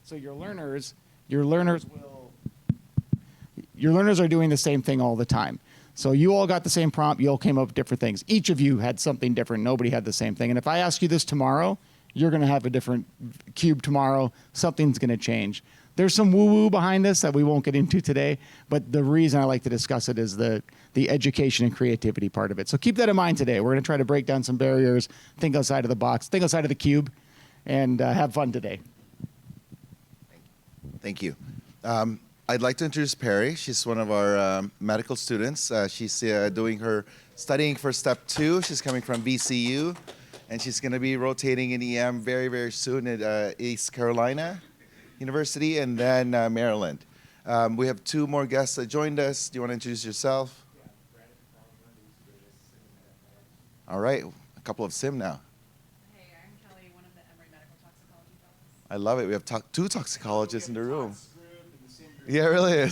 So your learners are doing the same thing all the time. So you all got the same prompt, you all came up with different things. Each of you had something different, nobody had the same thing. And if I ask you this tomorrow, you're gonna have a different cube tomorrow, something's gonna change. There's some woo-woo behind this that we won't get into today, but the reason I like to discuss it is the education and creativity part of it. So keep that in mind today. We're gonna try to break down some barriers, think outside of the box, think outside of the cube, and have fun today. Thank you. I'd like to introduce Perry. She's one of our medical students. She's studying for step 2. She's coming from VCU, and she's going to be rotating in EM very, very soon at East Carolina University and then Maryland. We have 2 more guests that joined us. Do you want to introduce yourself? All right, a couple of SIM now. Hey, I'm Kelly, one of the Emory Medical Toxicology fellows. I love it. We have 2 toxicologists in the room. Yeah, really.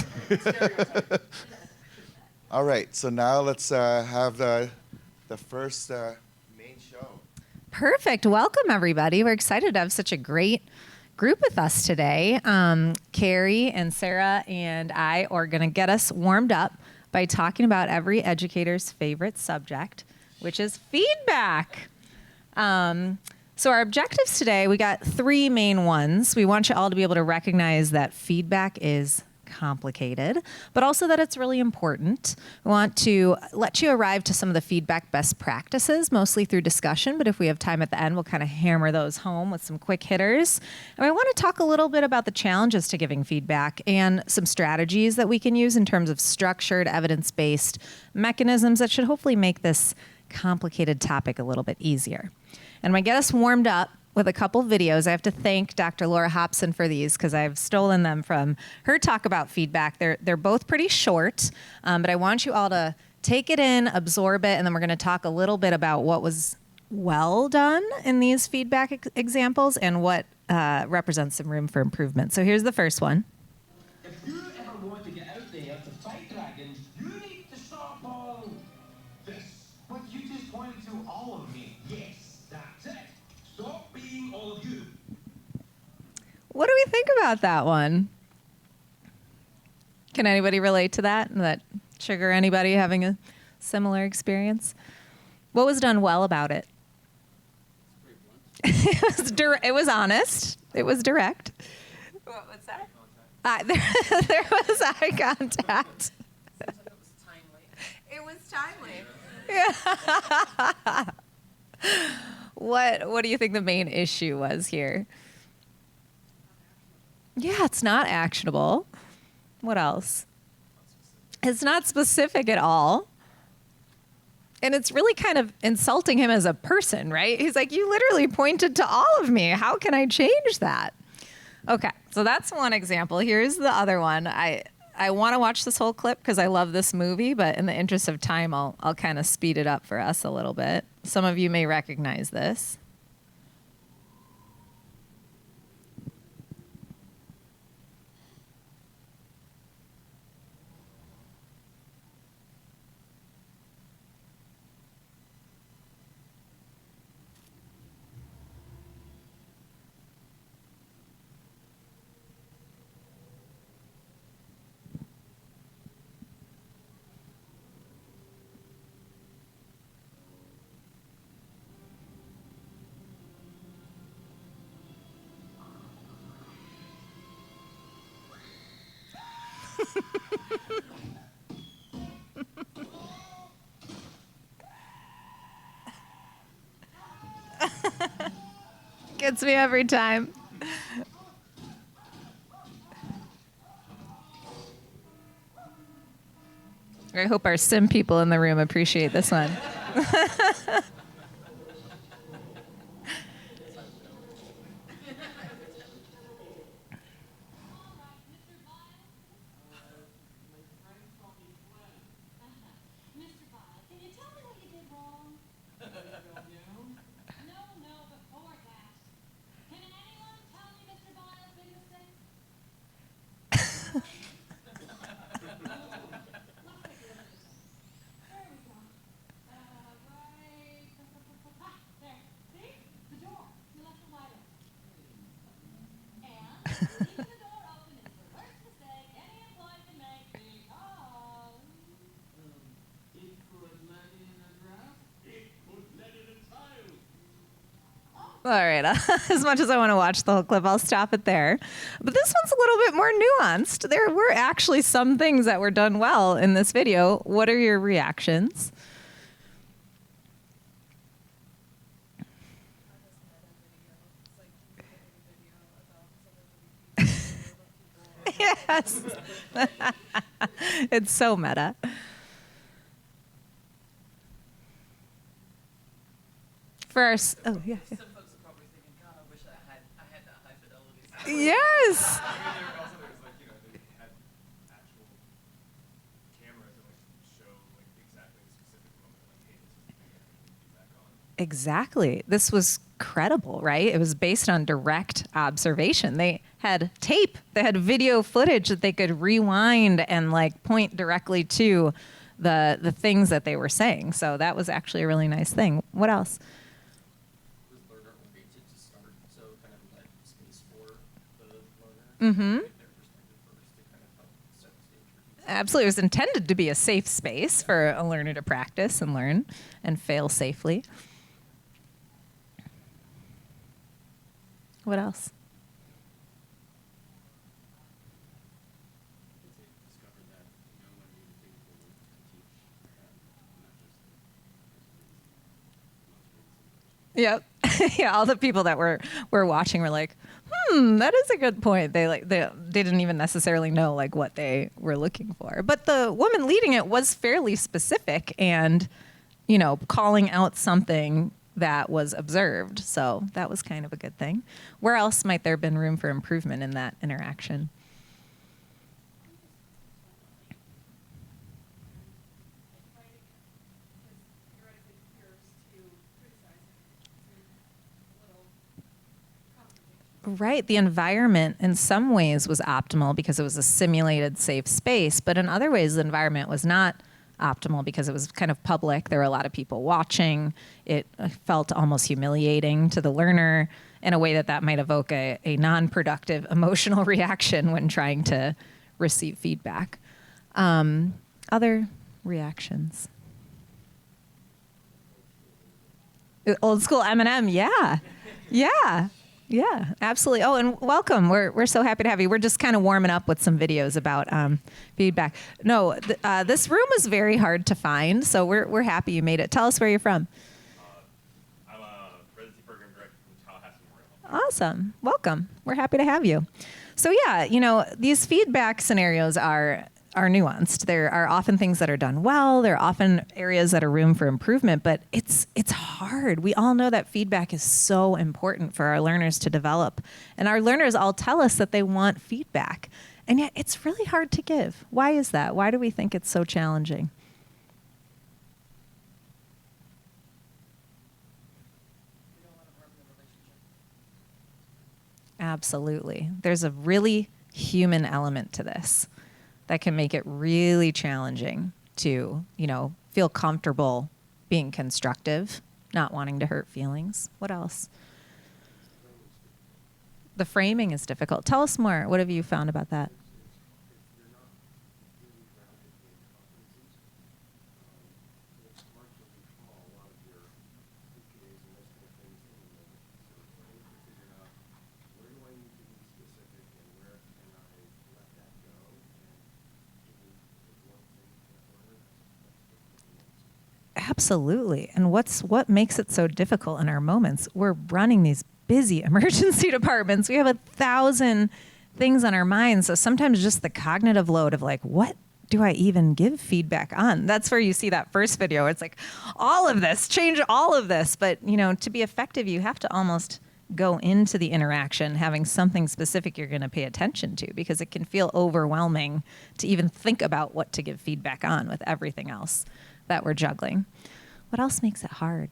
All right, so now let's have the first main show. Perfect. Welcome, everybody. We're excited to have such a great group with us today. Carrie and Sarah and I are going to get us warmed up by talking about every educator's favorite subject, which is feedback. So our objectives today, we got 3 main ones. We want you all to be able to recognize that feedback is complicated, but also that it's really important. We want to let you arrive to some of the feedback best practices, mostly through discussion, but if we have time at the end, we'll kind of hammer those home with some quick hitters. And we want to talk a little bit about the challenges to giving feedback and some strategies that we can use in terms of structured, evidence-based mechanisms that should hopefully make this complicated topic a little bit easier. And when I get us warmed up with a couple videos, I have to thank Dr. Laura Hobson for these because I've stolen them from her talk about feedback. They're both pretty short, but I want you all to take it in, absorb it, and then we're going to talk a little bit about what was well done in these feedback examples and what represents some room for improvement. So here's the first one. If you ever want to get out there to fight dragons, you need to stop all this. What you just pointed to all of me. Yes, that's it. Stop being all of you. What do we think about that one? Can anybody relate to that? That trigger anybody having a similar experience? What was done well about it? It was honest. It was direct. What was that? There was eye contact. It was timely. Yeah. What do you think the main issue was here? Yeah, it's not actionable. What else? It's not specific at all. And it's really kind of insulting him as a person, right? He's like, you literally pointed to all of me. How can I change that? Okay, so that's one example. Here's the other one. I want to watch this whole clip because I love this movie, but in the interest of time, I'll kind of speed it up for us a little bit. Some of you may recognize this. Gets me every time. I hope our sim people in the room appreciate this one. All right. As much as I want to watch the whole clip, I'll stop it there. But this one's a little bit more nuanced. There were actually some things that were done well in this video. What are your reactions? Yes. It's so meta. First, oh yeah. Some folks are probably thinking, God, I wish I had that high fidelity sound. Yes. I mean, there's like, they had actual cameras that show like exactly the specific moment, like, hey, this is the thing I need to be back on. Exactly. This was credible, right? It was based on direct observation. They had tape, they had video footage that they could rewind and like point directly to the things that they were saying. So that was actually a really nice thing. What else? Was learner oriented to start, so kind of let space for the learner. Mm-hmm. Get their perspective first to kind of help set the stage for people. Absolutely. It was intended to be a safe space for a learner to practice and learn and fail safely. What else? They discovered that no one needed to think forward to teach, not just Yep. Yeah, all the people that were watching were like, that is a good point. They didn't even necessarily know like what they were looking for. But the woman leading it was fairly specific and, calling out something that was observed. So that was kind of a good thing. Where else might there have been room for improvement in that interaction? Right. The environment in some ways was optimal because it was a simulated safe space, but in other ways the environment was not optimal because it was kind of public. There were a lot of people watching. It felt almost humiliating to the learner in a way that might evoke a non-productive emotional reaction when trying to receive feedback. Other reactions? Old school M&M, yeah. Yeah. Yeah, absolutely. Oh, and welcome. We're so happy to have you. We're just kind of warming up with some videos about feedback. No, this room is very hard to find, so we're happy you made it. Tell us where you're from. I'm a residency program director from Tallahassee, Maryland. Awesome. Welcome. We're happy to have you. So yeah, these feedback scenarios are nuanced. There are often things that are done well. There are often areas that are room for improvement, but it's hard. We all know that feedback is so important for our learners to develop. And our learners all tell us that they want feedback. And yet it's really hard to give. Why is that? Why do we think it's so challenging? We don't want to harm the relationship. Absolutely. There's a really human element to this that can make it really challenging to, feel comfortable being constructive, not wanting to hurt feelings. What else? The framing is difficult. Tell us more. What have you found about that? Absolutely. And what makes it so difficult in our moments? We're running these busy emergency departments. We have 1,000 things on our minds. So sometimes just the cognitive load of like, what do I even give feedback on? That's where you see that first video. It's like all of this, change all of this. But, to be effective, you have to almost go into the interaction having something specific you're going to pay attention to, because it can feel overwhelming to even think about what to give feedback on with everything else that we're juggling. What else makes it hard?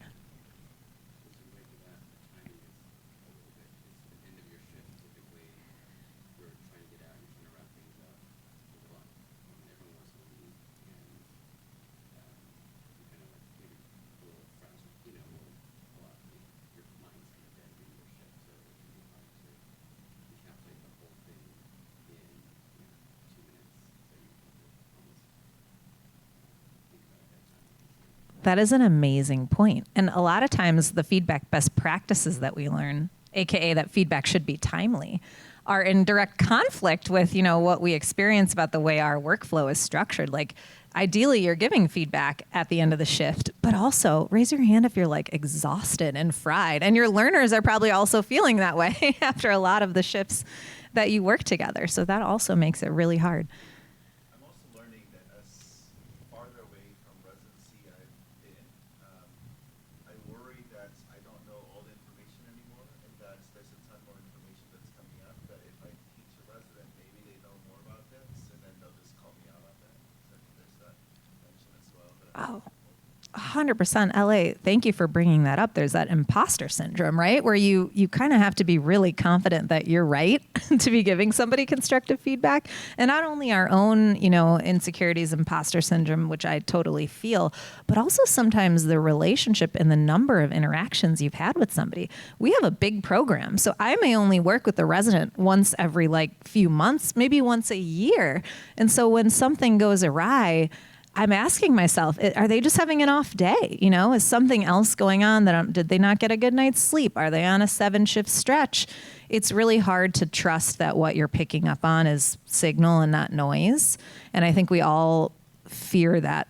That is an amazing point. And a lot of times the feedback best practices that we learn, AKA that feedback should be timely, are in direct conflict with, what we experience about the way our workflow is structured. Like, ideally you're giving feedback at the end of the shift, but also raise your hand if you're like exhausted and fried. And your learners are probably also feeling that way after a lot of the shifts that you work together. So that also makes it really hard. I'm also learning that as farther away from residency I've been, I worry that I don't know all the information anymore, and that there's a ton more information that's coming up. That if I teach a resident, maybe they know more about this, and then they'll just call me out on that. So I think there's that mention as well. Oh, 100%. LA, thank you for bringing that up. There's that imposter syndrome, right? Where you kind of have to be really confident that you're right to be giving somebody constructive feedback. And not only our own, insecurities, imposter syndrome, which I totally feel, but also sometimes the relationship and the number of interactions you've had with somebody. We have a big program, so I may only work with the resident once every few months, maybe once a year. And so when something goes awry, I'm asking myself, are they just having an off day? Is something else going on? Did they not get a good night's sleep? Are they on a 7-shift stretch? It's really hard to trust that what you're picking up on is signal and not noise. And I think we all fear that,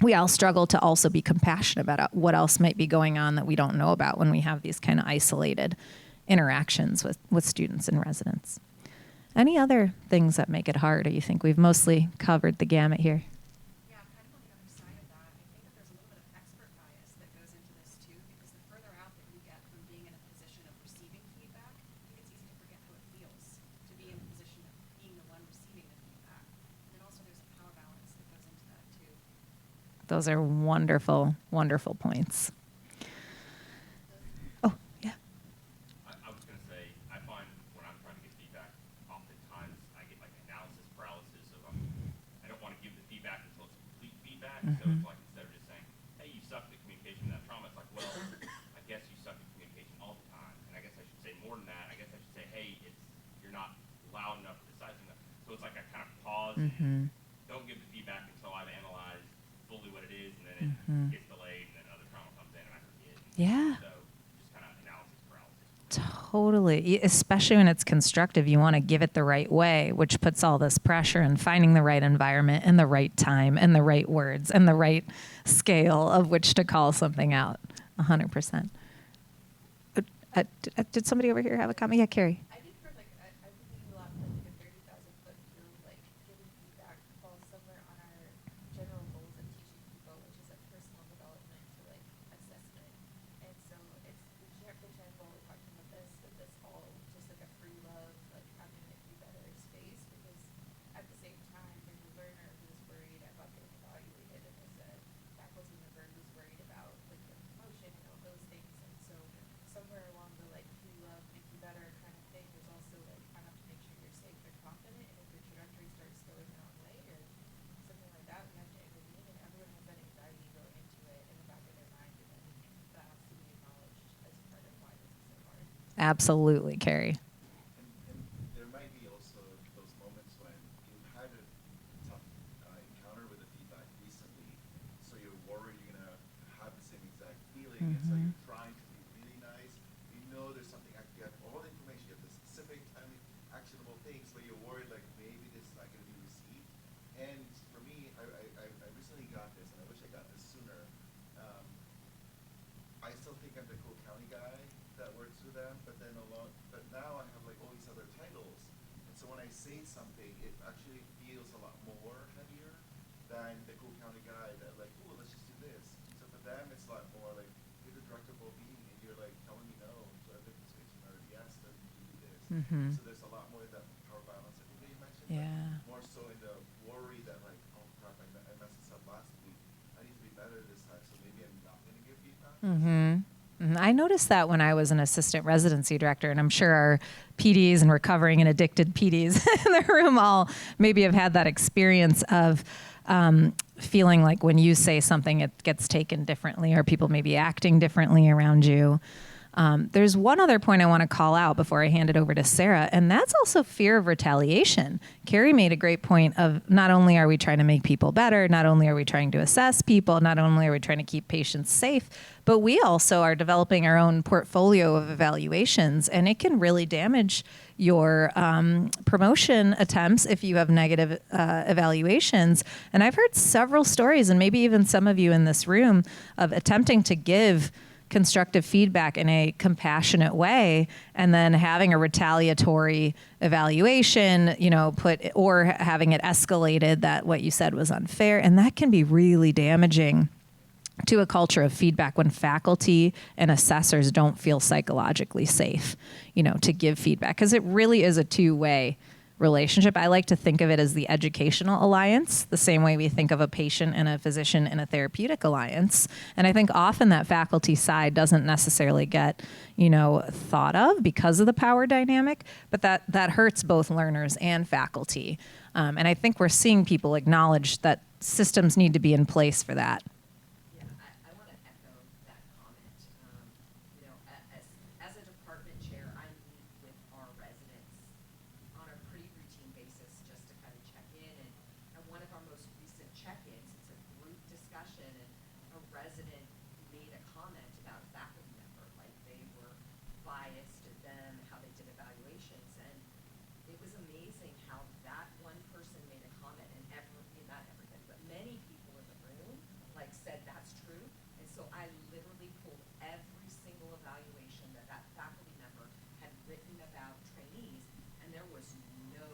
we all struggle to also be compassionate about what else might be going on that we don't know about when we have these kind of isolated interactions with students and residents. Any other things that make it hard, or you think we've mostly covered the gamut here? Yeah, kind of on the other side of that, I think that there's a little bit of expert bias that goes into this too, because the further out that you get from being in a position of receiving feedback, I think it's easy to forget how it feels to be in a position of being the one receiving the feedback. And then also there's a power balance that goes into that too. Those are wonderful, wonderful points. Oh, yeah. I was going to say, I find when I'm trying to get feedback, oftentimes I get analysis paralysis of I don't want to give the feedback until it's complete feedback. So it's instead of just saying, hey, you sucked at communication in that trauma, it's like, well, I guess you suck at communication all the time. And I guess I should say more than that. I guess I should say, hey, you're not loud enough, decisive enough. So it's like I kind of pause and don't give the feedback until I've analyzed fully what it is, and then it gets delayed, and then other trauma comes in, and I forget. Yeah. So just kind of analysis paralysis. Totally. Especially when it's constructive, you want to give it the right way, which puts all this pressure in finding the right environment and the right time and the right words and the right scale of which to call something out. 100%. Did somebody over here have a comment? Yeah, Carrie. I think for I believe a lot like a 30,000-foot view, giving feedback falls somewhere on our general goals of teaching people, which is personal development to assessment. And so it's the general goal of talking about this all just a free love, having it be better space, because at the same time there's a learner who's worried about getting evaluated, and there's a faculty member who's worried about the promotion and all those things. And so somewhere along the free love, make you better kind of thing, there's also I have to make sure you're safe and confident, and if your trajectory starts going the wrong way or something like that, we have to intervene, and everyone has that anxiety going into it in the back of their mind, and I think that has to be acknowledged as part of why this is so hard. Absolutely, Carrie. And there might be also those moments when you've had a tough encounter with the feedback recently, so you're worried you're going to have the same exact feeling, and so you're trying to be really nice. You know there's something, you have all the information, you have the specific, timely, actionable things, but you're worried maybe this is not going to be received. And for me, I recently got this, and I wish I got this sooner. I still think I'm the cool county guy that works with them, but now I have all these other titles, and so when I say something, it actually feels a lot more heavier than the cool county guy that oh, let's just do this. So for them, it's a lot more you're the director of well-being, and you're telling me no to a different situation, or yes, then you do this. So there's a lot more of that power balance I think that you mentioned. Yeah. More so in the worry that oh crap, I messed this up last week. I need to be better this time, so maybe I'm not going to give feedback. I noticed that when I was an assistant residency director, and I'm sure our PDs and recovering and addicted PDs in the room all maybe have had that experience of feeling when you say something, it gets taken differently, or people may be acting differently around you. There's one other point I want to call out before I hand it over to Sarah, and that's also fear of retaliation. Carrie made a great point of not only are we trying to make people better, not only are we trying to assess people, not only are we trying to keep patients safe, but we also are developing our own portfolio of evaluations, and it can really damage your promotion attempts if you have negative evaluations. And I've heard several stories, and maybe even some of you in this room, of attempting to give constructive feedback in a compassionate way and then having a retaliatory evaluation, or having it escalated that what you said was unfair. And that can be really damaging to a culture of feedback when faculty and assessors don't feel psychologically safe, to give feedback, because it really is a two-way relationship. I like to think of it as the educational alliance, the same way we think of a patient and a physician in a therapeutic alliance. And I think often that faculty side doesn't necessarily get, thought of because of the power dynamic, but that hurts both learners and faculty. And I think we're seeing people acknowledge that systems need to be in place for that. Yeah, I want to echo that comment. As a department chair, I meet with our residents on a pretty routine basis just to kind of check in. And one of our most recent check-ins, it's a group discussion, and a resident made a comment about a faculty member, like they were biased to them, how they did evaluations. And it was amazing how that one person made a comment, and not everybody, but many people in the room said that's true. And so I literally pulled every single evaluation that faculty member had written about trainees, and there was no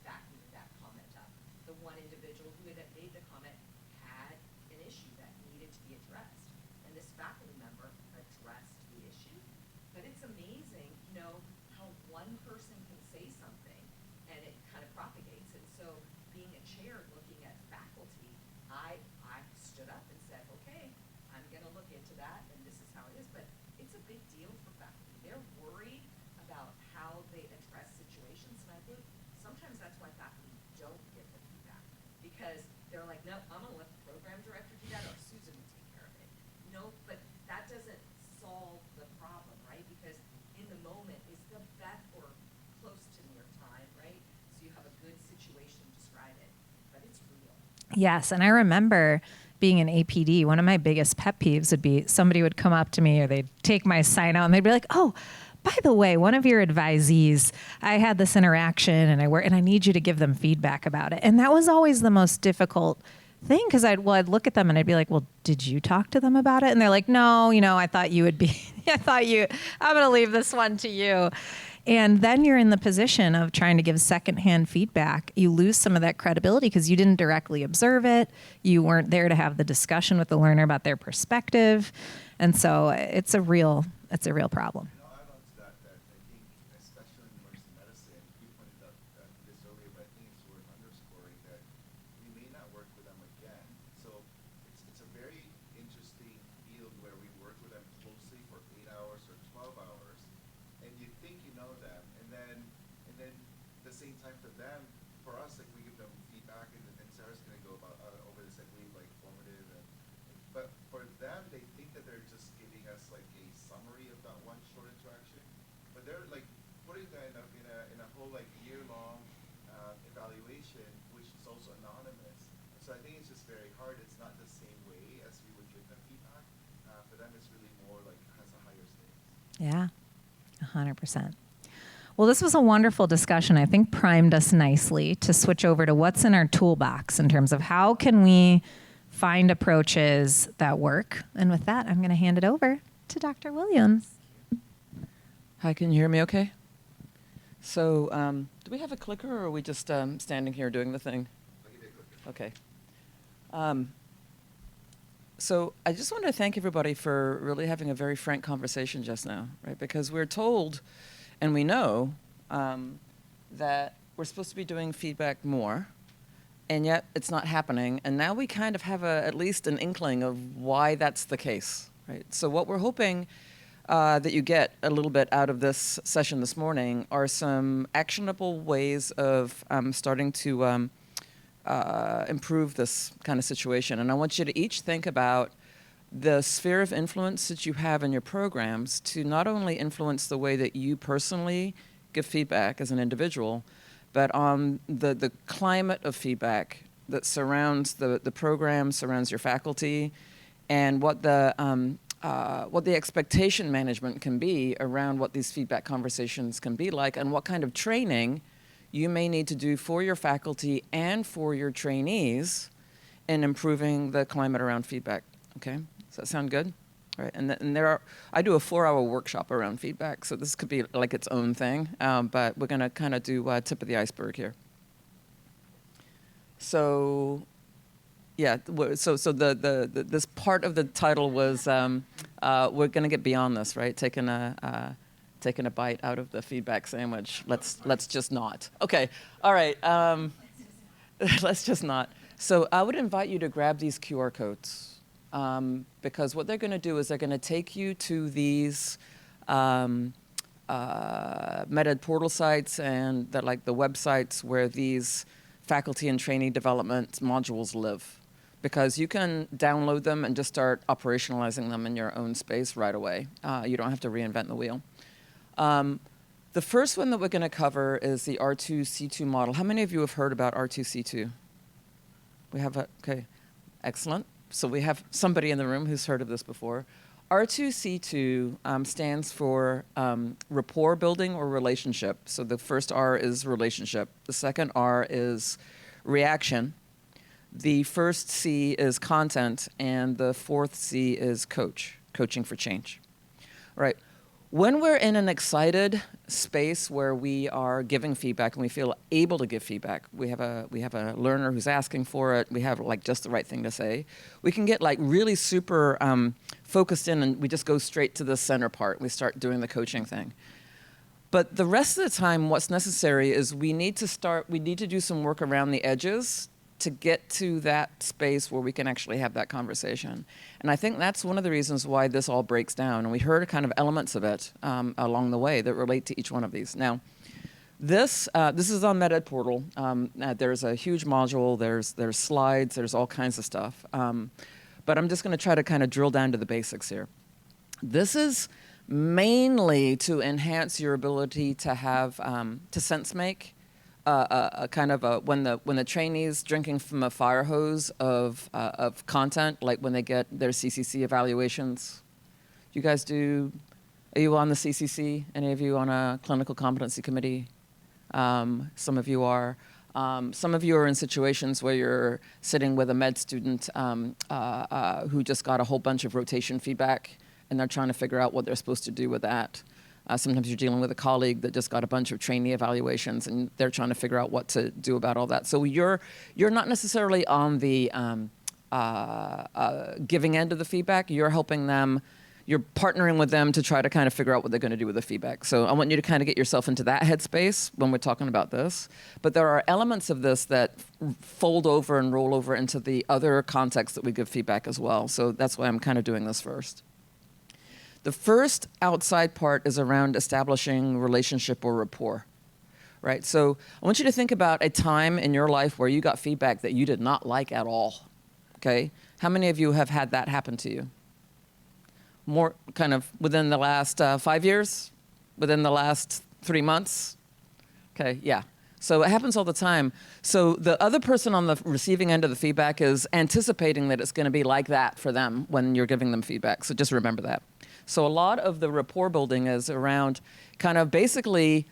backing that comment up. The one individual who had made the comment had an issue that needed to be addressed, and this faculty member addressed the issue. But it's amazing, how one person can say something and it kind of propagates. And so being a chair looking at faculty, I stood up and said, okay, I'm going to look into that, and this is how it is. But it's a big deal for faculty. They're worried about how they address situations, and I think sometimes that's why faculty don't give the feedback, because they're like, no, I'm going to let the program director do that, or Susan will take care of it. But that doesn't solve the problem, right? Because in the moment is the best, or close to near time, right? So you have a good situation to describe it, but it's real. Yes, and I remember being an APD, one of my biggest pet peeves would be somebody would come up to me, or they'd take my sign out and they'd be like, oh, by the way, one of your advisees, I had this interaction and I need you to give them feedback about it. And that was always the most difficult thing, because I'd look at them and I'd be like, well, did you talk to them about it? And they're like, no, I thought you would be, I'm going to leave this one to you. And then you're in the position of trying to give secondhand feedback. You lose some of that credibility because you didn't directly observe it. You weren't there to have the discussion with the learner about their perspective. And so it's a real problem. Add on to that, I think, especially in emergency medicine, you pointed out this earlier, but I think it's worth underscoring that we may not work with them again. So it's a very interesting field where we work with them closely for 8 hours or 12 hours, and you think you know them, and then at the same time for them, for us, we give them feedback, and Sarah's going to go over this, I believe, formative, but for them, they think that they're just giving us a summary of that one short interaction, but they're putting that in a whole year-long evaluation, which is also anonymous. So I think it's just very hard. It's not the same way as we would give them feedback. For them, it's really more has a higher stakes. Yeah, 100%. Well, this was a wonderful discussion. I think primed us nicely to switch over to what's in our toolbox in terms of how can we find approaches that work. And with that, I'm going to hand it over to Dr. Williams. Hi, can you hear me okay? So do we have a clicker, or are we just standing here doing the thing? Okay. So I just want to thank everybody for really having a very frank conversation just now, right? Because we're told and we know that we're supposed to be doing feedback more, and yet it's not happening. And now we kind of have at least an inkling of why that's the case, right? So what we're hoping that you get a little bit out of this session this morning are some actionable ways of starting to improve this kind of situation. And I want you to each think about the sphere of influence that you have in your programs to not only influence the way that you personally give feedback as an individual, but on the climate of feedback that surrounds the program, surrounds your faculty, and what the expectation management can be around what these feedback conversations can be like, and what kind of training you may need to do for your faculty and for your trainees in improving the climate around feedback. Okay, does that sound good? All right, and I do a 4-hour workshop around feedback, so this could be like its own thing, but we're gonna kind of do tip of the iceberg here. So, yeah, so this part of the title was we're gonna get beyond this, right? Taking a bite out of the feedback sandwich. Let's just not. Okay, all right. Let's just not. So I would invite you to grab these QR codes because what they're going to do is they're going to take you to these MedEd portal sites and the websites where these faculty and trainee development modules live, because you can download them and just start operationalizing them in your own space right away. You don't have to reinvent the wheel. The first one that we're going to cover is the R2C2 model. How many of you have heard about R2C2? We have okay, excellent. So we have somebody in the room who's heard of this before. R2C2 stands for rapport building or relationship. So the first R is relationship. The second R is reaction. The first C is content. And the fourth C is coaching for change. All right. When we're in an excited space where we are giving feedback and we feel able to give feedback, we have a learner who's asking for it, we have just the right thing to say, we can get really super focused in, and we just go straight to the center part. We start doing the coaching thing. But the rest of the time, what's necessary is we need to do some work around the edges to get to that space where we can actually have that conversation. And I think that's one of the reasons why this all breaks down. And we heard kind of elements of it along the way that relate to each one of these. Now, this is on MedEd portal. There's a huge module. There's slides. There's all kinds of stuff. But I'm just going to try to kind of drill down to the basics here. This is mainly to enhance your ability to have to sense make. When the trainee's drinking from a fire hose of content, like when they get their CCC evaluations. You guys are you on the CCC? Any of you on a clinical competency committee? Some of you are. Some of you are in situations where you're sitting with a med student who just got a whole bunch of rotation feedback, and they're trying to figure out what they're supposed to do with that. Sometimes you're dealing with a colleague that just got a bunch of trainee evaluations, and they're trying to figure out what to do about all that. So you're not necessarily on the giving end of the feedback. You're helping them. You're partnering with them to try to kind of figure out what they're going to do with the feedback. So I want you to kind of get yourself into that headspace when we're talking about this. But there are elements of this that fold over and roll over into the other contexts that we give feedback as well. So that's why I'm kind of doing this first. The first outside part is around establishing relationship or rapport, right? So I want you to think about a time in your life where you got feedback that you did not like at all, okay? How many of you have had that happen to you? More kind of within the last 5 years? Within the last 3 months? Okay, yeah. So it happens all the time. So the other person on the receiving end of the feedback is anticipating that it's going to be like that for them when you're giving them feedback. So just remember that. So a lot of the rapport building is around kind of basically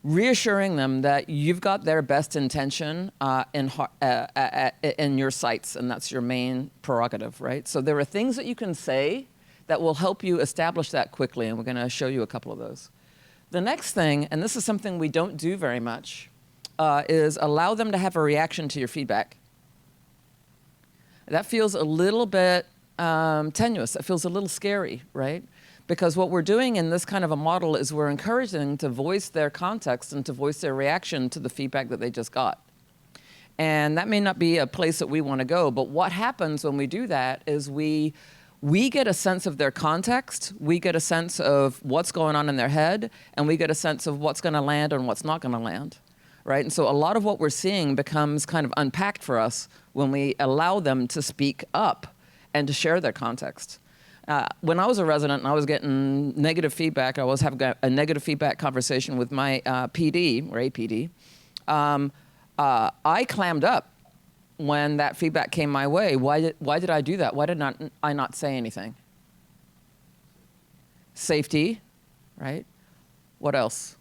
reassuring them that you've got their best intention in your sights, and that's your main prerogative, right? So there are things that you can say that will help you establish that quickly, and we're going to show you a couple of those. The next thing, and this is something we don't do very much, is allow them to have a reaction to your feedback. That feels a little bit tenuous. That feels a little scary, right? Because what we're doing in this kind of a model is we're encouraging them to voice their context and to voice their reaction to the feedback that they just got. And that may not be a place that we want to go, but what happens when we do that is we get a sense of their context, we get a sense of what's going on in their head, and we get a sense of what's going to land and what's not going to land, right? And so a lot of what we're seeing becomes kind of unpacked for us when we allow them to speak up and to share their context. when I was a resident and I was getting negative feedback, I was having a negative feedback conversation with my PD or APD. I clammed up when that feedback came my way. Why did I do that? Why did I not say anything? Safety, right? What else?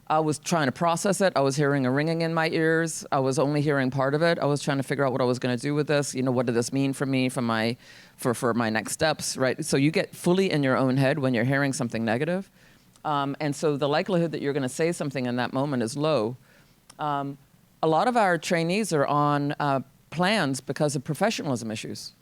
I was trying to process it. I was hearing a ringing in my ears. I was only hearing part of it. I was trying to figure out what I was going to do with this. You know, what did this mean for me, for my next steps, right? So you get fully in your own head when you're hearing something negative. And so the likelihood that you're going to say something in that moment is low. A lot of our trainees are on plans because of professionalism issues.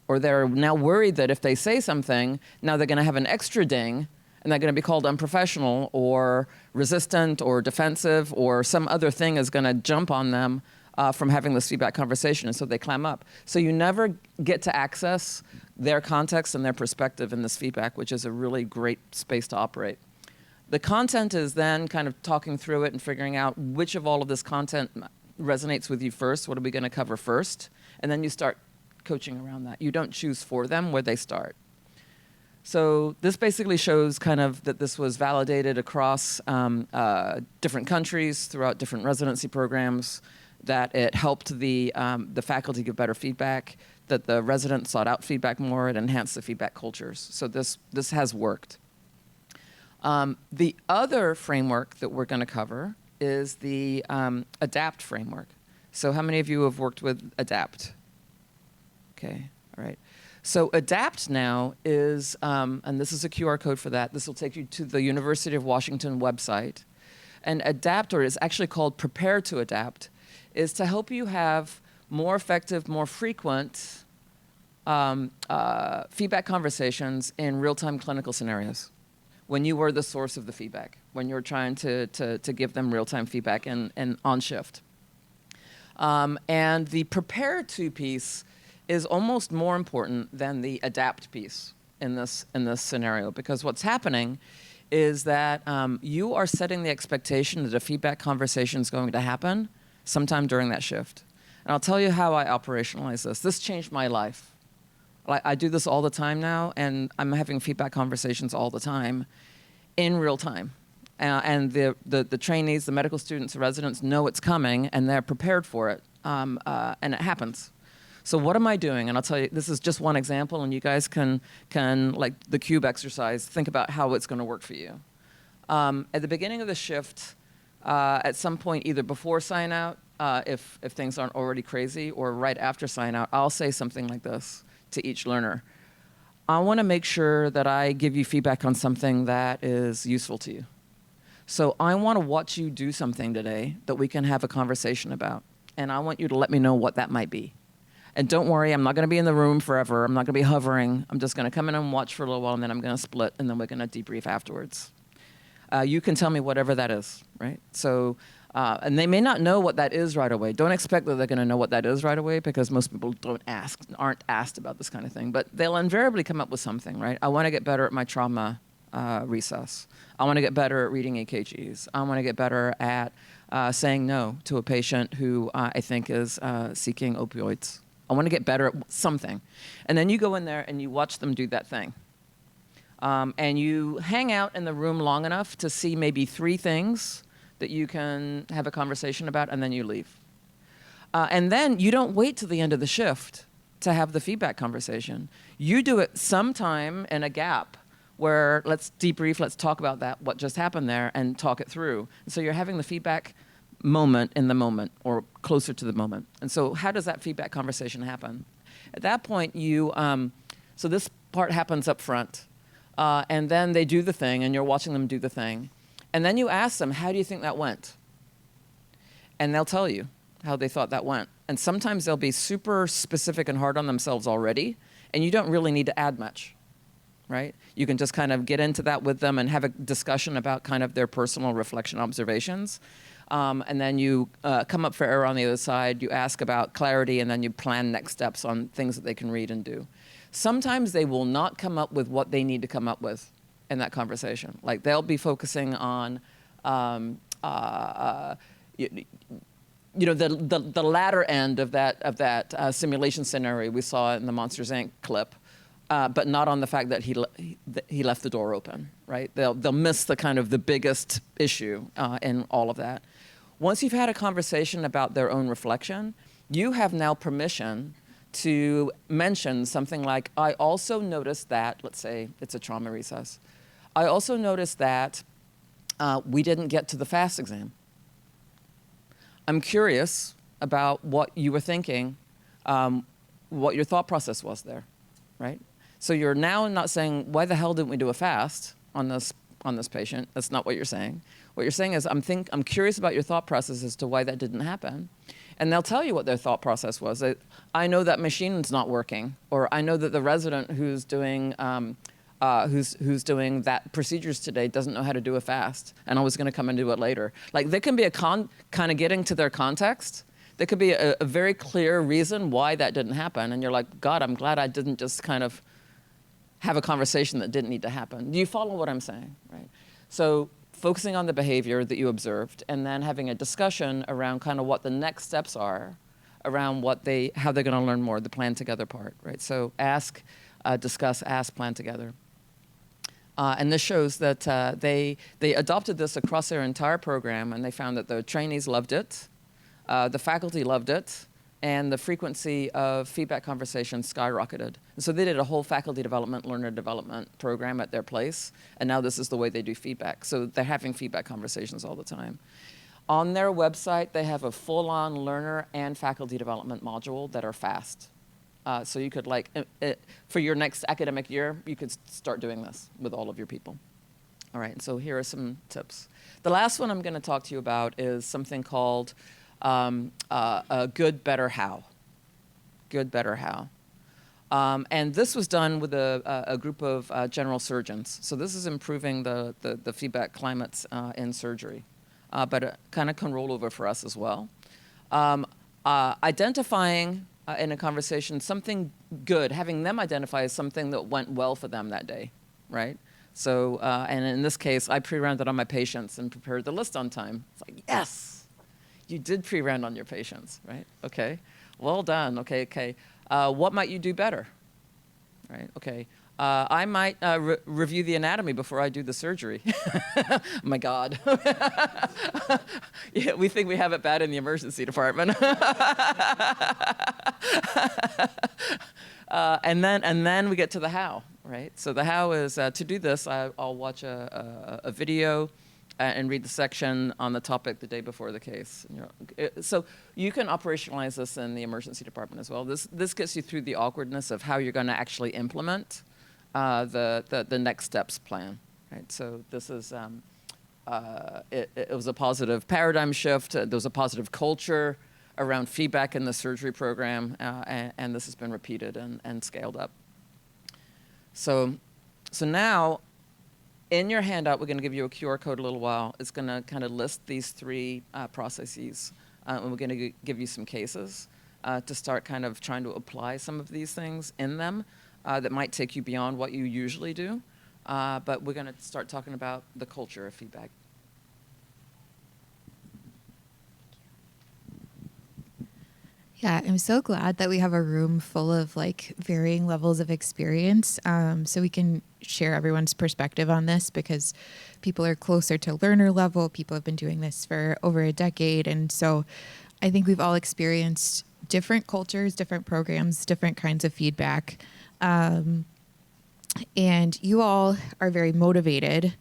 Or they're now worried that if they say something, now they're going to have an extra ding, and they're going to be called unprofessional or resistant or defensive, or some other thing is going to jump on them from having this feedback conversation, and so they clam up. So you never get to access their context and their perspective in this feedback, which is a really great space to operate. The content is then kind of talking through it and figuring out which of all of this content resonates with you first, what are we going to cover first, and then you start coaching around that. You don't choose for them where they start. So this basically shows kind of that this was validated across different countries, throughout different residency programs, that it helped the faculty give better feedback, that the residents sought out feedback more, it enhanced the feedback cultures. So this has worked. The other framework that we're going to cover is the ADAPT framework. So how many of you have worked with ADAPT? Okay, all right. So ADAPT now is, and this is a QR code for that. This will take you to the University of Washington website. And ADAPT, or it's actually called Prepare to Adapt, is to help you have more effective, more frequent feedback conversations in real-time clinical scenarios, when you were the source of the feedback, when you're trying to give them real-time feedback and on shift. And the Prepare to piece is almost more important than the ADAPT piece in this scenario, because what's happening is that you are setting the expectation that a feedback conversation is going to happen sometime during that shift. And I'll tell you how I operationalize this. This changed my life. I do this all the time now, and I'm having feedback conversations all the time in real time. And the trainees, the medical students, the residents know it's coming, and they're prepared for it, and it happens. So what am I doing? And I'll tell you, this is just one example, and you guys can like the cube exercise, think about how it's going to work for you. At the beginning of the shift, at some point, either before sign out, if things aren't already crazy, or right after sign out, I'll say something like this to each learner. I want to make sure that I give you feedback on something that is useful to you. So I want to watch you do something today that we can have a conversation about. And I want you to let me know what that might be. And don't worry, I'm not going to be in the room forever. I'm not going to be hovering. I'm just going to come in and watch for a little while, and then I'm going to split, and then we're going to debrief afterwards. You can tell me whatever that is, right? So, and they may not know what that is right away. Don't expect that they're going to know what that is right away, because most people aren't asked about this kind of thing. But they'll invariably come up with something, right? I want to get better at my trauma recess. I want to get better at reading EKGs. I want to get better at saying no to a patient who I think is seeking opioids. I want to get better at something. And then you go in there and you watch them do that thing. And you hang out in the room long enough to see maybe 3 things that you can have a conversation about, and then you leave. And then you don't wait till the end of the shift to have the feedback conversation. You do it sometime in a gap where let's debrief, let's talk about that, what just happened there, and talk it through. And so you're having the feedback moment in the moment, or closer to the moment. And so how does that feedback conversation happen? At that point, so this part happens up front, and then they do the thing, and you're watching them do the thing. And then you ask them, how do you think that went? And they'll tell you how they thought that went. And sometimes they'll be super specific and hard on themselves already, and you don't really need to add much, right? You can just kind of get into that with them and have a discussion about kind of their personal reflection observations. And then you come up for error on the other side, you ask about clarity, and then you plan next steps on things that they can read and do. Sometimes they will not come up with what they need to come up with in that conversation. Like the latter end of that simulation scenario we saw in the Monsters Inc. clip, but not on the fact that he left the door open, right? They'll miss the kind of the biggest issue in all of that. Once you've had a conversation about their own reflection, you have now permission to mention something like, I also noticed that, let's say it's a trauma recess, I also noticed that we didn't get to the FAST exam. I'm curious about what you were thinking, what your thought process was there, right? So you're now not saying, why the hell didn't we do a FAST on this patient? That's not what you're saying. What you're saying is, I'm curious about your thought process as to why that didn't happen. And they'll tell you what their thought process was. I know that machine's not working, or I know that the resident who's doing that procedures today doesn't know how to do a FAST, and I was going to come and do it later. Like, there can be a kind of getting to their context. There could be a very clear reason why that didn't happen, and you're like, God, I'm glad I didn't just kind of have a conversation that didn't need to happen. Do you follow what I'm saying, right? So focusing on the behavior that you observed, and then having a discussion around kind of what the next steps are, around how they're going to learn more, the plan together part, right? So ask, discuss, ask, plan together. And this shows that they adopted this across their entire program, and they found that the trainees loved it, the faculty loved it, and the frequency of feedback conversations skyrocketed. And so they did a whole faculty development, learner development program at their place, and now this is the way they do feedback. So they're having feedback conversations all the time. On their website, they have a full-on learner and faculty development module that are fast. So you could, for your next academic year, you could start doing this with all of your people. All right, so here are some tips. The last one I'm going to talk to you about is something called Good, Better, How. Good, Better, How. And this was done with a group of general surgeons. So this is improving the feedback climates in surgery, but it kind of can roll over for us as well. Identifying in a conversation something good, having them identify as something that went well for them that day, right? So, and in this case, I pre-rounded on my patients and prepared the list on time. It's like, yes, you did pre-round on your patients, right? Okay, well done, okay. What might you do better, right? Okay, I might review the anatomy before I do the surgery. Oh my God. Yeah, we think we have it bad in the emergency department. And then we get to the how, right? So the how is, to do this, I'll watch a video and read the section on the topic the day before the case. So you can operationalize this in the emergency department as well. This gets you through the awkwardness of how you're going to actually implement the next steps plan, right? So this is, it was a positive paradigm shift. There was a positive culture around feedback in the surgery program, and this has been repeated and scaled up. So now, in your handout, we're going to give you a QR code in a little while. It's going to kind of list these three processes, and we're going to give you some cases to start kind of trying to apply some of these things in them that might take you beyond what you usually do. But we're going to start talking about the culture of feedback. Yeah, I'm so glad that we have a room full of varying levels of experience, so we can share everyone's perspective on this, because people are closer to learner level. People have been doing this for over a decade. And so I think we've all experienced different cultures, different programs, different kinds of feedback. And you all are very motivated.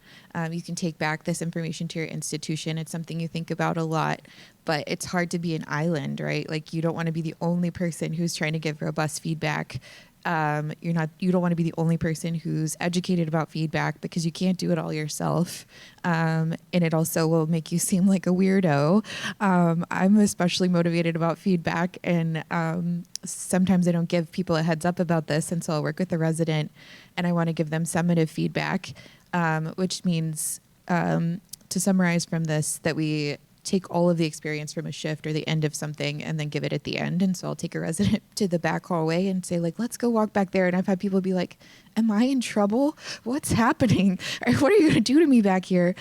You can take back this information to your institution. It's something you think about a lot, but it's hard to be an island, right? You don't want to be the only person who's trying to give robust feedback. You don't want to be the only person who's educated about feedback, because you can't do it all yourself. And it also will make you seem like a weirdo. I'm especially motivated about feedback, and sometimes I don't give people a heads up about this, and so I'll work with the resident and I want to give them summative feedback, which means, to summarize from this, that we take all of the experience from a shift or the end of something and then give it at the end. And so I'll take a resident to the back hallway and say, let's go walk back there. And I've had people be like, am I in trouble? What's happening? Or what are you going to do to me back here?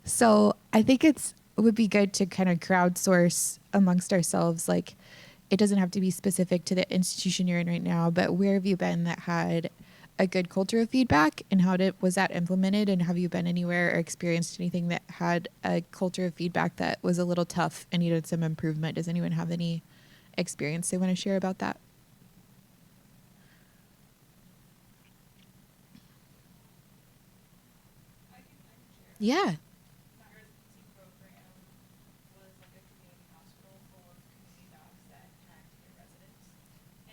So I think it's it would be good to kind of crowdsource amongst ourselves. Like, it doesn't have to be specific to the institution you're in right now, but where have you been that had a good culture of feedback, and was that implemented? And have you been anywhere or experienced anything that had a culture of feedback that was a little tough and needed some improvement? Does anyone have any experience they want to share about that? I can share. Yeah. My residency program was like a community hospital full of community docs that had to get residents.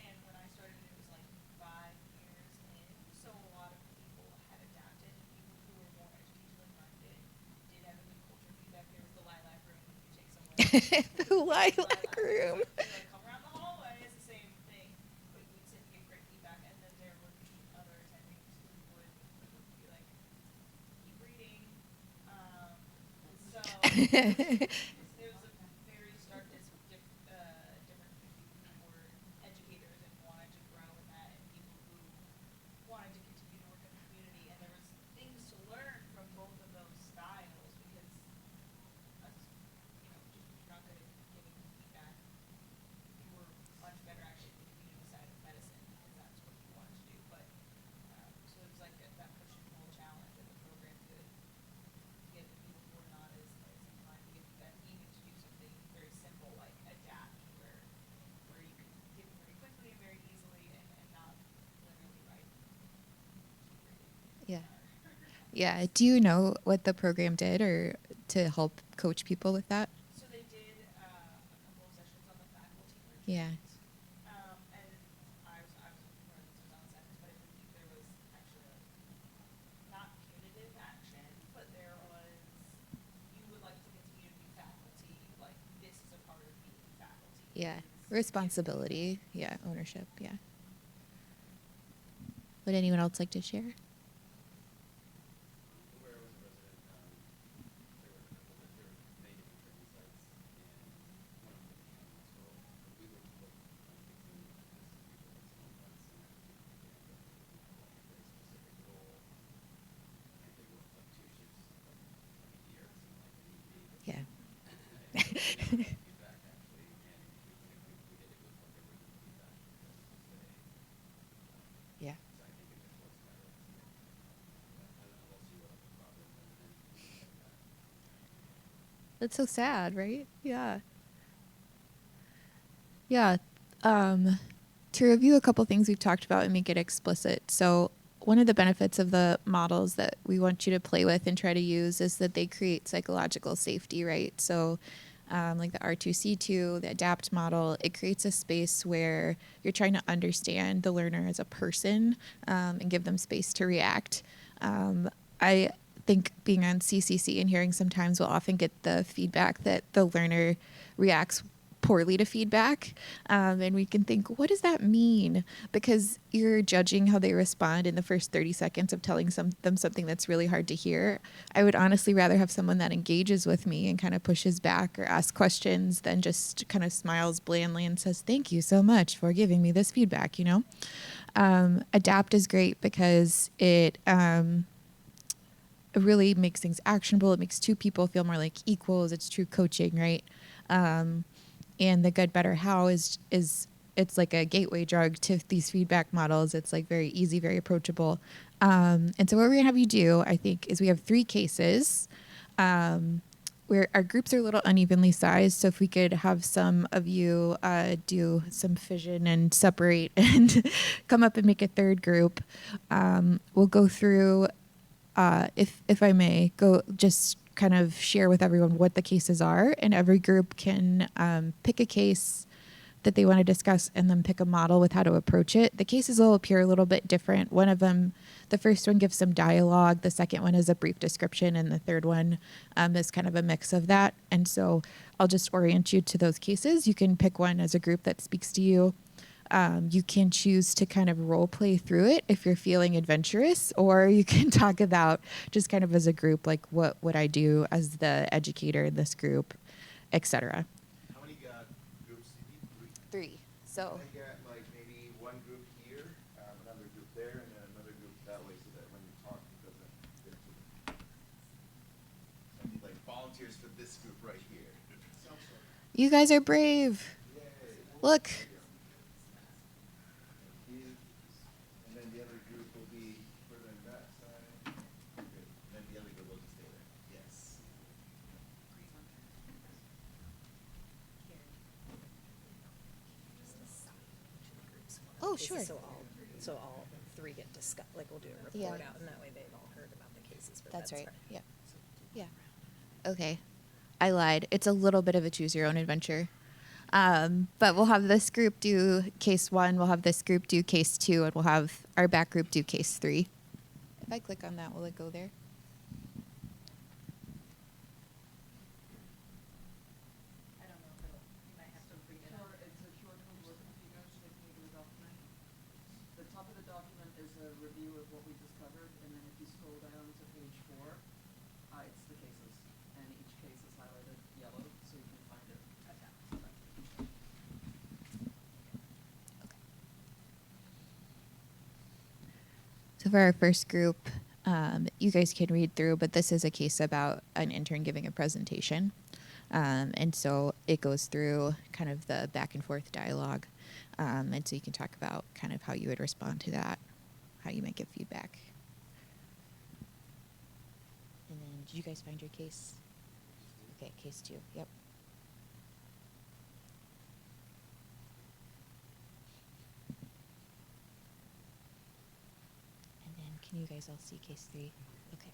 And when I started, it was like 5 years in, so a lot of people had adapted. People who were more educationally minded did have a good culture feedback. There was the lilac room. If you take someone The lilac room. like, come around the hallway, it's the same thing. But you would sit and give great feedback, and then there would be other attendings who would be like, keep reading. So it was a very stark difference between people who were educators and wanted to grow in that, and people who wanted to continue to work in the community. And there was things to learn from both of those styles, because as just you're not good at giving feedback, you were much better actually at the community side of medicine, because that's what you wanted to do. But so it was like that push and pull challenge, and the program could get people who are not as inclined to give feedback, even to do something very simple like adapt, where you can give it very quickly and very easily, and not literally write. Yeah. Yeah. Do you know what the program did or to help coach people with that? So they did a couple of sessions on the faculty retreat. Yeah. And I was one of the on sessions, but I believe there was actually not punitive action, but there was, you would like to continue to be faculty, like this is a part of being faculty. Yeah. is Responsibility. Yeah. Ownership. Yeah. Would anyone else like to share? Where I was a resident, there were a couple that there were many different training sites, and one of them was the hospital. We would look on fixing this people with small parts and everything, and a very specific goal. And they worked like 2 shifts, like 20 years, and like an evening. Yeah. And feedback actually, and we did it with like a written feedback because they. Yeah. So I think it just works better. Unless you have a problem and things like that. That's so sad, right? Yeah. Yeah. To review a couple things we've talked about and make it explicit. So, one of the benefits of the models that we want you to play with and try to use is that they create psychological safety, right? So, like the R2C2, the ADAPT model, it creates a space where you're trying to understand the learner as a person and give them space to react. I think being on CCC and hearing sometimes we'll often get the feedback that the learner reacts poorly to feedback. And we can think, what does that mean? Because you're judging how they respond in the first 30 seconds of telling them something that's really hard to hear. I would honestly rather have someone that engages with me and kind of pushes back or asks questions than just kind of smiles blandly and says, thank you so much for giving me this feedback, Adapt is great because it really makes things actionable. It makes two people feel more like equals. It's true coaching, right? And the good, better, how is it's like a gateway drug to these feedback models. It's like very easy, very approachable. And so what we're gonna have you do, I think, is we have 3 cases where our groups are a little unevenly sized. So if we could have some of you do some fission and separate and come up and make a third group, we'll go through. If I may, go just kind of share with everyone what the cases are, and every group can pick a case that they want to discuss and then pick a model with how to approach it. The cases will appear a little bit different. One of them, the first one gives some dialogue, the second one is a brief description, and the third one is kind of a mix of that. And so I'll just orient you to those cases. You can pick one as a group that speaks to you. You can choose to kind of role play through it if you're feeling adventurous, or you can talk about just kind of as a group, like what would I do as the educator in this group, etc. How many groups do you need? 3. So I get like maybe one group here, another group there, and then another group that way, so that when you talk, it doesn't get to. So I need like volunteers for this this group right here. You guys are brave. Look. And then the other group will be further in that side. Good. And then the other group will just stay there. Yes. Oh, sure. So all three get discussed. Like we'll do a report Yeah. out, and that way they've all heard about the cases. For That's right. bedside. Yeah. Yeah. Okay. I lied. It's a little bit of a choose your own adventure. But we'll have this group do case 1, we'll have this group do case 2, and we'll have our back group do case 3. If I click on that, will it go there? I don't know if it'll, you might have to read it. Sure, it's a QR code working for you guys, taking you to the document. The top of the document is a review of what we just covered, and then if you scroll down to page 4, it's the cases. And each case is highlighted yellow, so you can find it attached. So for our first group, you guys can read through, but this is a case about an intern giving a presentation. And so it goes through kind of the back and forth dialogue. And so you can talk about kind of how you would respond to that, how you might give feedback. And then did you guys find your case? Okay, case 2, yep. And then can you guys all see case 3? Okay.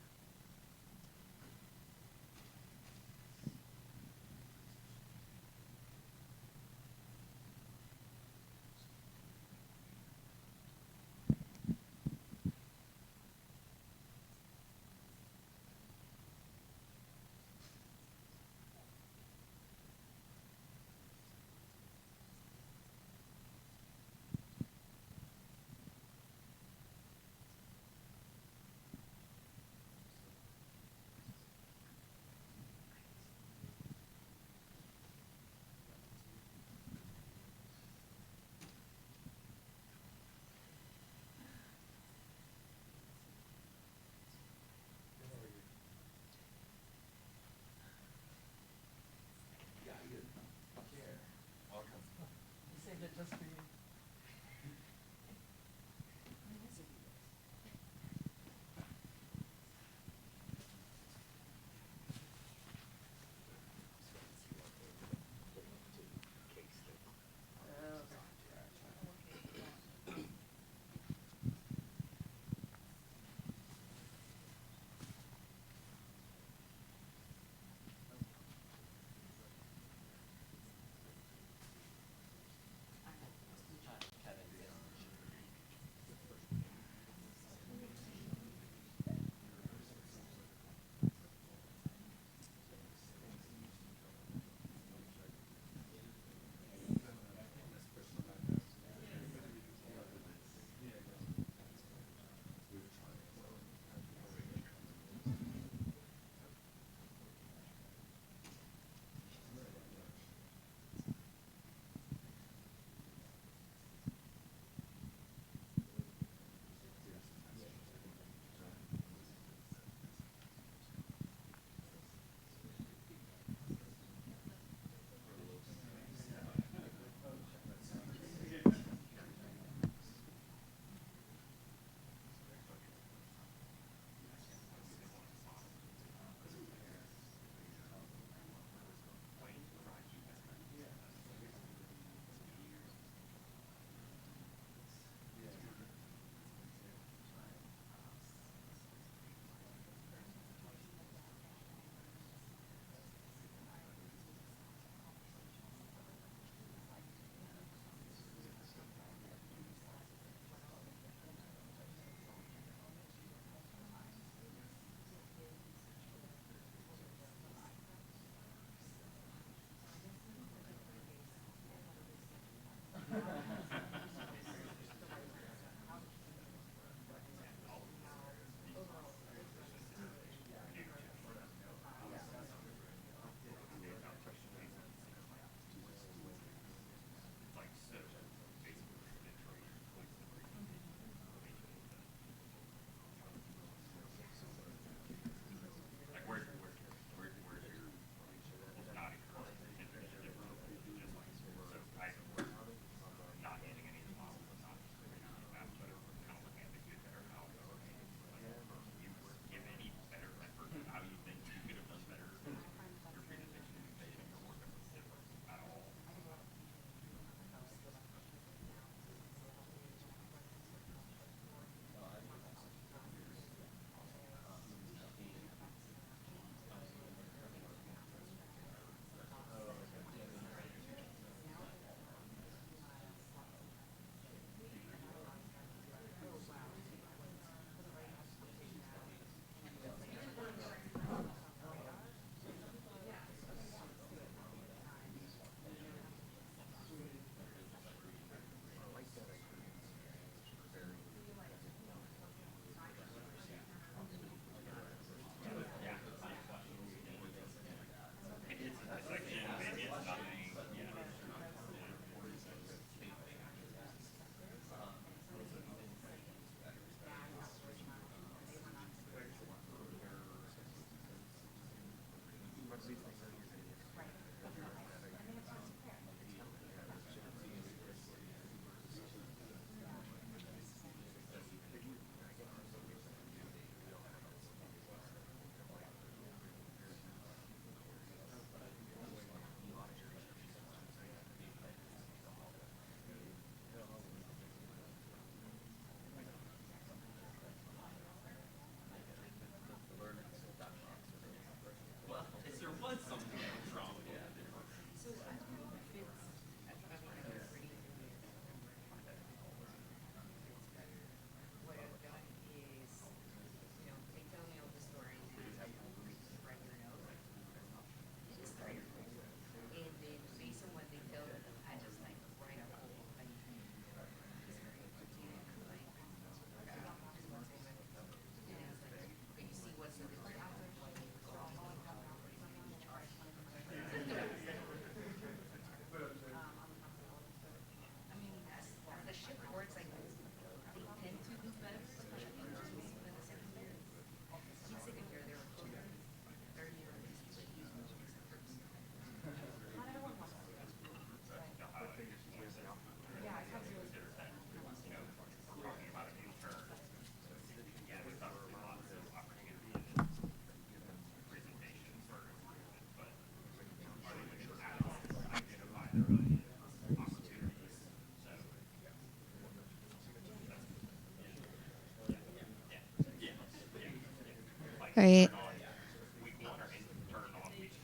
All right.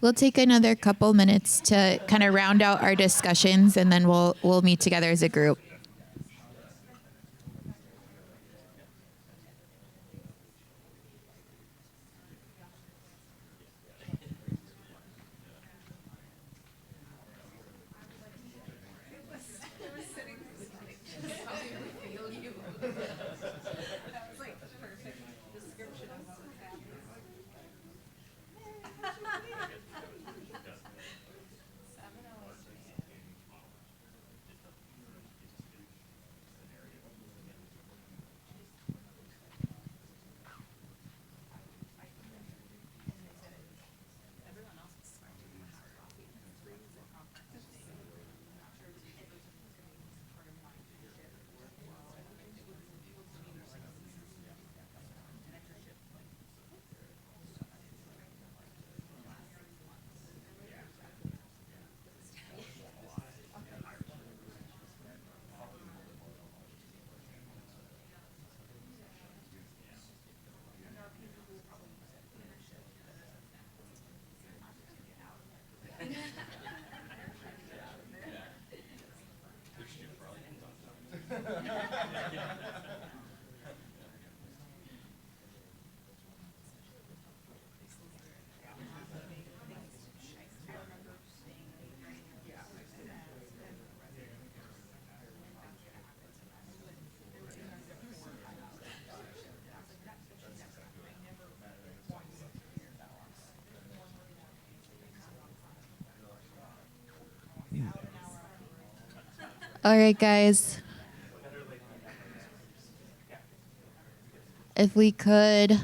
We'll take another couple minutes to kind of round out our discussions, and then we'll meet together as a group. All right, guys. If we could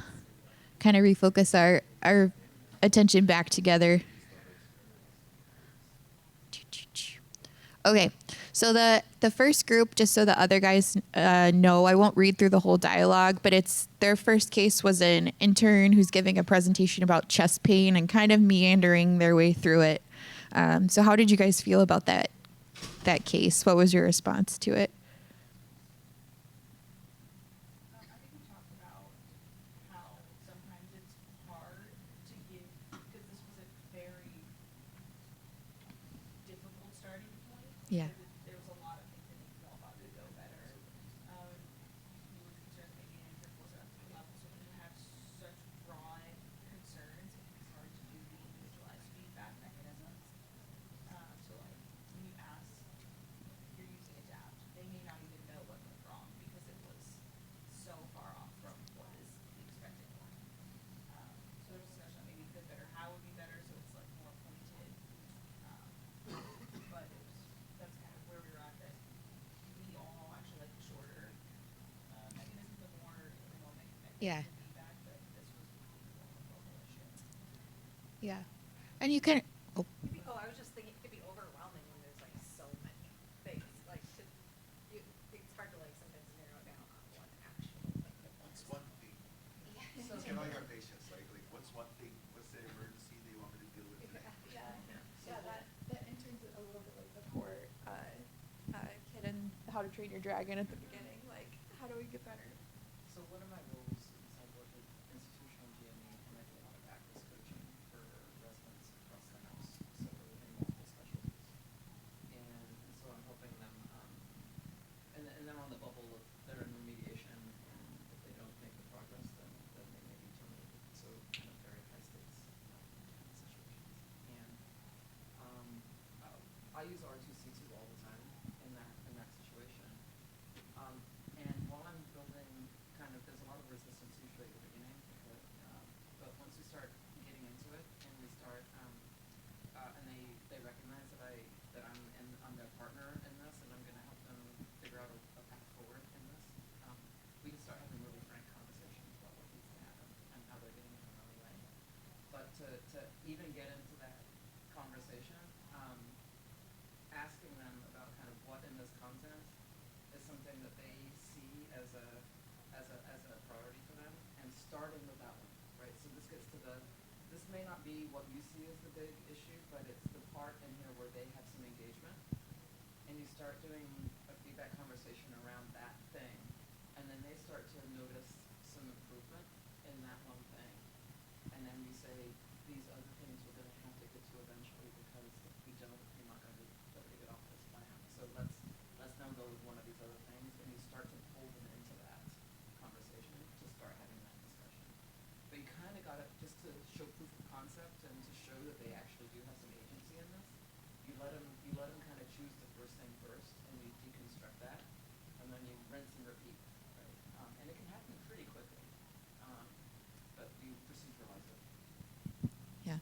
kind of refocus our attention back together. Okay, so the first group, just so the other guys know, I won't read through the whole dialogue, but it's their first case was an intern who's giving a presentation about chest pain and kind of meandering their way through it. So how did you guys feel about that case? What was your response to it? I think we talked about how sometimes it's hard to give, because this was a very difficult starting point. Yeah. There was a lot of things that you felt about could go better. You were concerned maybe an intern wasn't up to the level. So when you have such broad concerns, it's hard to do the individualized feedback mechanisms. So like when you ask, if you're using Adapt, they may not even know what went wrong because it was so far off from what is the expected one. So there's discussion on maybe could better, how would be better, so it's like more pointed. But it was, that's kind of where we were at. That we all actually like the shorter mechanism, the more in the moment Yeah. feedback. But this was more of a global issue. Yeah. And you can. Oh. I was just thinking it could be overwhelming when there's like so many things. Like it's hard to like sometimes narrow down on one actual thing. What's one thing? So You know, like our patients, like what's one thing? What's the emergency they want me to deal with today? Yeah, that intern's a little bit like the poor kid in How to Train Your Dragon at the beginning. Like, how do we get better? So one of my roles is I work with institutional GME and I do a lot of active coaching for residents across the house, so in multiple specialties. And so I'm helping them, and they're on the bubble of they're in remediation, and if they don't make the progress, then they may be terminated. So kind of very high stakes situations. And I use R2C2 all the time in that situation. And while I'm building, kind of, there's a lot of resistance usually at the beginning, but once we start getting into it and we start, and they recognize that I'm their partner in this, and I'm going to help them figure out a path forward in this, we can start having really frank conversations about what needs to happen and how they're getting in their own way. But to even get into that conversation, asking them about kind of what in this content is something that they see as a priority for them, and starting with that one, right? So this gets to this may not be what you see as the big issue, but it's the part in here where they have some engagement, and you start doing a feedback conversation around that thing, and then they start to notice some improvement in that one thing, to show proof of concept and to show that they actually do have some agency in this, you let them kind of choose the first thing first, and you deconstruct that, and then you rinse and repeat, right? And it can happen pretty quickly, but you proceduralize it. Yeah.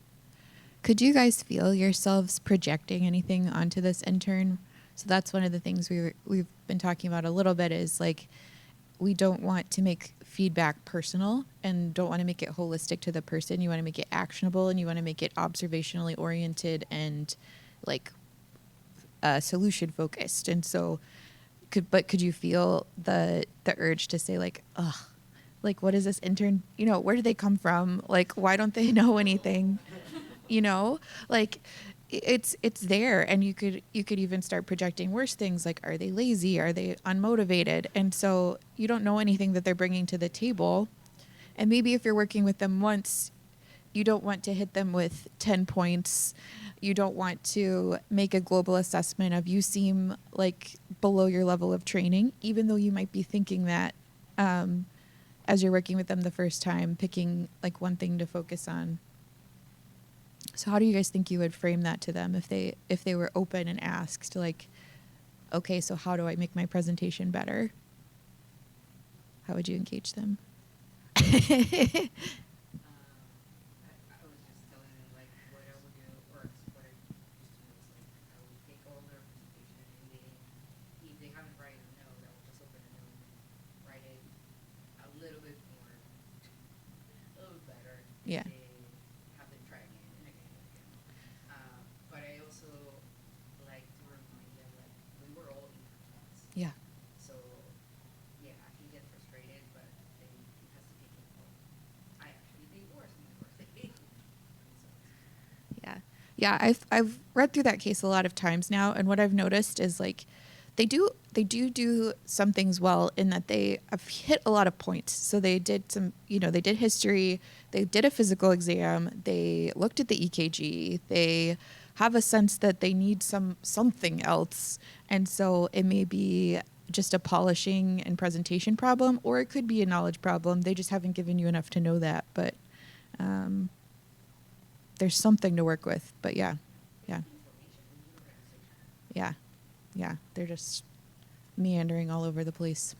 Could you guys feel yourselves projecting anything onto this intern? So that's one of the things we've been talking about a little bit is like we don't want to make feedback personal and don't want to make it holistic to the person. You want to make it actionable and you want to make it observationally oriented and like solution focused. And so could you feel the urge to say like, ugh, like what is this intern, where do they come from? Like, why don't they know anything? Like it's there, and you could even start projecting worse things like, are they lazy? Are they unmotivated? And so you don't know anything that they're bringing to the table. And maybe if you're working with them once, you don't want to hit them with 10 points. You don't want to make a global assessment of you seem like below your level of training, even though you might be thinking that as you're working with them the first time, picking like one thing to focus on. So how do you guys think you would frame that to them if they were open and asked like, okay, so how do I make my presentation better? How would you engage them? I was just telling them like what I would do, or what I used to do is like I would take all their presentation and then if they haven't written a note, I would just open a note and write it a little bit more, a little better. Yeah. And have them try again and again and again. But I also like to remind them like we were all in class. Yeah. So yeah, I can get frustrated, but then it has to be controlled. I actually think worse in university. Yeah. Yeah, I've read through that case a lot of times now, and what I've noticed is like they do some things well in that they have hit a lot of points. So they did some, they did history, they did a physical exam, they looked at the EKG, they have a sense that they need something else. And so it may be just a polishing and presentation problem, or it could be a knowledge problem. They just haven't given you enough to know that, but there's something to work with. But yeah. They're just meandering all over the place.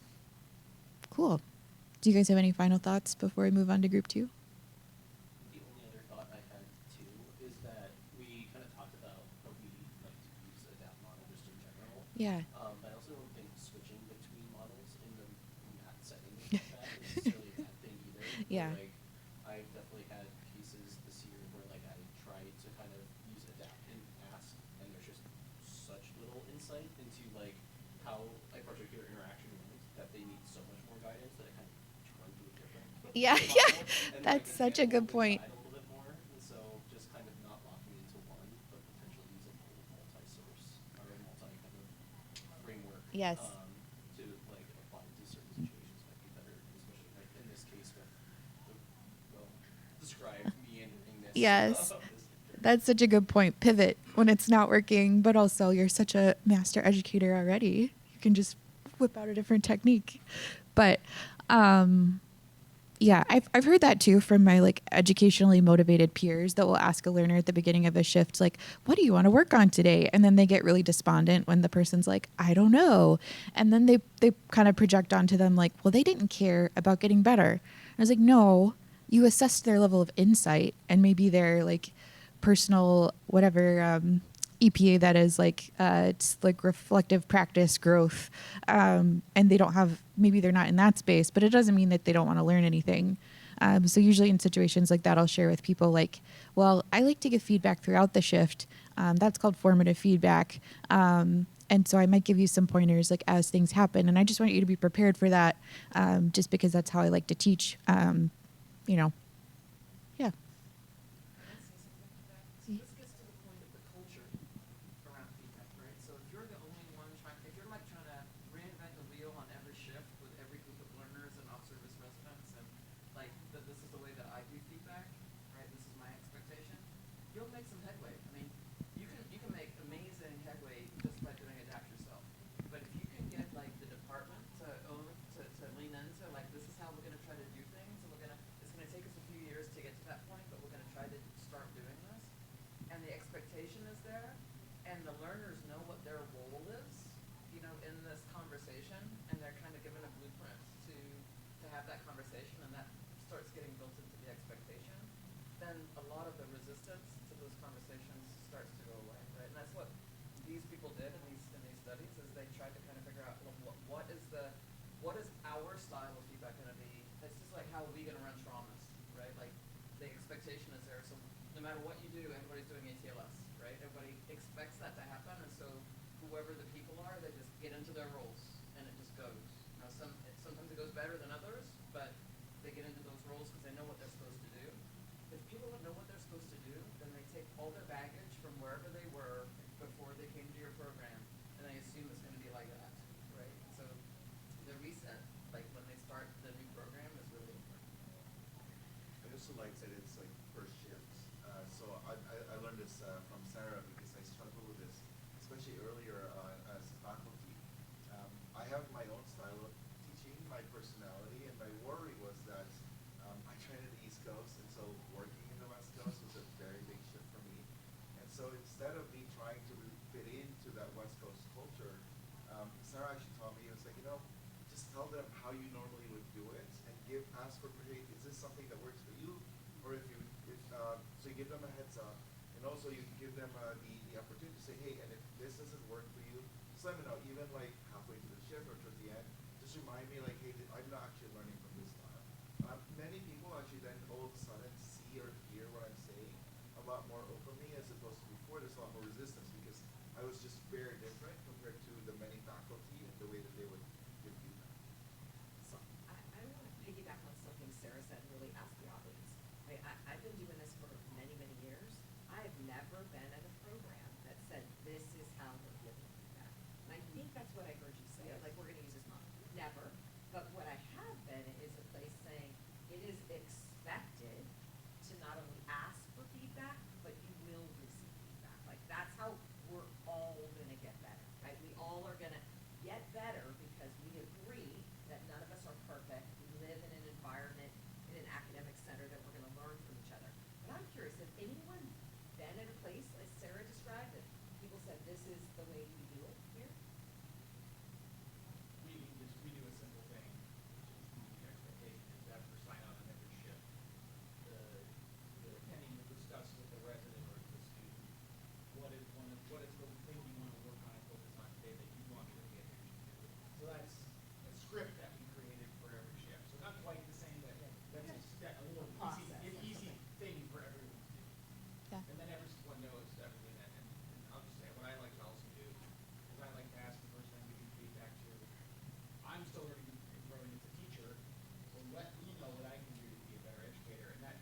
Cool. Do you guys have any final thoughts before we move on to group 2? The only other thought I had too is that we kind of talked about how we like to use adapt model just in general. Yeah. I also don't think switching between models in the math setting like that is necessarily a bad thing either. Yeah. Where, like, I've definitely had cases this year where like I tried to kind of use adapt and ask, and there's just such little insight into like how a particular interaction went that they need so much more guidance that it kind of turned to a different Yeah, model. yeah. And, That's like, such a good point. guide a little bit more, and so just kind of not locking into one, but potentially using a multi-source or a multi kind of framework. Yes. To like apply to certain situations might be better, especially like in this case with the described meanderingness. Yes. of this. That's such a good point. Pivot when it's not working, but also you're such a master educator already. You can just whip out a different technique. But yeah, I've heard that too from my like educationally motivated peers that will ask a learner at the beginning of a shift, like, what do you want to work on today? And then they get really despondent when the person's like, I don't know. And then they kind of project onto them like, well, they didn't care about getting better. And I was like, no, you assessed their level of insight and maybe their like personal whatever EPA that is like it's like reflective practice growth, and they don't have, maybe they're not in that space, but it doesn't mean that they don't want to learn anything. So usually in situations like that, I'll share with people like, well, I like to give feedback throughout the shift. That's called formative feedback. And so I might give you some pointers like as things happen, and I just want you to be prepared for that, just because that's how I like to teach. Yeah. So this gets to the point of the culture around feedback, right? So if you're the only one if you're like trying to reinvent the wheel on every shift with every group of learners and off-service residents, and like this is the way that I do feedback, right? This is my expectation. You'll make some headway. I mean, you can make amazing headway just by doing adapt yourself. But if you can get like the department to lean into like this is how we're gonna try to do things, and it's gonna take us a few years to get to that point. then a lot of the resistance to those conversations starts to go away, right? And that's what these people did in these studies, is they tried to kind of figure out, well, what is our style of feedback going to be? It's just like, how are we going to run traumas, right? Like, the expectation is there, so no matter what you do, everybody's doing ATLS, right? Everybody expects that to happen, and so whoever the people are, they just get into their roles, and it just goes. Now, sometimes it goes better than others, but they get into those roles because they know what they're supposed to do. If people don't know what they're supposed to do, then they take all their baggage from wherever they were before they came to your program, and they assume it's going to be like that, right? So the reset, like when they start the new program, is really important. I also like that it's like per shift. So I learned this from Sarah because I struggle with this, especially earlier as a faculty. I have my own style of teaching, my personality, and my worry was that I trained at the East Coast, and so working in the West Coast was a very big shift for me. And so instead of me trying to really fit into that West Coast culture, Sarah actually taught me, it was like, just tell them how you normally would do it, and ask for, hey, is this something that works for you? Or so you give them a heads up, and also you give them the opportunity to say, hey, and if this doesn't work for you, just let me know, even like halfway through the shift or towards the end, just remind me like, hey, I'm not actually learning from this style. Many people actually then all of a sudden see or hear what I'm saying a lot more openly, as opposed to before there's a lot more resistance because I was just very different compared to the many faculty and the way that they would give feedback. So I want to piggyback on something Sarah said and really ask the audience. I've been doing this for many, many years. I have never been at a program that said, this is how we're giving feedback. And I think that's what I heard you say, like, we're going to use this model. Never. But what I have been is a place saying, it is expected to not only ask for feedback, but you will receive feedback. Like, that's how we're all going to get better, right? We all are going to get better because we agree that none of us are perfect. We live in an environment, in an academic center, that we're going to learn from each other. But I'm curious, has anyone been at a place, as Sarah described, that people said, this is the way we do it here? We do a simple thing, which is the expectation is that for sign on in every shift, the attending will discuss with the resident or the student what is the thing you want to work on and focus on today that you want me to pay attention to. So that's a script that we created for every shift. So not quite the same, but that's a little easy thing for everyone to do. Yeah. And then everyone knows everything that, and I'll just say, what I like to also do is I like to ask the person I'm giving feedback to, I'm still learning and growing as a teacher, so let me know what I can do to be a better educator, and that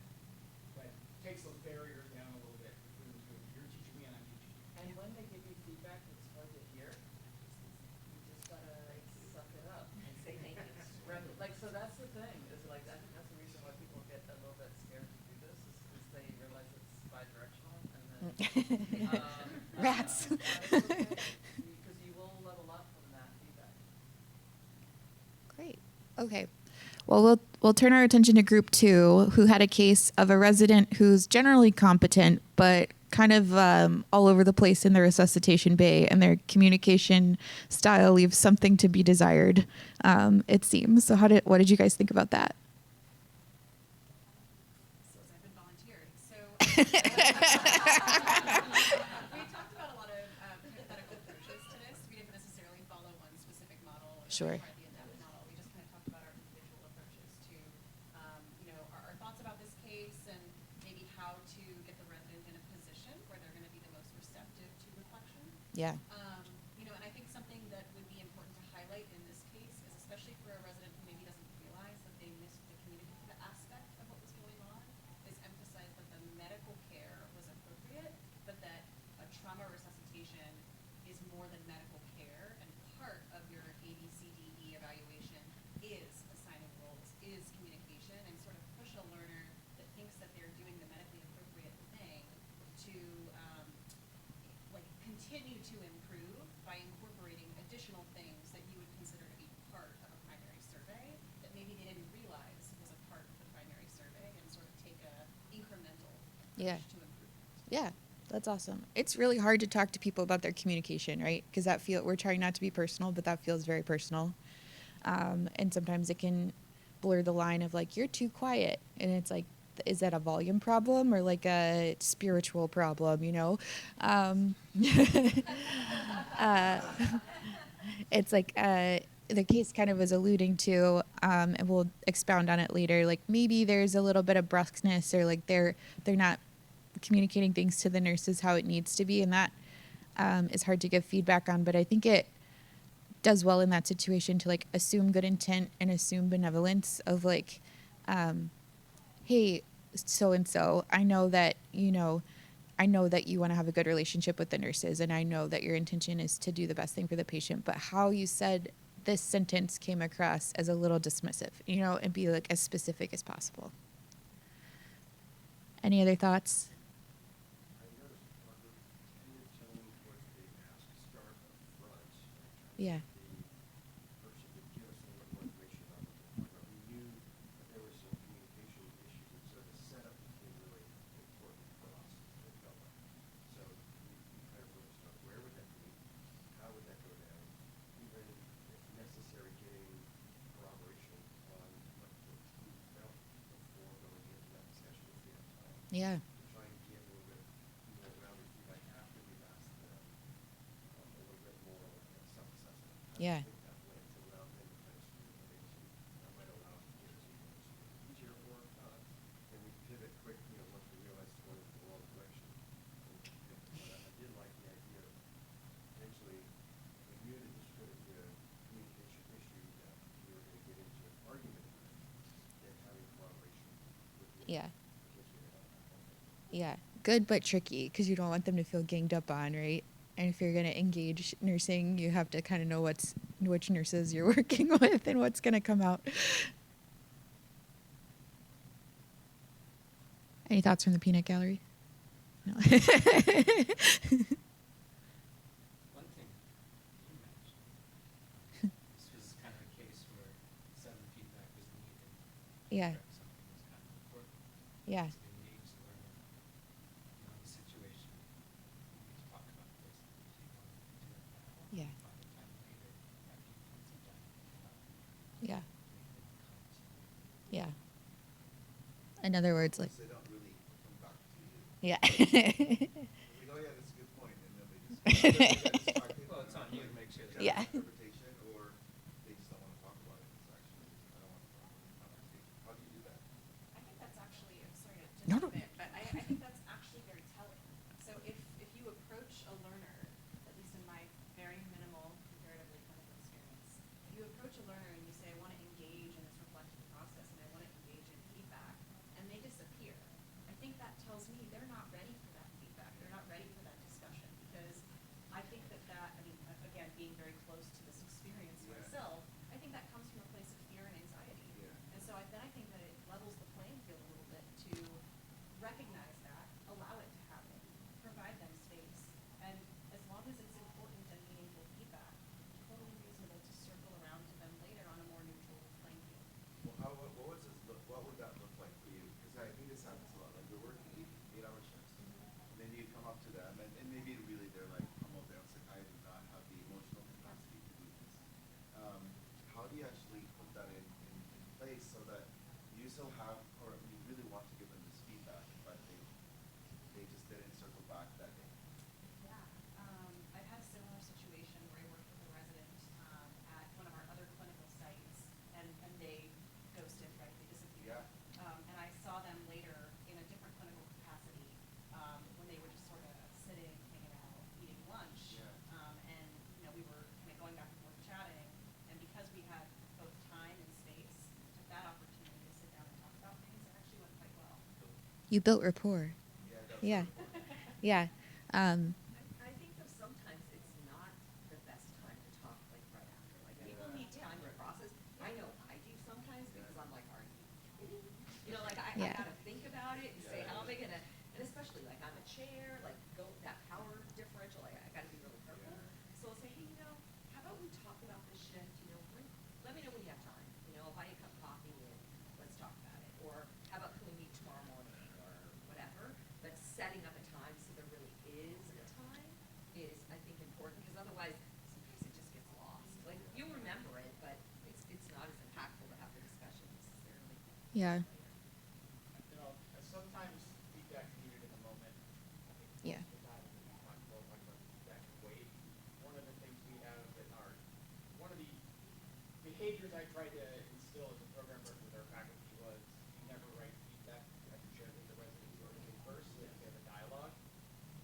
takes those barriers down a little bit between the two. You're teaching me and I'm teaching you. And when they give you feedback that's hard to hear, you just gotta suck it up and say thank you. Right? Like, so that's the thing, is like, I think that's the reason why people get a little bit scared to do this, is because they realize it's bi-directional, and then Rats. because you will level up from that feedback. Great. Okay. Well, we'll turn our attention to group 2, who had a case of a resident who's generally competent, but kind of all over the place in the resuscitation bay, and their communication style leaves something to be desired, it seems. So what did you guys think about that? So as I've been volunteering. So we talked about a lot of hypothetical approaches to this. We didn't necessarily follow one specific model or Sure. try the in-depth model. We just kind of talked about our individual approaches to, our thoughts about this case and maybe how to get the resident in a position where they're going to be the most receptive to reflection. Yeah. And I think something that would be important to highlight in this case is, especially for a resident who maybe doesn't realize that they missed the communicative aspect of what was going on, is emphasize that the medical care was appropriate, but that a trauma resuscitation is more than medical care, and part of your ABCDE evaluation is assigning roles, is communication, and sort of push a learner that thinks that they're doing the medically appropriate thing to continue to improve by incorporating additional things that you would consider to be part of a primary survey that maybe they didn't realize was a part of the primary survey, and sort of take a incremental approach to improvement. Yeah, that's awesome. It's really hard to talk to people about their communication, right? Because we're trying not to be personal, but that feels very personal. And sometimes it can blur the line of like, you're too quiet. And it's like, is that a volume problem or like a spiritual problem, you know? Uh, it's like the case kind of was alluding to, and we'll expound on it later. Like maybe there's a little bit of brusqueness, or like they're not communicating things to the nurses how it needs to be, and that is hard to give feedback on. But I think it does well in that situation to like assume good intent and assume benevolence of like, hey, so and so, I know that you want to have a good relationship with the nurses, and I know that your intention is to do the best thing for the patient, but how you said this sentence came across as a little dismissive, and be like as specific as possible. Any other thoughts? I noticed Margaret tended tone towards the ask start up front. Yeah. The person could give us a little more information about what they're talking about. We knew that there were some communication issues, and so the setup became really important for us. It felt like. So we kind of focused on where would that be, how would that go down, even if necessary, getting corroboration on what the team felt before going into that discussion if we have time. Yeah. To try and get a little bit more rounded feedback after we've asked them a little bit more self-assessment. Yeah. I think that way to allow them to kind of screen the things that might allow us to get to easier, or can we pivot quick, once we realize it's going in the wrong direction. But I did like the idea of potentially, we knew that this was going to be a communication issue that we were going to get into an argument with, then having collaboration with the Yeah. potentially Yeah. Good but tricky, because you don't want them to feel ganged up on, right? And if you're going to engage nursing, you have to kind of know which nurses you're working with and what's going to come out. Any thoughts from the peanut gallery? No. One thing you mentioned, this was kind of a case where sudden feedback was needed. Yeah. Correct, something was kind of important. Yeah. To engage the learner, the situation. We need to talk about this. Do you want to do it now? Yeah. Find a time later after you've put some time to think about it. Yeah. Make them come to you. Yeah. In other words, like, They don't really come back to you. yeah. Like, oh yeah, that's a good point, and then they just Well, it's on you to make sure that. Yeah. interpretation, or they just don't want to talk about it. It's actually, I don't want to talk about the conversation. How do you do that? I think that's actually, I'm sorry to No, jump no. in, but I think that's actually very telling. So if you approach a learner, at least in my very minimal, comparatively clinical experience, if you approach a learner and you say, I want to engage in this reflective process and I want to engage in feedback, and they disappear, I think that tells me they're not ready for that feedback. They're not ready for that discussion, because I think I mean, again, being very close to this experience Yeah. myself, I think that comes from a place of fear and anxiety. Yeah. And so then I think that it levels the playing field a little bit to recognize that, allow it to happen, provide them space. And as long as it's important and meaningful feedback, totally reasonable to circle around to them later on a more neutral playing field. Well, what would that look like for you? Because I think this happens a lot. Like we're working 8-hour shifts, and then you come up to them, and maybe really they're like, I'm all down. It's like I do not have the emotional capacity to do this. How do you actually put that in place so that you still have, or you really want to give them this feedback, but they just didn't circle back that day? Yeah, I've had a similar situation where I worked with a resident at one of our other clinical sites, and they ghosted, right? They disappeared. Yeah. And I saw them later in a different clinical capacity when they were just sort of sitting, hanging out, eating lunch. Yeah. And we were kind of going back and forth chatting, and because we had both time and space, took that opportunity to sit down and talk about things, it actually went quite well. You built rapport. Yeah. That's Yeah. important. Yeah. I think though sometimes it's not the best time to talk like right after. Like people need time to process. I know I do sometimes because I'm like, are you kidding? I Yeah. gotta think about it and say how am I gonna, and especially like I'm a chair, like go that power differential. Like I gotta be really careful. Yeah. So I'll say, hey, how about we talk about this shift? Let me know when you have time. I'll buy you a cup of coffee and let's talk about it. Or how about can we meet tomorrow morning or whatever? But setting up a time so there really is a time is, I think, important, because otherwise sometimes it just gets lost. Like you'll remember it, but it's not as impactful to have the discussion necessarily. Yeah. You know, behaviors I tried to instill as a program work with our faculty was you never write feedback, you have to share it with the residents organically first, so that you have a dialogue.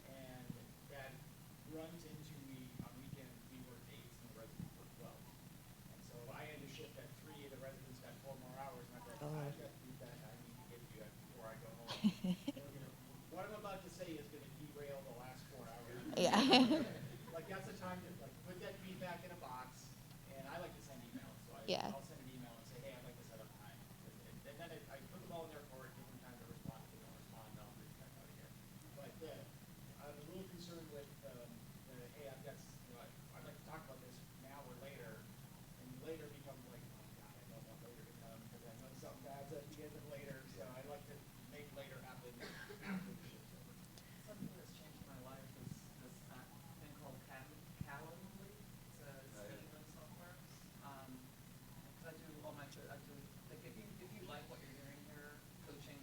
And that runs into on weekends, we work 8s and the residents work 12. And so if I end a shift at 3, the residents got 4 more hours, and I'm like, I've got feedback I need to give you before I go home. What I'm about to say is going to derail the last 4 hours. Yeah. Like that's the time to like put that feedback in a box, and I like to send emails, so Yeah. I'll send an email and say, hey, I'd like to set up time, and then I put them all in there for it, give them time to respond. If they don't respond, I'll reach back out again. But I'm a little concerned with the hey, I've got I'd like to talk about this now or later, and later becomes like, oh God, I don't want later to come because I know something bad's at the end of later, so I like to make later happen after the shift's over. Something that's changed my life is this thing called Calendly. It's a scheduling software. I do all my like if you like what you're hearing here, coaching,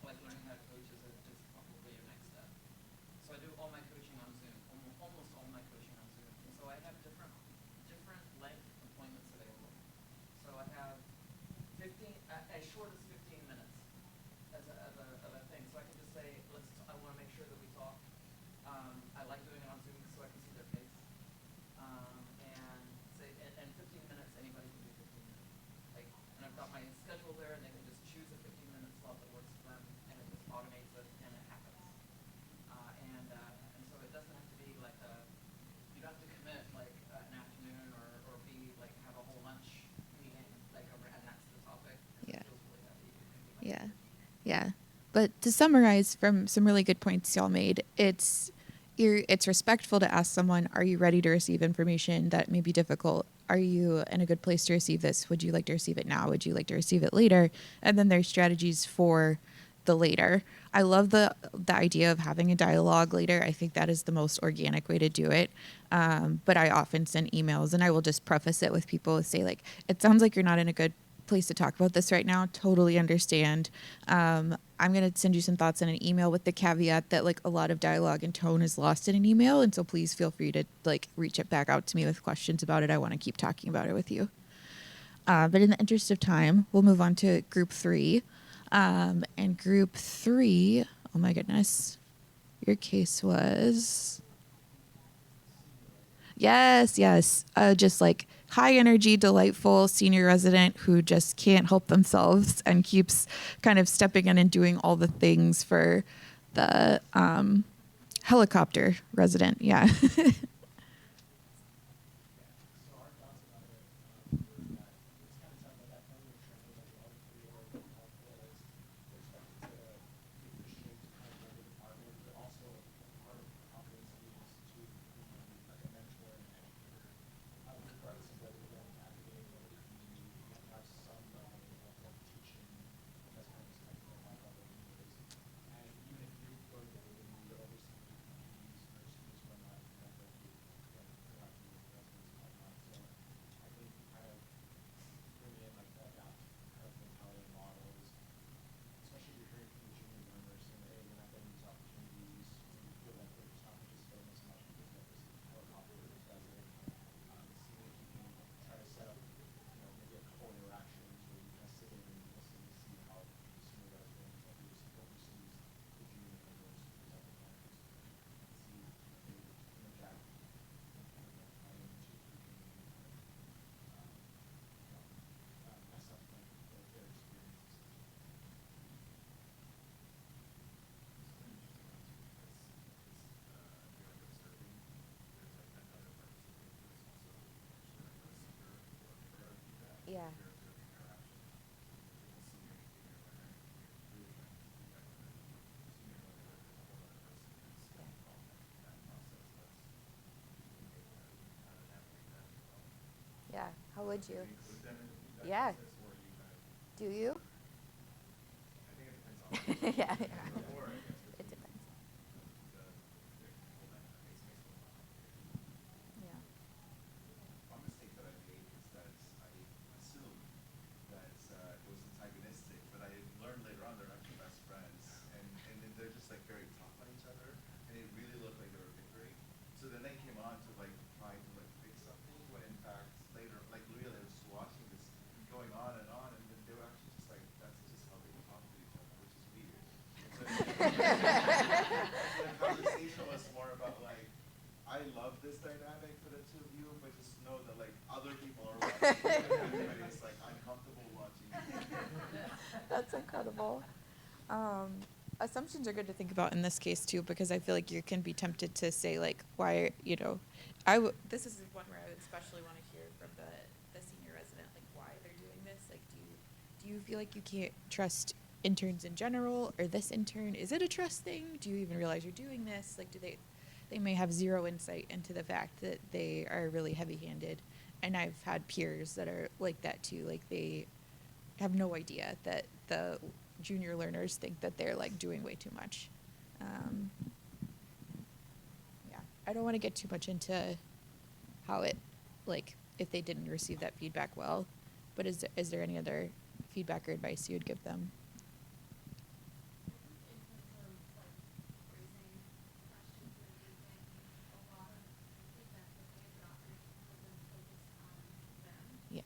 like learning how to coach is probably your next step. So I do all my coaching on Zoom, almost all my coaching on Zoom. And so I have different length appointments available. So I have 15 as short as 15 minutes as a thing. So I can just say, I want to make sure that we talk. I like doing it on Zoom so I can see their face. And say, and 15 minutes, anybody can do 15 minutes. Like, and I've got my schedule there, and they can just choose a 15-minute slot that works for them, and it just automates it, and it happens. And so it doesn't have to be like you don't have to commit like an afternoon or be like have a whole lunch meeting like and that's the topic. Yeah. It feels really heavy. It can be like Yeah. Yeah. But to summarize from some really good points y'all made, it's respectful to ask someone, are you ready to receive information that may be difficult? Are you in a good place to receive this? Would you like to receive it now? Would you like to receive it later? And then there's strategies for the later. I love the idea of having a dialogue later. I think that is the most organic way to do it. But I often send emails, and I will just preface it with people who say, like, it sounds like you're not in a good place to talk about this right now. Totally understand. I'm going to send you some thoughts in an email with the caveat that like a lot of dialogue and tone is lost in an email. And so please feel free to like reach it back out to me with questions about it. I want to keep talking about it with you. But in the interest of time, we'll move on to group 3. And group 3, oh my goodness, your case was, yes, just like high energy, delightful senior resident who just can't help themselves and keeps kind of stepping in and doing all the things for the helicopter resident. Yeah. So our thoughts about it were that it's kind of sounds like that program training that all 3 are really helpful is they're expected to be appreciated to kind of run the department, but also part of confidence in the institute, like a mentor and an educator, regardless of whether they're navigating or the community, you have to have some level of teaching that's kind of expected at that level anyways. And even if you're going to the room, you're overseeing PPs, nurses, whatnot, you have to be interacting with residents and whatnot. So I think kind of bringing in like the adapt kind of mentality and models, especially if you're hearing from the junior learners saying, hey, we're not getting these opportunities, when you feel like they're just not participating as much because you have this helicopter that does it. Seeing if you can try to set up, maybe a couple interactions where you kind of sit in and listen to see how the senior resident oversees the junior learners present the plans, and see if they interject and kind of like play into the junior mess up like their experience essentially. Yeah. Yeah. How would you? Yeah. Do you? Yeah. It depends. Yeah. One mistake that I made is that I assumed that it was antagonistic, but I learned later on they're actually best friends, and then they're just like very tough on each other, and it really looked like they were bickering. So then they came on to like try to like fix something, when in fact later, like really I was watching this I love this dynamic for the two of you, but just know that like other people are watching. Everybody's like uncomfortable watching. That's incredible. Assumptions are good to think about in this case too, because I feel like you can be tempted to say like, why, this is one where I would especially want to hear from the senior resident, like why they're doing this. Like, do you feel like you can't trust interns in general, or this intern? Is it a trust thing? Do you even realize you're doing this? Like, they may have zero insight into the fact that they are really heavy-handed. And I've had peers that are like that too. Like they have no idea that the junior learners think that they're like doing way too much. Yeah, I don't want to get too much into how it, like, if they didn't receive that feedback well, but is there any other feedback or advice you would give them? Yeah.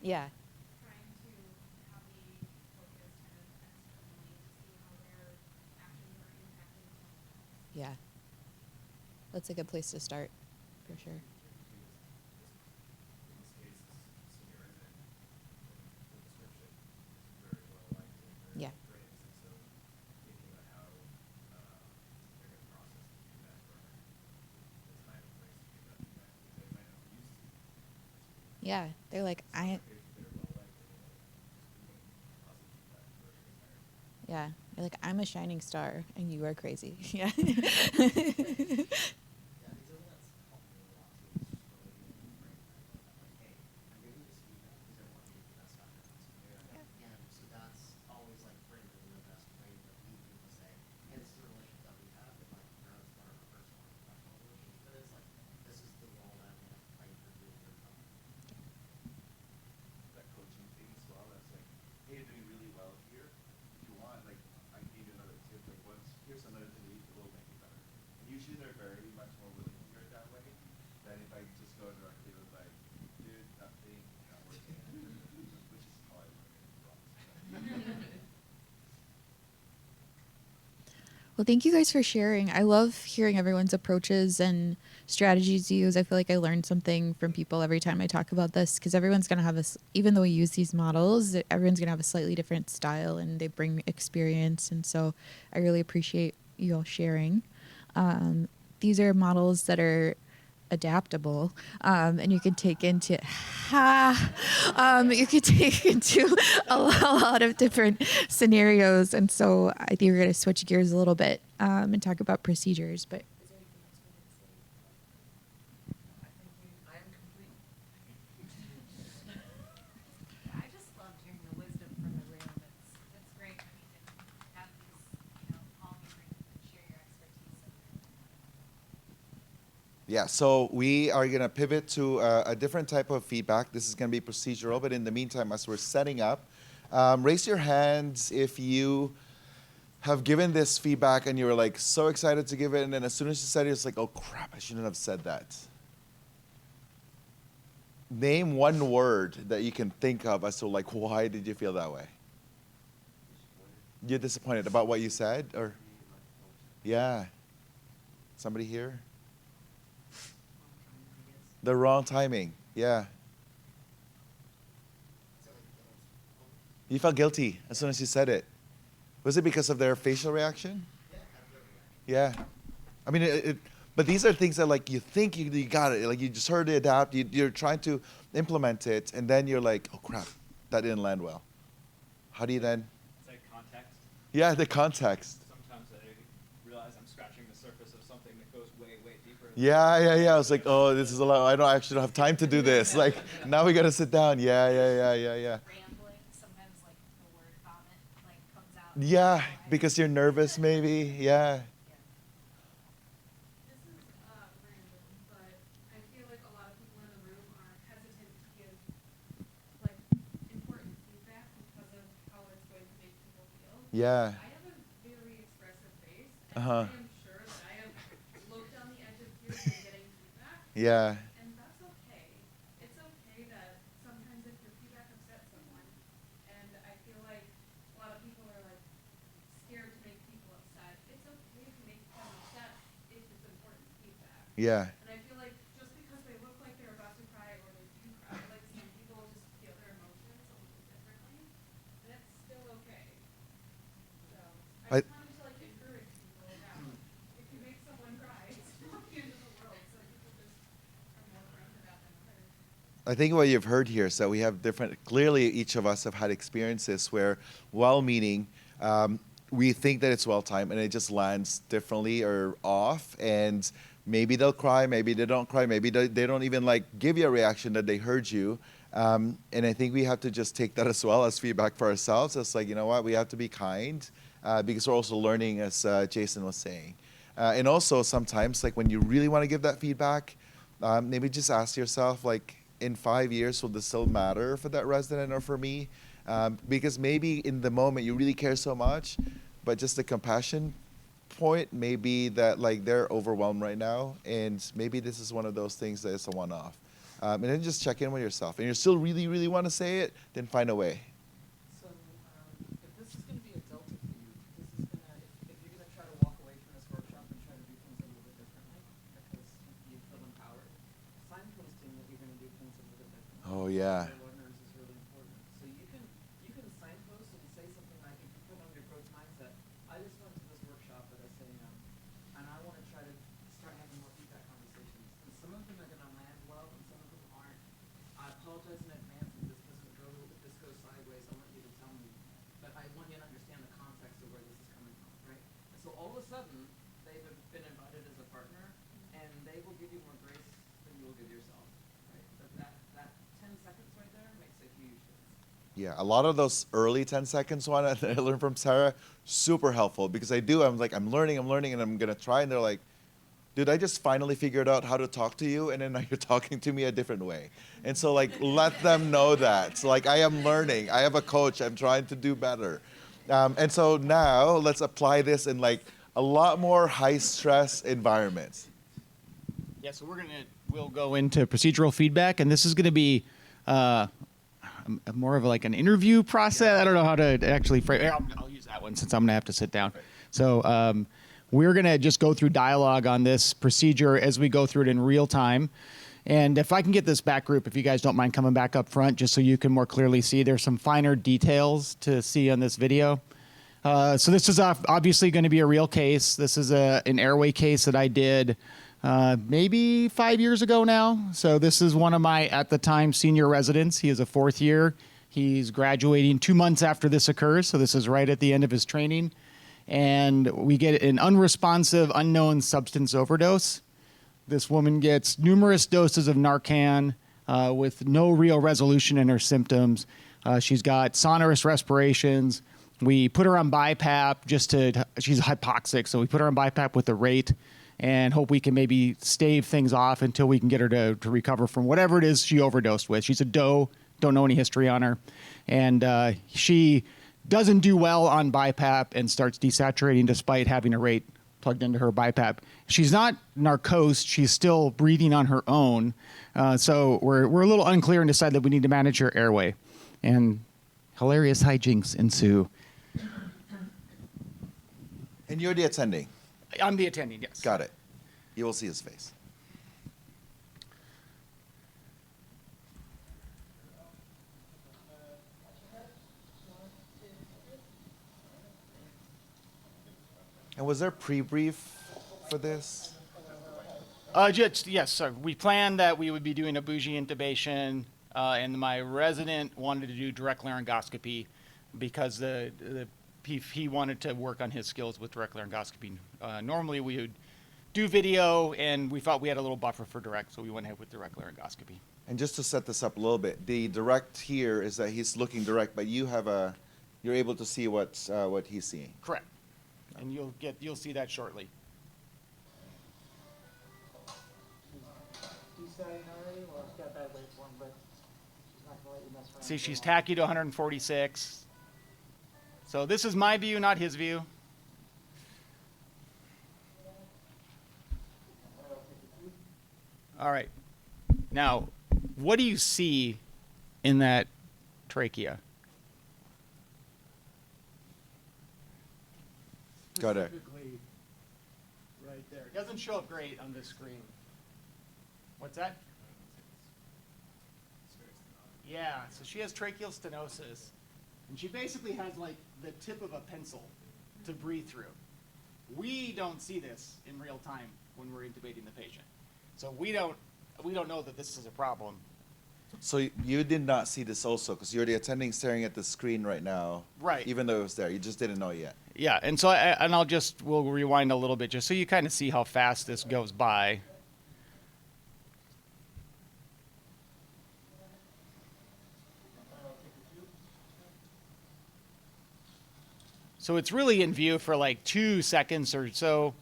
Yeah. Yeah. That's a good place to start, for sure. Yeah. Yeah, they're like, yeah, they're like, I'm a shining star, and you are crazy. Yeah. That coaching thing as well. That's like, hey, you're doing really well here. If you want, like, I can give you another tip. Like, here's another thing that you will make it better. And usually they're very much more willing to hear it that way than if I just go directly with like, dude, that thing not working, which is how I learned it from. Well, thank you guys for sharing. I love hearing everyone's approaches and strategies to use. I feel like I learn something from people every time I talk about this, because everyone's going to have even though we use these models, everyone's going to have a slightly different style and they bring experience. And so I really appreciate you all sharing. These are models that are adaptable, and you can take into a lot of different scenarios. And so I think we're going to switch gears a little bit and talk about procedures. But I just loved hearing the wisdom from the room. It's great when you can have these, all meetings and share your expertise. Yeah, so we are going to pivot to a different type of feedback. This is going to be procedural, but in the meantime, as we're setting up, raise your hands if you have given this feedback and you were like so excited to give it, and then as soon as you said it, it's like, oh crap, I shouldn't have said that. Name one word that you can think of as to like, why did you feel that way? You're disappointed about what you said, or? Yeah. Somebody here? The wrong timing, yeah. You felt guilty as soon as you said it. Was it because of their facial reaction? Yeah. I mean, but these are things that like you think you got it, like you just heard it adapt, you're trying to implement it, and then you're like, oh crap, that didn't land well. How do you then? It's like context. Yeah, the context. Sometimes I realize I'm scratching the surface of something that goes way, way deeper. Yeah. I was like, oh, this is a lot. I actually don't have time to do this. Like, now we gotta sit down. Yeah. Rambling, sometimes like the word vomit like comes out. Yeah, because you're nervous maybe. Yeah. This is random, but I feel like a lot of people in the room are hesitant to give like important feedback because of how it's going to make people feel. Yeah. I have a very expressive face, and Uh-huh. I am sure that I have looked on the edge of tears when getting feedback. Yeah. And that's okay. Yeah. And I feel like just because they look like they're about to cry or they do cry, like some people just feel their emotions a little differently, and it's still okay. So I I- just wanted to like encourage people that if you make someone cry, it's not the end of the world. Some people just are more prone to that than others. I think what you've heard here is that we have different, clearly each of us have had experiences where well-meaning, we think that it's well-timed and it just lands differently or off, and maybe they'll cry, maybe they don't cry, maybe they don't even like give you a reaction that they heard you. And I think we have to just take that as well as feedback for ourselves. It's like, you know what, we have to be kind because we're also learning, as Jason was saying. And also sometimes, like when you really want to give that feedback, maybe just ask yourself, like, in 5 years, will this still matter for that resident or for me? Because maybe in the moment you really care so much, but just the compassion point may be that like they're overwhelmed right now, and maybe this is one of those things that is a one-off. And then just check in with yourself. And you still really, really want to say it, then find a way. So, if this is going to be a delta for you, this is going to, if you're going to try to walk away from this workshop and try to do things a little bit differently, because you feel empowered, signposting that you're going to do things a little bit differently. Oh, yeah. For learners is really important. So you can signpost and say something like, if you put on your growth mindset, I just went to this workshop at SAEM, and I want to try to start having more feedback conversations. And some of them are going to land well, and some of them aren't. I apologize in advance if this goes sideways. I want you to tell me, but I want you to understand the context of where this is coming from, right? And so all of a sudden, they've been invited as a partner, and they will give you more grace than you will give yourself, right? But that 10 seconds right there makes a huge difference. Yeah, a lot of those early 10 seconds one that I learned from Sarah, super helpful because I'm like, I'm learning, and I'm going to try. And they're like, dude, I just finally figured out how to talk to you, and then now you're talking to me a different way. And so, like, let them know that. So, like, I am learning. I have a coach. I'm trying to do better. And so now let's apply this in, like, a lot more high-stress environments. Yeah, so we'll go into procedural feedback, and this is going to be more of like an interview process. I don't know how to actually frame. I'll use that one since I'm going to have to sit down. So we're going to just go through dialogue on this procedure as we go through it in real time. And if I can get this back group, if you guys don't mind coming back up front, just so you can more clearly see, there's some finer details to see on this video. So this is obviously going to be a real case. This is an airway case that I did maybe 5 years ago now. So this is one of my, at the time, senior residents. He is a fourth year. He's graduating 2 months after this occurs. So this is right at the end of his training. And we get an unresponsive unknown substance overdose. This woman gets numerous doses of Narcan with no real resolution in her symptoms. She's got sonorous respirations. We put her on BiPAP she's hypoxic, so we put her on BiPAP with a rate and hope we can maybe stave things off until we can get her to recover from whatever it is she overdosed with. She's a doe, don't know any history on her. And she doesn't do well on BiPAP and starts desaturating despite having a rate plugged into her BiPAP. She's not narcosed. She's still breathing on her own. So we're a little unclear and decide that we need to manage her airway. And hilarious hijinks ensue. And you're the attending. I'm the attending, yes. Got it. You will see his face. And was there pre-brief for this? Yes, sir. We planned that we would be doing a bougie intubation, and my resident wanted to do direct laryngoscopy because he wanted to work on his skills with direct laryngoscopy. Normally we would do video, and we thought we had a little buffer for direct, so we went ahead with direct laryngoscopy. And just to set this up a little bit, the direct here is that he's looking direct, but you're able to see what he's seeing. Correct. And you'll see that shortly. Desaturating already? Well, it's got that waveform, but she's not going to let you mess around. See, she's tacky to 146. So this is my view, not his view. All right. Now, what do you see in that trachea? Got it. Specifically, right there. It doesn't show up great on this screen. What's that? Yeah, so she has tracheal stenosis, and she basically has like the tip of a pencil to breathe through. We don't see this in real time when we're intubating the patient. So we don't know that this is a problem. So you did not see this also, because you're the attending staring at the screen right now. Right. Even though it was there, you just didn't know yet. Yeah, and so we'll rewind a little bit just so you kind of see how fast this goes by. So it's really in view for like 2 seconds or so.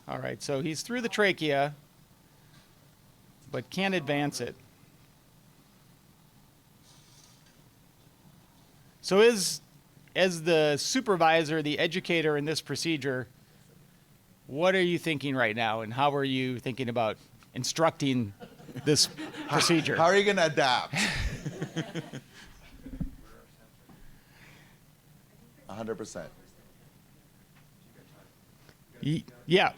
All right, so he's through the trachea, but can't advance it. So as the supervisor, the educator in this procedure, what are you thinking right now, and how are you thinking about instructing this procedure? How are you going to adapt? 100%. Yeah.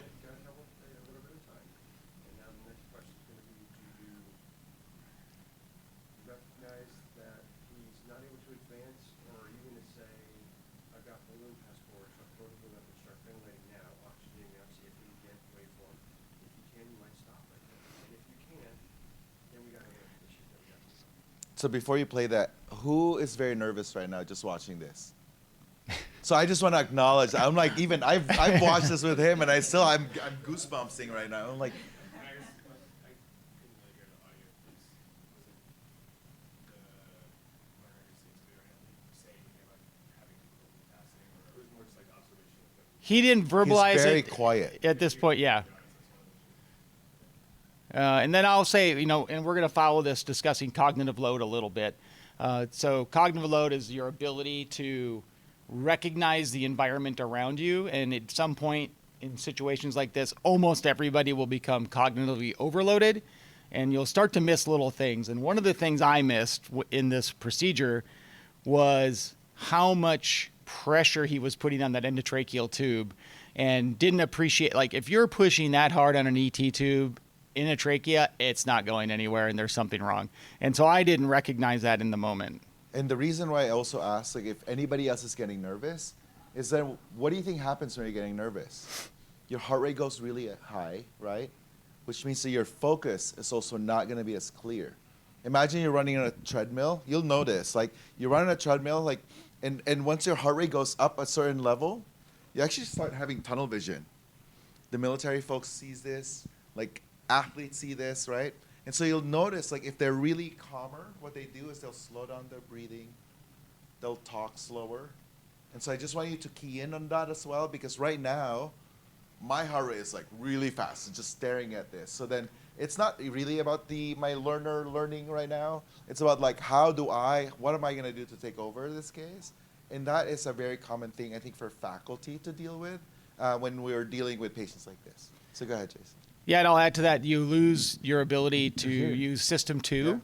So before you play that, who is very nervous right now just watching this? So I just want to acknowledge, I'm like, even I've watched this with him, and I'm goosebumpsing right now. I'm like, he didn't verbalize he's very it quiet at this point. Yeah. And then I'll say, and we're going to follow this discussing cognitive load a little bit. So cognitive load is your ability to recognize the environment around you. And at some point in situations like this, almost everybody will become cognitively overloaded, and you'll start to miss little things. And one of the things I missed in this procedure was how much pressure he was putting on that endotracheal tube, and didn't appreciate, like, if you're pushing that hard on an ET tube in a trachea, it's not going anywhere, and there's something wrong. And so I didn't recognize that in the moment. And the reason why I also asked, like, if anybody else is getting nervous, is that what do you think happens when you're getting nervous? Your heart rate goes really high, right? Which means that your focus is also not going to be as clear. Imagine you're running on a treadmill. You'll notice, like, you run on a treadmill, like, and once your heart rate goes up a certain level, you actually start having tunnel vision. The military folks sees this, like, athletes see this, right? And so you'll notice, like, if they're really calmer, what they do is they'll slow down their breathing. They'll talk slower. And so I just want you to key in on that as well, because right now, my heart rate is like really fast, just staring at this. So then it's not really about my learner learning right now. It's about, like, what am I going to do to take over this case? And that is a very common thing, I think, for faculty to deal with when we're dealing with patients like this. So go ahead, Jason. Yeah, and I'll add to that, you lose your ability to use System 2,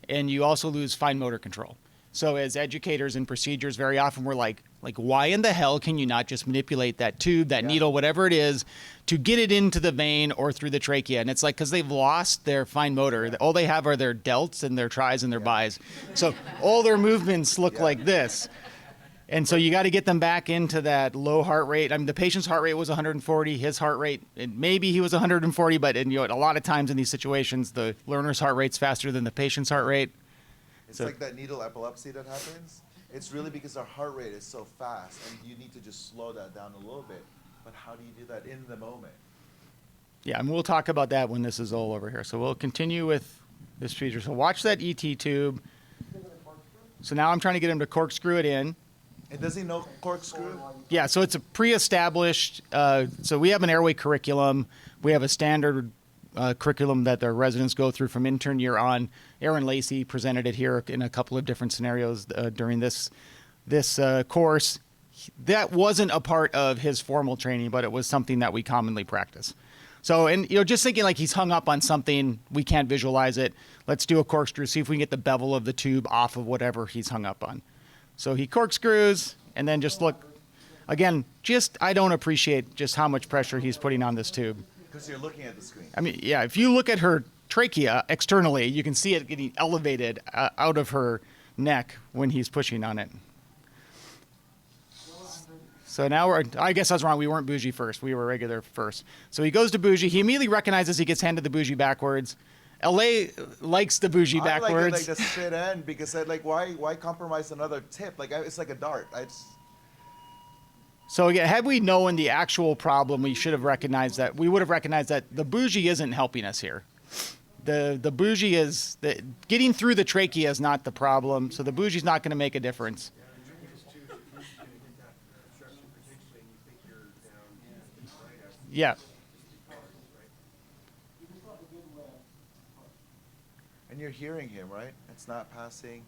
and you also lose fine motor control. So as educators in procedures, very often we're like, why in the hell can you not just manipulate that tube, that needle, whatever it is, to get it into the vein or through the trachea? And it's like, because they've lost their fine motor. All they have are their delts and their tris and their bis. So all their movements look like this. And so you got to get them back into that low heart rate. I mean, the patient's heart rate was 140. His heart rate, maybe he was 140, but a lot of times in these situations, the learner's heart rate's faster than the patient's heart rate. It's like that needle epilepsy that happens. It's really because our heart rate is so fast, and you need to just slow that down a little bit. But how do you do that in the moment? Yeah, and we'll talk about that when this is all over here. So we'll continue with this procedure. So watch that ET tube. So now I'm trying to get him to corkscrew it in. And does he know corkscrew? Yeah, so it's a pre-established, so we have an airway curriculum. We have a standard curriculum that the residents go through from intern year on. Aaron Lacey presented it here in a couple of different scenarios during this course. That wasn't a part of his formal training, but it was something that we commonly practice. So, and just thinking like he's hung up on something, we can't visualize it. Let's do a corkscrew, see if we can get the bevel of the tube off of whatever he's hung up on. So he corkscrews, and then just look. again, I don't appreciate just how much pressure he's putting on this tube. Because you're looking at the screen. I mean, yeah, if you look at her trachea externally, you can see it getting elevated out of her neck when he's pushing on it. So now I guess I was wrong. We weren't bougie first. We were regular first. So he goes to bougie. He immediately recognizes he gets handed the bougie backwards. LA likes the bougie backwards. I like the straight end because why compromise another tip? It's like a dart. So again, had we known the actual problem, we should have recognized that. We would have recognized that the bougie isn't helping us here. The bougie is getting through the trachea is not the problem. So the bougie's not going to make a difference. Yeah. And you're hearing him, right? It's not passing.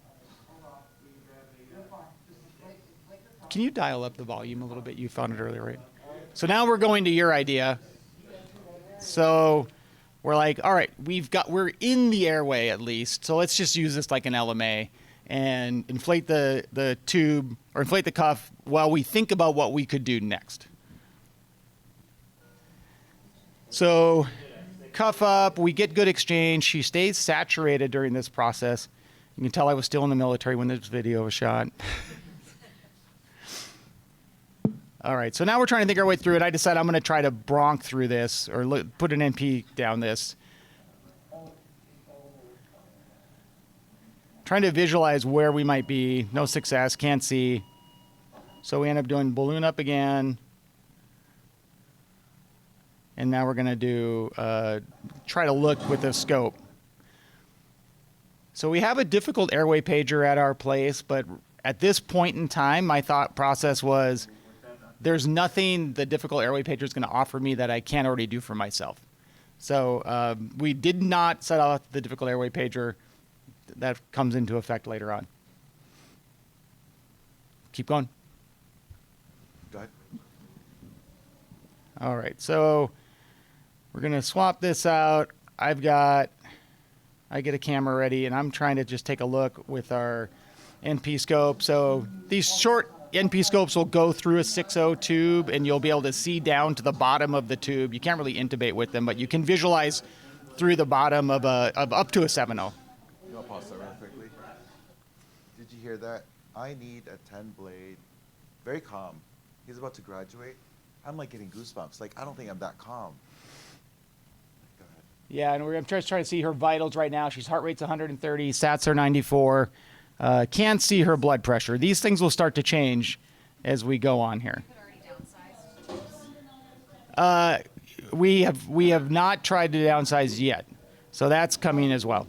Can you dial up the volume a little bit? You found it earlier, right? So now we're going to your idea. So we're like, all right, we're in the airway at least. So let's just use this like an LMA and inflate the tube or inflate the cuff while we think about what we could do next. So cuff up, we get good exchange. She stays saturated during this process. You can tell I was still in the military when this video was shot. All right, so now we're trying to think our way through it. I decided I'm going to try to bronch through this or put an NP down this. Trying to visualize where we might be. No success, can't see. So we end up doing balloon up again. And now we're going to do try to look with the scope. So we have a difficult airway pager at our place, but at this point in time, my thought process was there's nothing the difficult airway pager is going to offer me that I can't already do for myself. So we did not set out the difficult airway pager. That comes into effect later on. Keep going. Go ahead. All right, so we're going to swap this out. I get a camera ready, and I'm trying to just take a look with our NP scope. So these short NP scopes will go through a 6.0 tube, and you'll be able to see down to the bottom of the tube. You can't really intubate with them, but you can visualize through the bottom of up to a 7.0. You want to pause that real quickly? Did you hear that? I need a 10 blade. Very calm. He's about to graduate. I'm like getting goosebumps. Like, I don't think I'm that calm. Go ahead. Yeah, and I'm just trying to see her vitals right now. She's heart rate's 130, sats are 94. Can't see her blood pressure. These things will start to change as we go on here. We have not tried to downsize yet, so that's coming as well.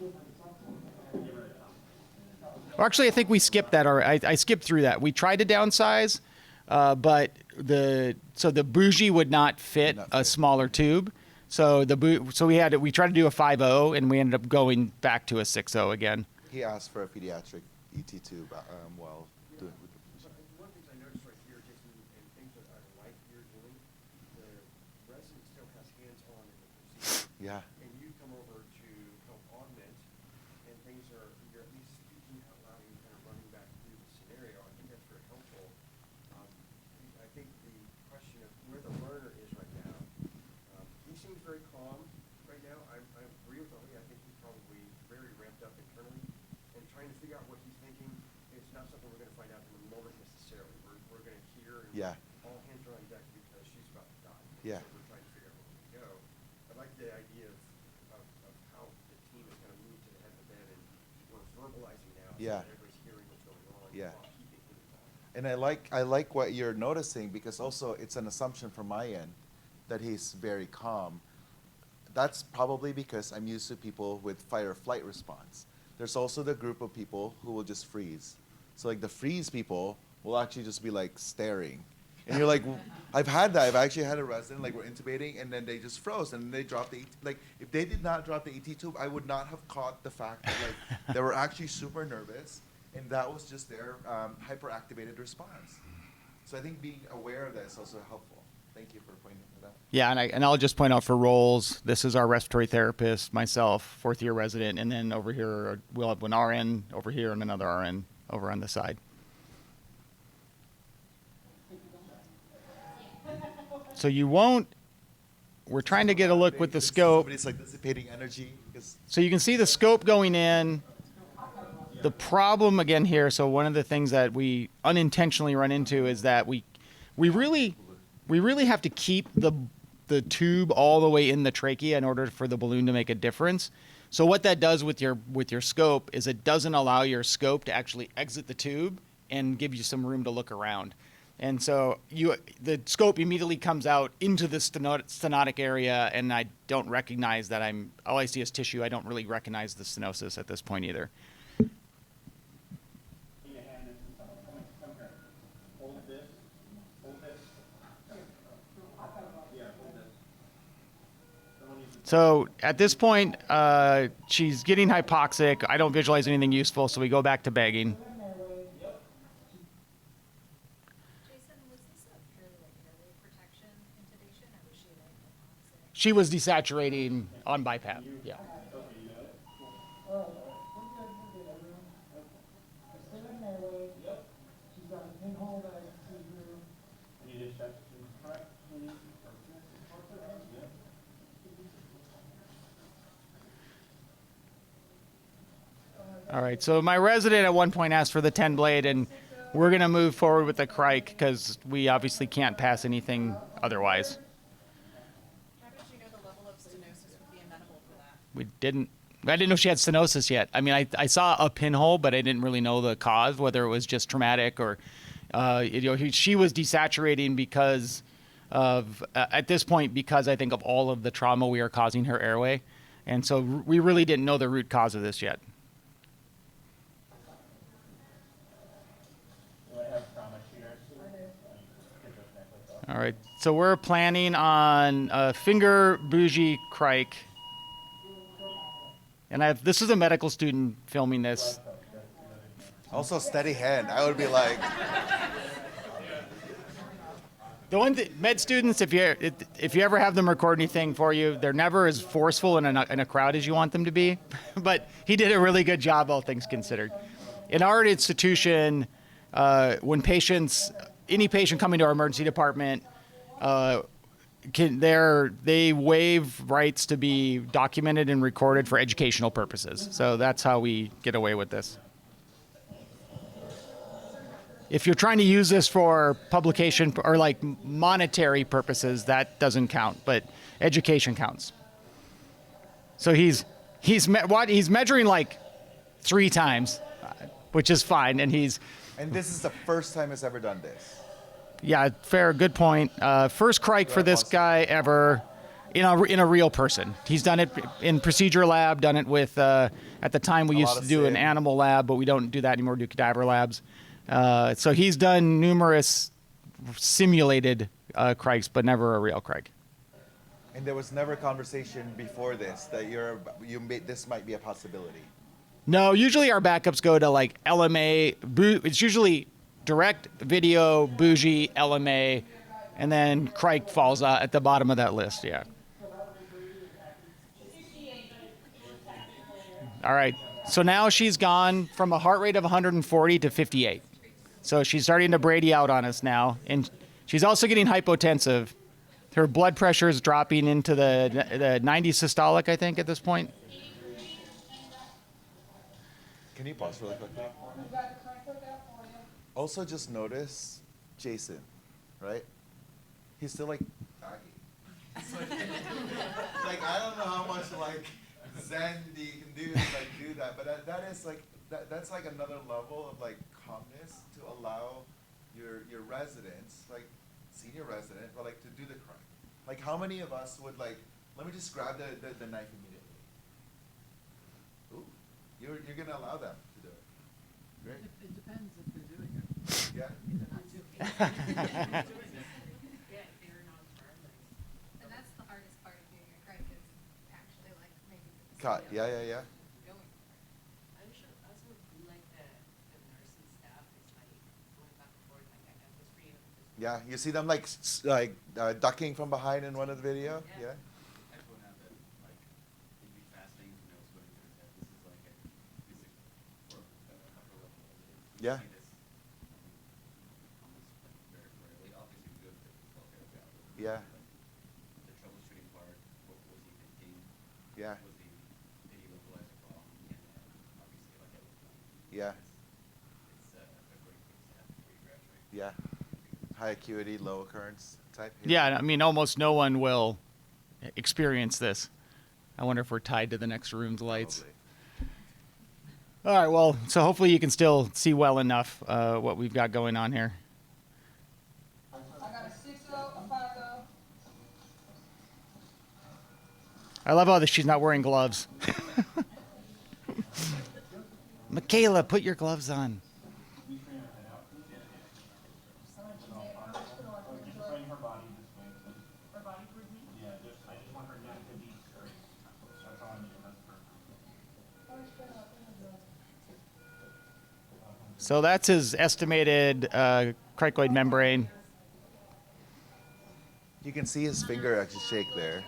Or actually, I think we skipped that. Or I skipped through that. We tried to downsize, but the bougie would not fit a smaller tube. So we tried to do a 5.0, and we ended up going back to a 6.0 again. He asked for a pediatric ET tube while doing with the One of the things I noticed right here, Jason, and things that I like you're doing, the resident still has hands-on in the procedure. Yeah. And you come over to help augment, and you're at least speaking out loud and kind of running back through the scenario. I think that's very helpful. I think the question of where the learner is right now, he seems very calm right now. I agree with Ali. I think he's probably very ramped up internally and trying to figure out what he's thinking. It's not something we're going to find out in the moment necessarily. We're going to hear and all hands are on deck because she's about to die. Yeah. So we're trying to figure out where we go. I like the idea of how the team has kind of moved to the head of the bed and we're verbalizing now. Yeah. So that everybody's hearing what's going on. Yeah. While keeping him involved. And I like what you're noticing because also it's an assumption from my end that he's very calm. That's probably because I'm used to people with fight or flight response. There's also the group of people who will just freeze. So like the freeze people will actually just be like staring. And you're like, I've had that. I've actually had a resident, like we're intubating, and then they just froze, and they dropped the ET. Like, if they did not drop the ET tube, I would not have caught the fact that like they were actually super nervous, and that was just their hyperactivated response. So I think being aware of that is also helpful. Thank you for pointing that out. Yeah, and I'll just point out for roles, this is our respiratory therapist, myself, fourth-year resident, and then over here we'll have one RN over here and another RN over on the side. So you won't. We're trying to get a look with the scope. Somebody's like dissipating energy. So you can see the scope going in. The problem again here, so one of the things that we unintentionally run into is that we really have to keep the tube all the way in the trachea in order for the balloon to make a difference. So what that does with your scope is it doesn't allow your scope to actually exit the tube and give you some room to look around. And so the scope immediately comes out into the stenotic area, and I don't recognize that all I see is tissue. I don't really recognize the stenosis at this point either. So at this point, she's getting hypoxic. I don't visualize anything useful, so we go back to begging. Jason, was this a purely like airway protection intubation, or was she like hypoxic? She was desaturating on BiPAP. Yeah. All right, so my resident at one point asked for the 10 blade, and we're going to move forward with the crike because we obviously can't pass anything otherwise. How did you know the level of stenosis would be amenable for that? I didn't know she had stenosis yet. I mean, I saw a pinhole, but I didn't really know the cause, whether it was just traumatic or, she was desaturating because of, at this point, because I think of all of the trauma we are causing her airway. And so we really didn't know the root cause of this yet. All right, so we're planning on a finger bougie crike. And this is a medical student filming this. Also, steady hand. I would be like. The one med students, if you ever have them record anything for you, they're never as forceful in a crowd as you want them to be. But he did a really good job, all things considered. In our institution, when any patient coming to our emergency department, they waive rights to be documented and recorded for educational purposes. So that's how we get away with this. If you're trying to use this for publication or like monetary purposes, that doesn't count, but education counts. So he's measuring like 3 times, which is fine, and this is the first time he's ever done this. Yeah, fair, good point. First crike for this guy ever in a real person. He's done it in procedure lab, done it with, at the time we used to do an animal lab, but we don't do that anymore, do cadaver labs. So he's done numerous simulated crikes, but never a real crike. And there was never a conversation before this that this might be a possibility. No, usually our backups go to like LMA. It's usually direct video, bougie, LMA, and then crike falls out at the bottom of that list. Yeah. All right. So now she's gone from a heart rate of 140 to 58. So she's starting to brady out on us now. And she's also getting hypotensive. Her blood pressure is dropping into the 90 systolic, I think, at this point. Can you pause really quickly? Also, just notice Jason, right? He's still like baggy. Like I don't know how much like zen you can do to like do that, but that is like that's like another level of like calmness to allow your residents, like senior resident, but like to do the crime. Like how many of us would like, let me just grab the knife immediately. Ooh, you're gonna allow them to do it. Great. It depends if they're doing it. Yeah. If they're not doing it. Yeah, if they're not harmless. And that's the hardest part of doing a crike is actually like making the Cut. decision. Yeah. Going for it. I'm sure also like the nursing staff is like going back and forth like I was reading. Yeah, you see them like ducking from behind in one of the video. Yeah. I just want to have that, like, it'd be fascinating to know what's going through his head. This is like a basic or upper level. Yeah. See this, almost like very rarely. Obviously, we go to the Yeah. The troubleshooting part, what was he thinking? Yeah. Was he, did he localize the problem? And then obviously like it was done. Yeah. It's a great thing to have before you graduate. Yeah. High acuity, low occurrence type. Yeah, I mean, almost no one will experience this. I wonder if we're tied to the next room's lights. Probably. All right, well, so hopefully you can still see well enough what we've got going on here. I got a 6-0, a 5-0. I love how she's not wearing gloves. Michaela, put your gloves on. So that's his estimated cricoid membrane. You can see his finger actually shake there.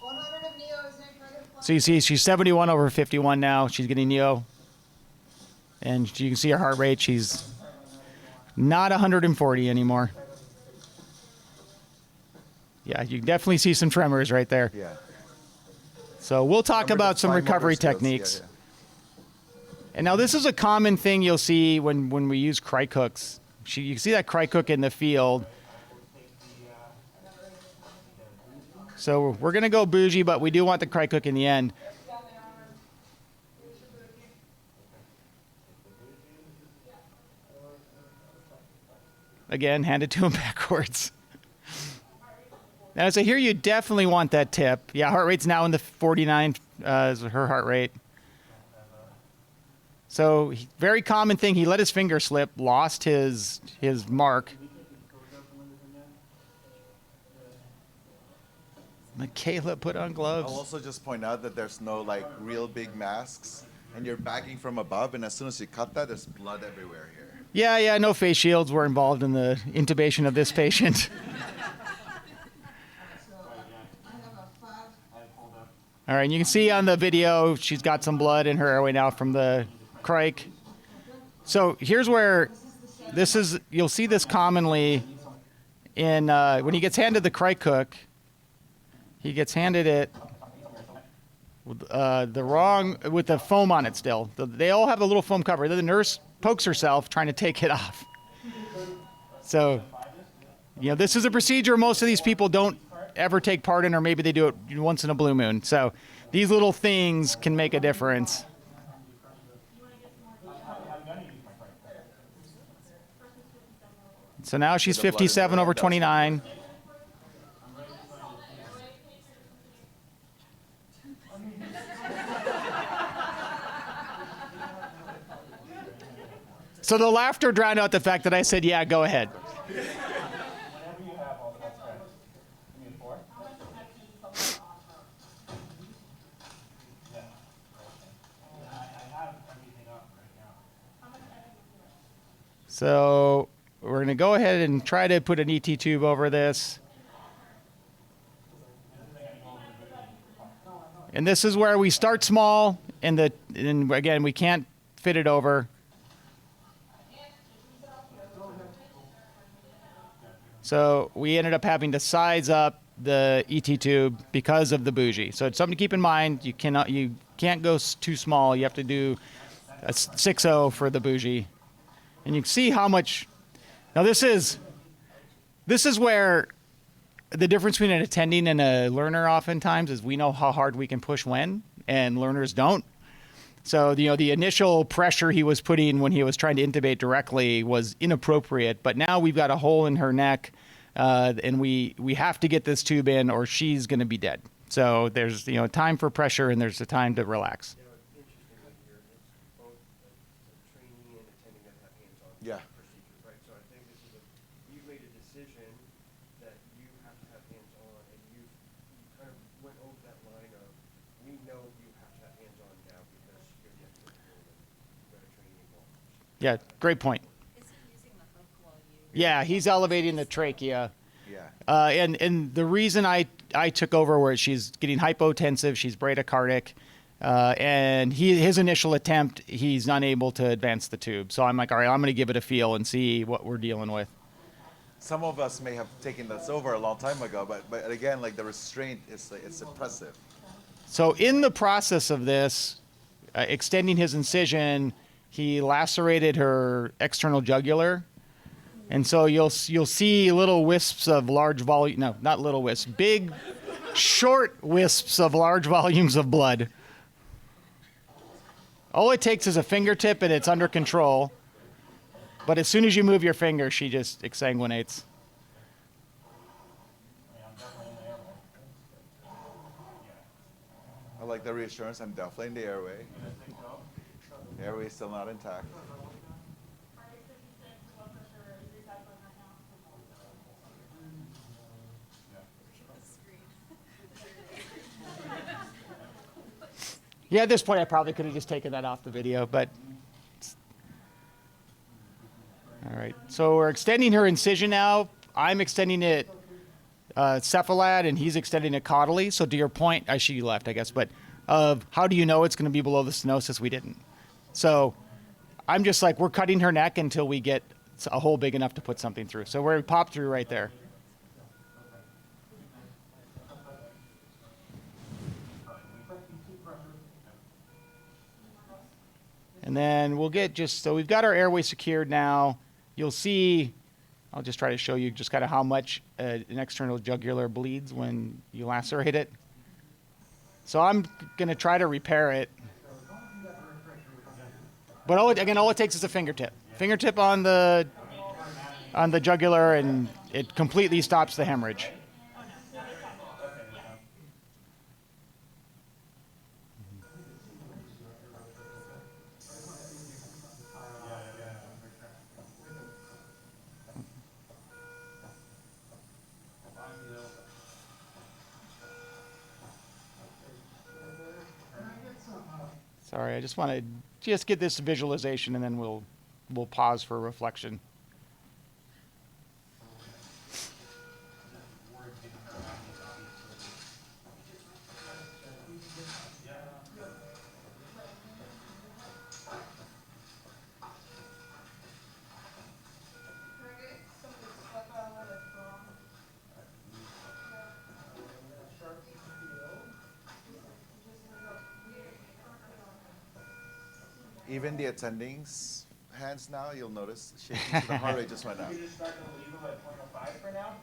100 of Neo is in for the So you see she's 71 over 51 now. She's getting neo. And you can see her heart rate. She's not 140 anymore. Yeah, you can definitely see some tremors right there. Yeah. So we'll talk Remember about the some fine motor recovery skills. techniques. Yeah, And now this is a common thing you'll see when we use cric hooks. You see that cric hook in the field. So we're going to go bougie, but we do want the cric hook in the end. Again, hand it to him backwards. Now, so here you definitely want that tip. Yeah, heart rate's now in the 49 is her heart rate. So very common thing, he let his finger slip, lost his mark. Michaela, put on gloves. I'll also just point out that there's no like real big masks, and you're bagging from above, and as soon as you cut that, there's blood everywhere here. Yeah, no face shields were involved in the intubation of this patient. All right, and you can see on the video, she's got some blood in her airway now from the cric. So here's where you'll see this commonly in, when he gets handed the cric hook, he gets handed it with with the foam on it still. They all have a little foam cover. Then the nurse pokes herself trying to take it off. So, this is a procedure most of these people don't ever take part in, or maybe they do it once in a blue moon. So these little things can make a difference. So now she's 57 over 29. So the laughter drowned out the fact that I said, yeah, go ahead. So we're going to go ahead and try to put an ET tube over this. And this is where we start small, and again, we can't fit it over. So we ended up having to size up the ET tube because of the bougie. So it's something to keep in mind. You can't go too small. You have to do a 6.0 for the bougie. And you can see how much. Now this is where the difference between an attending and a learner oftentimes is we know how hard we can push when, and learners don't. So the initial pressure he was putting when he was trying to intubate directly was inappropriate. But now we've got a hole in her neck, and we have to get this tube in, or she's going to be dead. So there's time for pressure, and there's a time to relax. Yeah. Procedure, right? So I think you've made a decision that you have to have hands-on, and you kind of went over that line of, we know you have to have hands-on now because you're the expert here and you've got to train you more. Yeah, great point. Is he using the hook while you? Yeah, he's elevating the trachea. Yeah. And the reason I took over where she's getting hypotensive, she's bradycardic, and his initial attempt, he's unable to advance the tube. So I'm like, all right, I'm going to give it a feel and see what we're dealing with. some of us may have taken this over a long time ago, but again, like the restraint is like, it's impressive. So in the process of this, extending his incision, he lacerated her external jugular. And so you'll see little wisps of large volume, no, not little wisps, big, short wisps of large volumes of blood. All it takes is a fingertip and it's under control. But as soon as you move your finger, she just exsanguinates. I like the reassurance. I'm definitely in the airway. Airway is still not intact. Yeah, at this point, I probably could have just taken that off the video, but. All right, so we're extending her incision now. I'm extending it cephalad, and he's extending it caudally. So to your point, she left, I guess, but of how do you know it's going to be below the stenosis? We didn't. So I'm just like, we're cutting her neck until we get a hole big enough to put something through. So we popped through right there. And then we'll get so we've got our airway secured now. You'll see, I'll just try to show you just kind of how much an external jugular bleeds when you lacerate it. So I'm going to try to repair it. But all it takes is a fingertip. Fingertip on the jugular, and it completely stops the hemorrhage. Sorry, I just want to get this visualization, and then we'll pause for reflection. Even the attendings' hands now, you'll notice, shaking, so the heart rate just went up. You just start to leave them at 0.05 for now.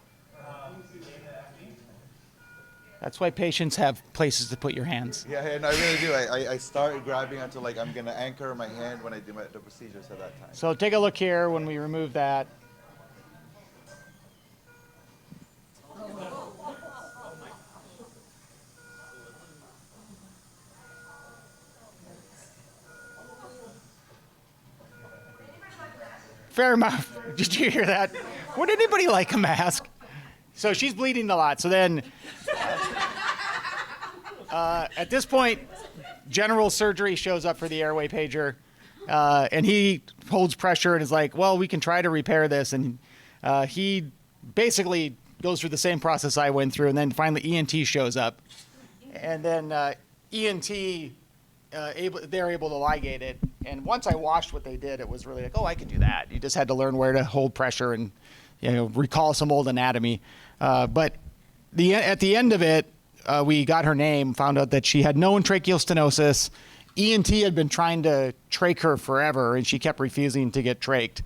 That's why patients have places to put your hands. Yeah, and I really do. I start grabbing until like I'm gonna anchor my hand when I do the procedures at that time. So take a look here when we remove that. Fair enough. Did you hear that? Would anybody like a mask? So she's bleeding a lot. So then, at this point, general surgery shows up for the airway pager, and he holds pressure and is like, well, we can try to repair this. And he basically goes through the same process I went through, and then finally ENT shows up. And then ENT, they're able to ligate it. And once I watched what they did, it was really like, oh, I can do that. You just had to learn where to hold pressure and recall some old anatomy. But at the end of it, we got her name, found out that she had known tracheal stenosis. ENT had been trying to trach her forever, and she kept refusing to get trached.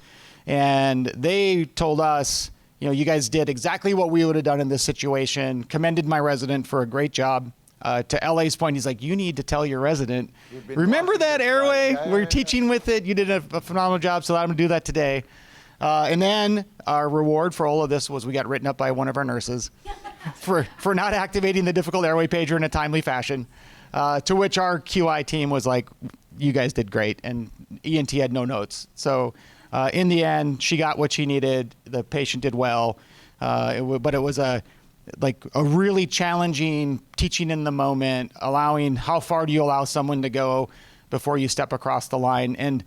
And they told us, you guys did exactly what we would have done in this situation, commended my resident for a great job. To LA's point, he's like, you need to tell your resident, remember that airway? We're teaching with it. You did a phenomenal job, so I'm going to do that today. And then our reward for all of this was we got written up by one of our nurses for not activating the difficult airway pager in a timely fashion, to which our QI team was like, you guys did great. And ENT had no notes. So in the end, she got what she needed. The patient did well. But it was a really challenging teaching in the moment, allowing how far do you allow someone to go before you step across the line. And,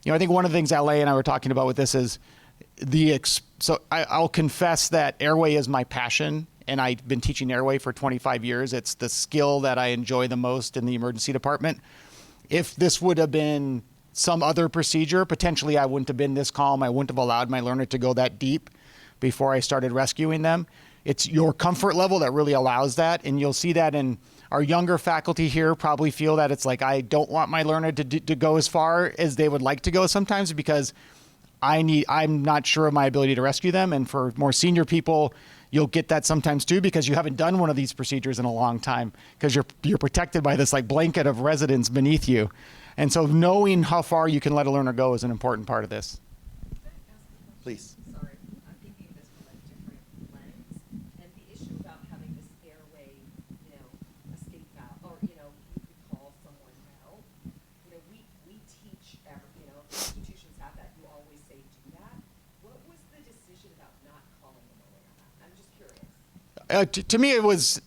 I think one of the things LA and I were talking about with this is so I'll confess that airway is my passion, and I've been teaching airway for 25 years. It's the skill that I enjoy the most in the emergency department. If this would have been some other procedure, potentially I wouldn't have been this calm. I wouldn't have allowed my learner to go that deep. before I started rescuing them. It's your comfort level that really allows that. And you'll see that in our younger faculty here probably feel that it's like, I don't want my learner to go as far as they would like to go sometimes because I'm not sure of my ability to rescue them. And for more senior people, you'll get that sometimes too, because you haven't done one of these procedures in a long time, because you're protected by this like blanket of residents beneath you. And so knowing how far you can let a learner go is an important part of this. Please. Sorry, I'm thinking of this from a different lens, and the issue about having this airway, escape valve, or, you could call someone out. We teach, institutions have that, you always say do that. What was the decision about not calling them away on that? I'm just curious. To me, it was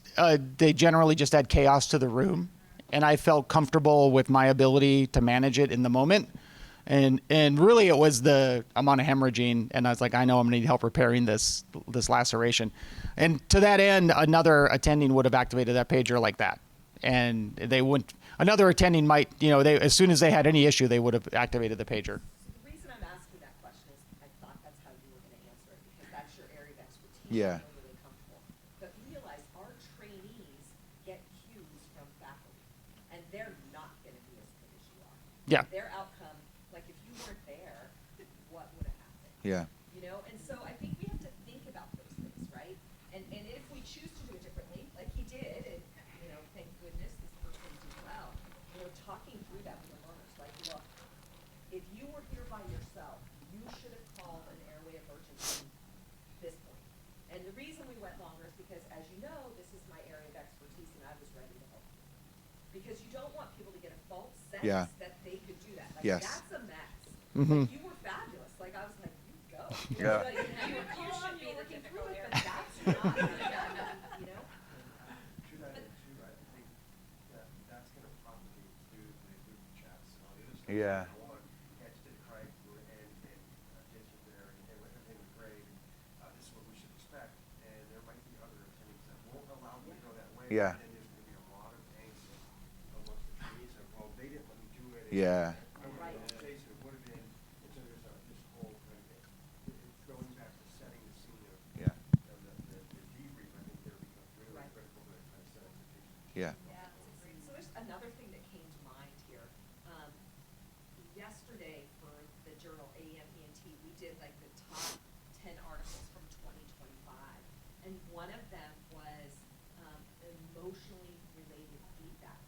they generally just add chaos to the room, and I felt comfortable with my ability to manage it in the moment. And really, it was I'm on a hemorrhaging, and I was like, I know I'm gonna need help repairing this laceration. And to that end, another attending would have activated that pager like that, and they wouldn't. Another attending might, as soon as they had any issue, they would have activated the pager. The reason I'm asking that question is I thought that's how you were going to answer it, because that's your area of expertise. Yeah. You're really comfortable. But realize our trainees get cues from faculty, and they're not going to be as good as you are. Yeah. Their outcome, like if you weren't there, what would have happened? Yeah. And so I think we have to think about those things, right? And if we choose to do it differently, like he did, and thank goodness this person did well. Talking through that with the learners, like, look, if you were here by yourself, you should have called an airway emergency this point. And the reason we went longer is because, as you know, this is my area of expertise, and I was ready to help you. Because you don't want people to get a false sense that they could do that. Like, that's a mess. Mm-hmm. Like, you were fabulous. Like, I was like, you go. Yeah. Like, you should be working through it, but that's not, To that end too, I think that's gonna propagate through the group chats and all the other stuff. Yeah. Catch did cry and Jason there, and everything was great, and this is what we should expect, and there might be other attendings that won't allow me to go that way. Yeah. And then there's gonna be a lot of angst amongst the trainees of, well, they didn't let me do it. Yeah. Jason, it would have been, and so there's this whole kind of, it's going back to setting the scene of Yeah. the debrief. I think there becomes really critical to kind of set expectations. Yeah. Yeah, that's great. So there's another thing that came to mind here. Yesterday for the journal AEM ENT, we did like the top 10 articles from 2025. And one of them was emotionally related feedback.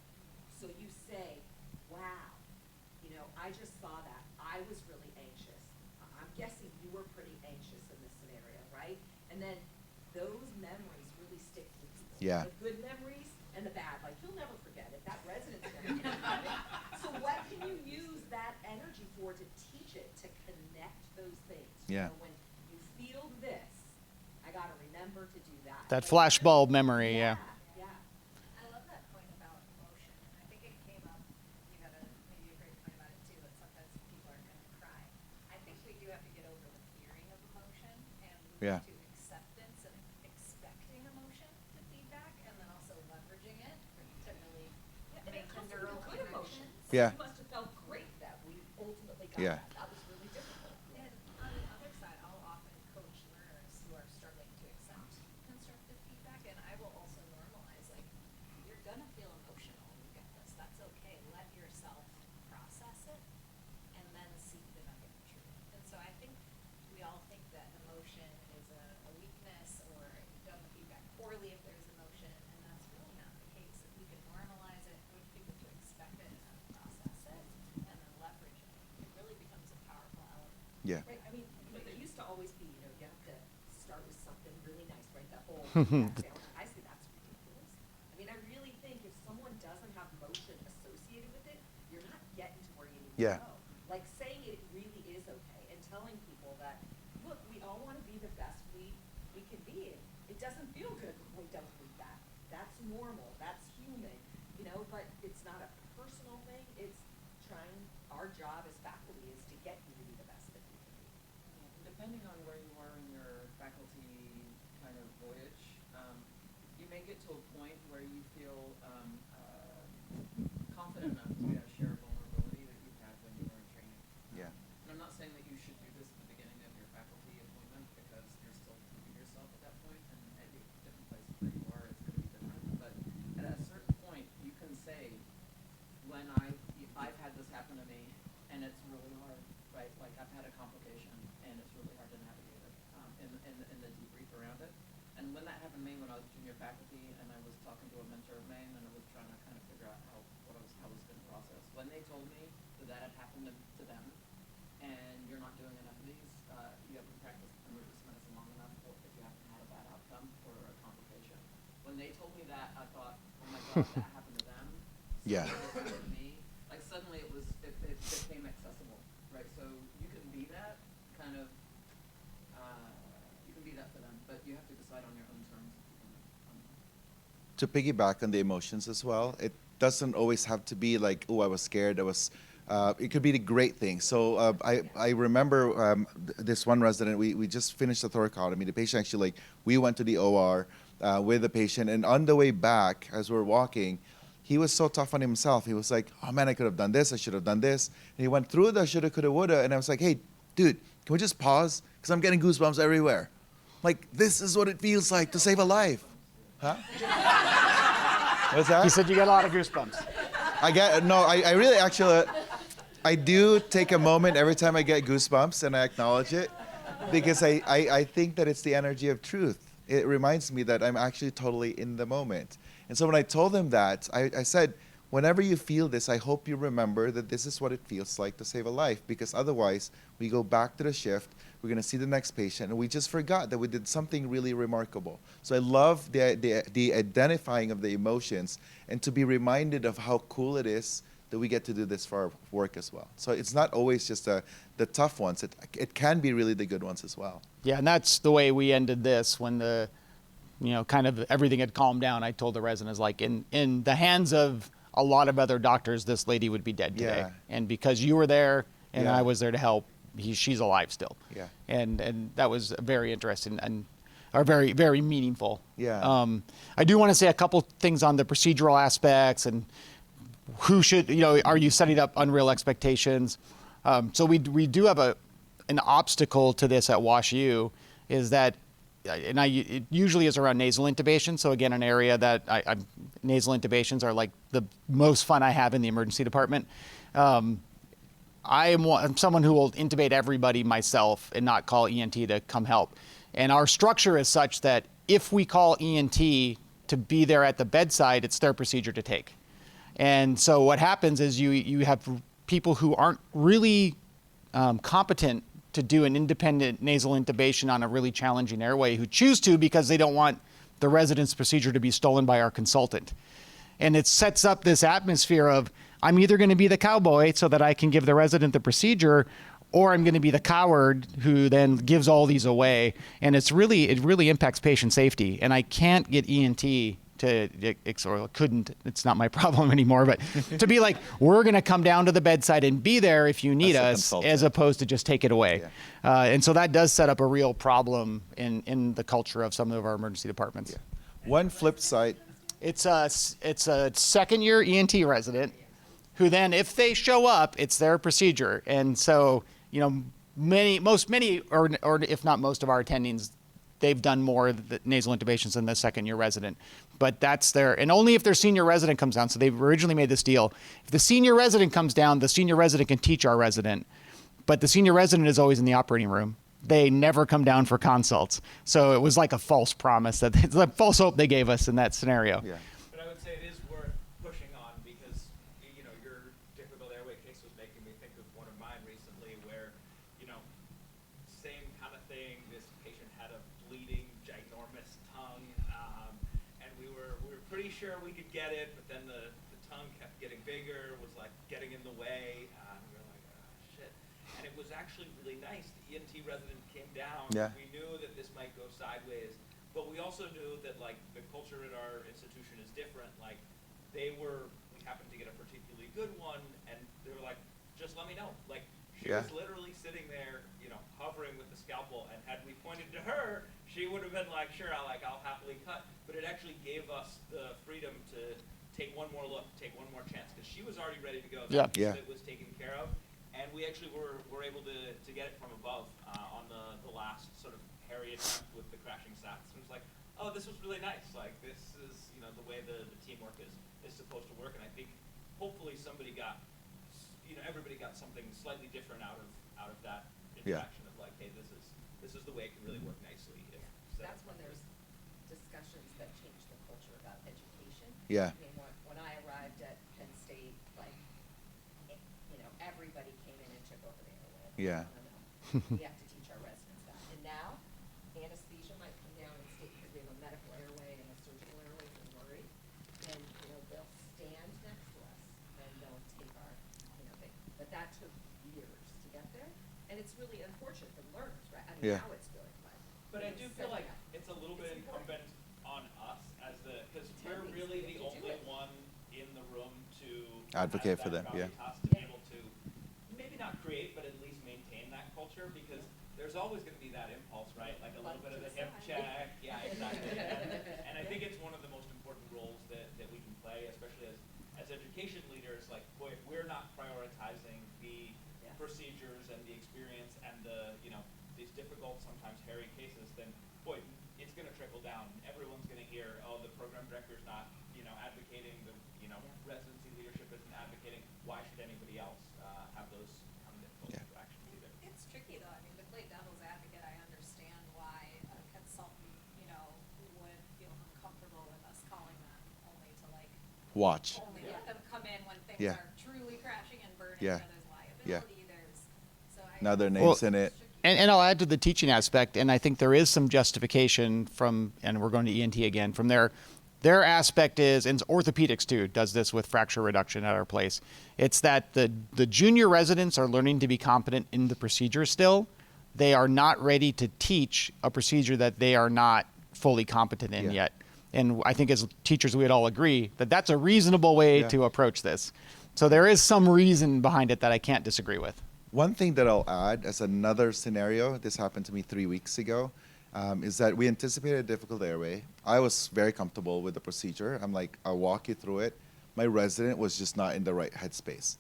So you say, wow, I just saw that. I was really anxious. I'm guessing you were pretty anxious in this scenario, right? And then those memories really stick with people. Yeah. The good memories and the bad. Like, you'll never forget it. That resident's never going to forget it. So what can you use that energy for to teach it, to connect those things? Yeah. When you feel this, I got to remember to do that. That flashbulb memory, yeah. Yeah. I love that point about emotion, and I think it came up. You had maybe a great point about it too. That sometimes people are going to cry. I think we do have to get over the fearing of emotion and move Yeah. to acceptance and expecting emotion to feedback, and then also leveraging it to really make the neural Good emotion. connections. Yeah. You must have felt great that we ultimately got Yeah. that. That was really difficult. And on the other side, I'll often coach learners who are struggling to accept constructive feedback, and I will also normalize, like, you're gonna feel emotional, you get this, that's okay, let yourself process it, and then seek the nugget of truth. And so I think we all think that emotion is a weakness, or you've done the feedback poorly if there's emotion, and that's really not the case. If we can normalize it, coach people to expect it and then process it, and then leverage it, it really becomes a powerful element. Yeah. Right. I mean, it used to always be, you have to start with something really nice, right? That whole I see that's ridiculous. I mean, I really think if someone doesn't have emotion associated with it, you're not getting to where you need Yeah. to go. Like saying it really is okay and telling people that, look, we all want to be the best we can be. It doesn't feel good when we don't read that. That's normal. That's human. But it's not a personal thing. It's trying. Our job as faculty is to get you to be the best that you can be. Depending on where you are in your faculty kind of voyage, you may get to a point where you feel confident enough to share vulnerability that you had when you were in training. Yeah. And I'm not saying that you should do this at the beginning of your faculty appointment, because you're still I was junior faculty and I was talking to a mentor of mine and I was trying to kind of figure out how I was going to process. When they told me that had happened to them and you're not doing enough of these, you haven't practiced emergency medicine long enough, or if you haven't had a bad outcome or a complication. When they told me that, I thought, oh my God, that happened to them. Yeah. So it happened to me. Like suddenly it became accessible, right? So you can be that kind of, you can be that for them, but you have to decide on your own terms. To piggyback on the emotions as well, it doesn't always have to be like, oh, I was scared. It could be the great thing. So I remember this one resident, we just finished the thoracotomy. The patient actually, we went to the OR with the patient, and on the way back, as we were walking, he was so tough on himself. He was like, oh man, I could have done this, I should have done this. And he went through the shoulda, coulda, woulda, and I was like, hey, dude, can we just pause? Because I'm getting goosebumps everywhere. Like, this is what it feels like to save a life. Huh? What's that? He said you get a lot of goosebumps. I really actually, I do take a moment every time I get goosebumps and I acknowledge it, because I think that it's the energy of truth. It reminds me that I'm actually totally in the moment. And so when I told him that, I said, whenever you feel this, I hope you remember that this is what it feels like to save a life, because otherwise we go back to the shift, we're going to see the next patient, and we just forgot that we did something really remarkable. So I love the identifying of the emotions and to be reminded of how cool it is that we get to do this for our work as well. So it's not always just the tough ones. It can be really the good ones as well. Yeah, and that's the way we ended this when kind of everything had calmed down. I told the residents, like, in the hands of a lot of other doctors, this lady would be dead today. Yeah. And because you were there and Yeah. I was there to help, she's alive still. Yeah. And that was very interesting and are very, very meaningful. Yeah. I do want to say a couple things on the procedural aspects and who should, are you setting up unreal expectations? So we do have an obstacle to this at WashU, is that, it usually is around nasal intubation. So again, an area that nasal intubations are like the most fun I have in the emergency department. I'm someone who will intubate everybody myself and not call ENT to come help. And our structure is such that if we call ENT to be there at the bedside, it's their procedure to take. And so what happens is you have people who aren't really competent to do an independent nasal intubation on a really challenging airway, who choose to because they don't want the resident's procedure to be stolen by our consultant. And it sets up this atmosphere of, I'm either going to be the cowboy so that I can give the resident the procedure, or I'm going to be the coward who then gives all these away. And it really impacts patient safety. And I can't get ENT or couldn't, it's not my problem anymore, but to be like, we're going to come down to the bedside and be there if you need us, as opposed to just take it away. Yeah. And so that does set up a real problem in the culture of some of our emergency departments. Yeah. One flip side. It's a second year ENT resident who then, if they show up, it's their procedure. And so, many, or if not most of our attendings, they've done more of the nasal intubations than the second year resident. But and only if their senior resident comes down. So they've originally made this deal. If the senior resident comes down, the senior resident can teach our resident. But the senior resident is always in the operating room. They never come down for consults. So it was like a false promise, it's a false hope they gave us in that scenario. Yeah. But I would say it is worth pushing on, because your difficult airway case was making me think of one of mine recently, where same kind of thing. This patient had a bleeding, ginormous tongue, and we were pretty sure we could get it, but then the tongue kept getting bigger, was like getting in the way. We were like, oh, shit. And it was actually really nice. The ENT resident came down. Yeah. We knew that this might go sideways, but we also knew that like the culture at our institution is different. Like we happened to get a particularly good one, and they were like, just let me know. Like she was literally sitting there, hovering with the scalpel, and had we pointed to her, she would have been like, sure, I'll happily cut. But it actually gave us the freedom to take one more look, take one more chance, because she was already ready to go. It was taken care of, and we actually were able to get it from above on the last sort of hairy attempt with the crashing sats. It was like, oh, this was really nice. Like this is the way the teamwork is supposed to work, and I think hopefully somebody got everybody got something slightly different out of that interaction of like, hey, this is the way it can really work nicely. That's when there's discussions that Yeah. I mean, when I arrived at Penn State, like, everybody came in and took over the airway. Yeah. No. We have to teach our residents that. And now, anesthesia might come down and state, because we have a medical airway and a surgical airway, we're worried. And, they'll stand next to us and they'll take our, thing. But that took years to get there. And it's really unfortunate for learners, right? I mean, Yeah. now it's good, But I do feel like it's a little bit incumbent on us as because we're really the only one in the room to Advocate have for that them, yeah. gravitas to be able to maybe not create, but at least maintain that culture, because there's always going to be that impulse, right? Like a little bit of the hip check. Yeah, exactly. And I think it's one of the most important roles that we can play, especially as education leaders. Like, boy, if we're not prioritizing the procedures and the experience and the, these difficult, sometimes hairy cases, then, boy, it's going to trickle down. Everyone's going to hear, oh, the program director's not, advocating, the, residency leadership isn't advocating. Why should anybody else have those kind of difficult interactions either? It's tricky though. I mean, to play devil's advocate, I understand why a consultant, would feel uncomfortable with us calling them only to Watch. only let them come in when things Yeah. are truly crashing and burning. Yeah. So there's Yeah. liability. Now their name's in it. And I'll add to the teaching aspect, and I think there is some justification from, and we're going to ENT again, from their aspect is, and orthopedics too does this with fracture reduction at our place. It's that the junior residents are learning to be competent in the procedure still. They are not ready to teach a procedure that they are not fully competent in yet. And I think as teachers, we'd all agree that that's a reasonable way to approach this. So there is some reason behind it that I can't disagree with. One thing that I'll add as another scenario, this happened to me 3 weeks ago, is that we anticipated a difficult airway. I was very comfortable with the procedure. I'm like, I'll walk you through it. My resident was just not in the right headspace.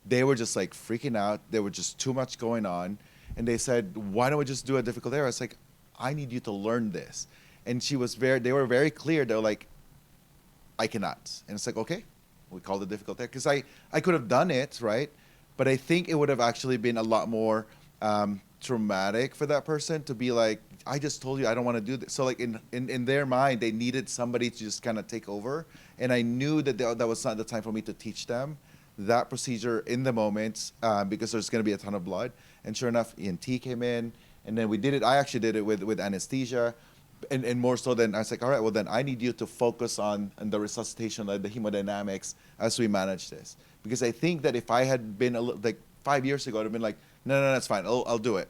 They were just like freaking out. There were just too much going on. And they said, why don't we just do a difficult airway? I was like, I need you to learn this. And they were very clear. They were like, I cannot. And it's like, okay, we called it difficult airway. Because I could have done it, right? But I think it would have actually been a lot more traumatic for that person to be like, I just told you I don't want to do this. So like in their mind, they needed somebody to just kind of take over. And I knew that that was not the time for me to teach them that procedure in the moment because there's going to be a ton of blood. And sure enough, ENT came in, and then we did it. I actually did it with anesthesia. And more so than I was like, all right, well then I need you to focus on the resuscitation, the hemodynamics as we manage this. Because I think that if I had been like 5 years ago, I'd have been like, no, that's fine, I'll do it.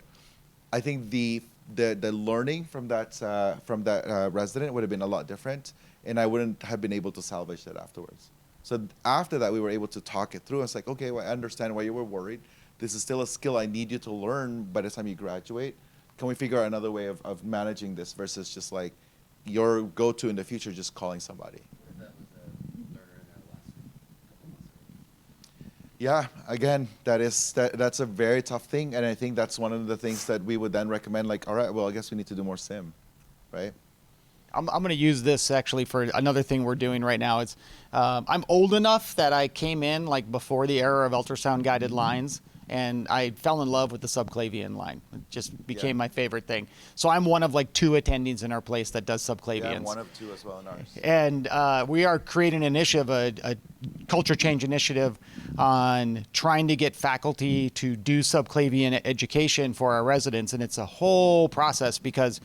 I think the learning from that resident would have been a lot different, and I wouldn't have been able to salvage that afterwards. So after that, we were able to talk it through. I was like, okay, well, I understand why you were worried. This is still a skill I need you to learn by the time you graduate. Can we figure out another way of managing this versus just like your go-to in the future, just calling somebody? What if that was a learner in that last couple months? Yeah, again, that's a very tough thing, and I think that's one of the things that we would then recommend. Like, all right, well, I guess we need to do more sim, right? I'm going to use this actually for another thing we're doing right now. It's I'm old enough that I came in like before the era of ultrasound guided lines, and I fell in love with the subclavian line. It just became my favorite thing. So I'm one of like 2 attendings in our place that does subclavians. Yeah, I'm one of 2 as well in ours. And we are creating an initiative, a culture change initiative on trying to get faculty to do subclavian education for our residents. And it's a whole process because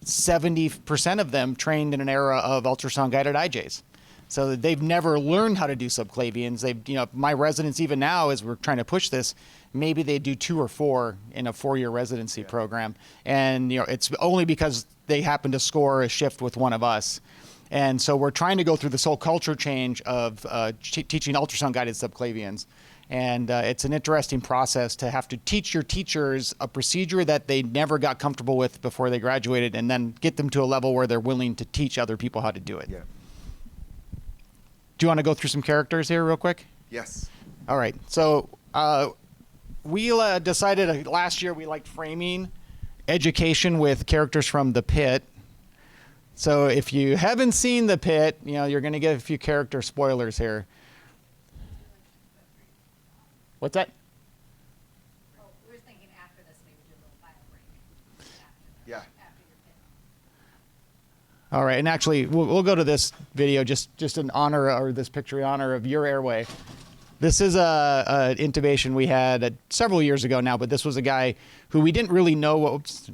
70% of them trained in an era of ultrasound guided IJs. So they've never learned how to do subclavians. My residents even now, as we're trying to push this, maybe they do 2 or 4 in a 4-year residency program. And it's only because they happen to score a shift with one of us. And so we're trying to go through this whole culture change of teaching ultrasound guided subclavians. And it's an interesting process to have to teach your teachers a procedure that they never got comfortable with before they graduated, and then get them to a level where they're willing to teach other people how to do it. Yeah. Do you want to go through some characters here real quick? Yes. All right. So we decided last year we liked framing education with characters from The Pit. So if you haven't seen The Pit, you're going to get a few character spoilers here. What's that? Oh, we were thinking after this, maybe do a little bio break. Yeah. After your All right, and actually, we'll go to this video just in honor, or this picture in honor of your airway. This is a intubation we had several years ago now, but this was a guy who we didn't really know what. Oops,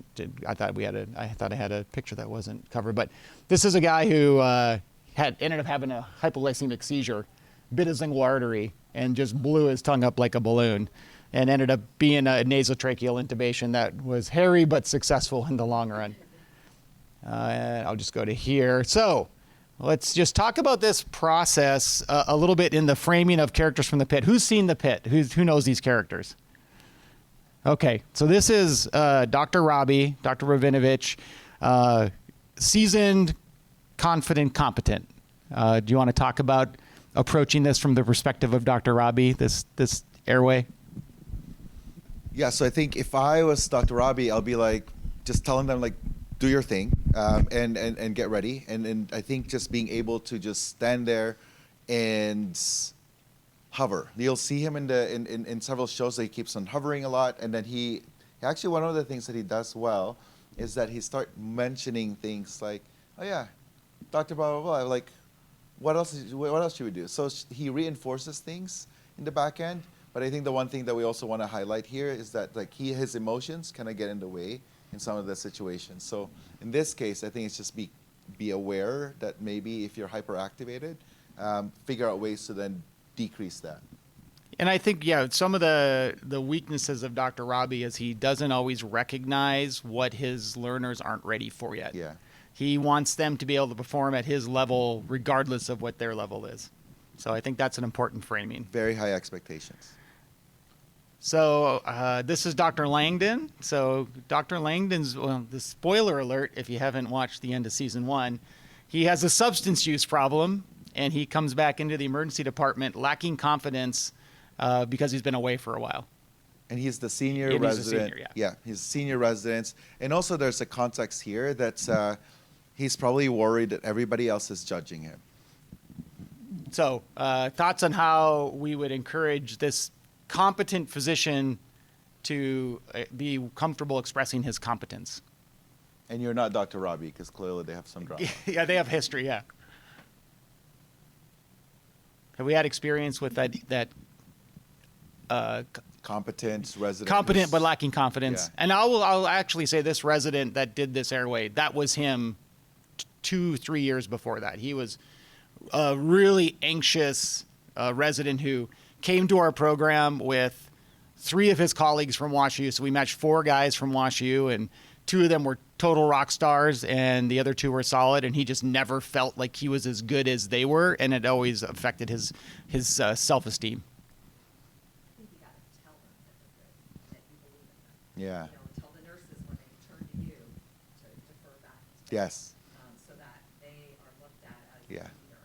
I thought I had a picture that wasn't covered, but this is a guy who ended up having a hypoglycemic seizure, bit his lingual artery, and just blew his tongue up like a balloon, and ended up being a nasotracheal intubation that was hairy but successful in the long run. I'll just go to here. So let's just talk about this process a little bit in the framing of characters from the pit. Who's seen the pit? Who knows these characters? Okay, so this is Dr. Robbie, Dr. Ravinovich, seasoned, confident, competent. Do you want to talk about approaching this from the perspective of Dr. Robbie, this airway? Yeah, so I think if I was Dr. Robbie, I'll be like, just telling them like, do your thing, and get ready. And I think just being able to just stand there and hover. You'll see him in several shows that he keeps on hovering a lot. And then he actually, one of the things that he does well is that he start mentioning things like, oh yeah, Dr. blah, blah, blah. Like, what else should we do? So he reinforces things in the back end. But I think the one thing that we also want to highlight here is that like his emotions kind of get in the way in some of the situations. So in this case, I think it's just be aware that maybe if you're hyperactivated, figure out ways to then decrease that. And I think, yeah, some of the weaknesses of Dr. Robbie is he doesn't always recognize what his learners aren't ready for yet. Yeah. He wants them to be able to perform at his level regardless of what their level is. So I think that's an important framing. Very high expectations. So this is Dr. Langdon. So Dr. Langdon's, well, the spoiler alert, if you haven't watched the end of season 1, he has a substance use problem, and he comes back into the emergency department lacking confidence because he's been away for a while. And he's the senior And resident. he's a senior, yeah. He's a senior resident. And also there's a context here that he's probably worried that everybody else is judging him. So thoughts on how we would encourage this competent physician to be comfortable expressing his competence. And you're not Dr. Robbie, because clearly they have some drama. Yeah, they have history, yeah. Have we had experience with that competent resident? Competent but lacking confidence. Yeah. And I'll actually say this resident that did this airway, that was him 2-3 years before that. He was a really anxious resident who came to our program with 3 of his colleagues from WashU. So we matched 4 guys from WashU, and 2 of them were total rock stars, and the other 2 were solid. And he just never felt like he was as good as they were, and it always affected his self-esteem. I think you gotta tell them that you believe in them. Yeah. You know, tell the nurses when they turn to you to defer back to them. Yes. So that they are looked at as a Yeah. leader,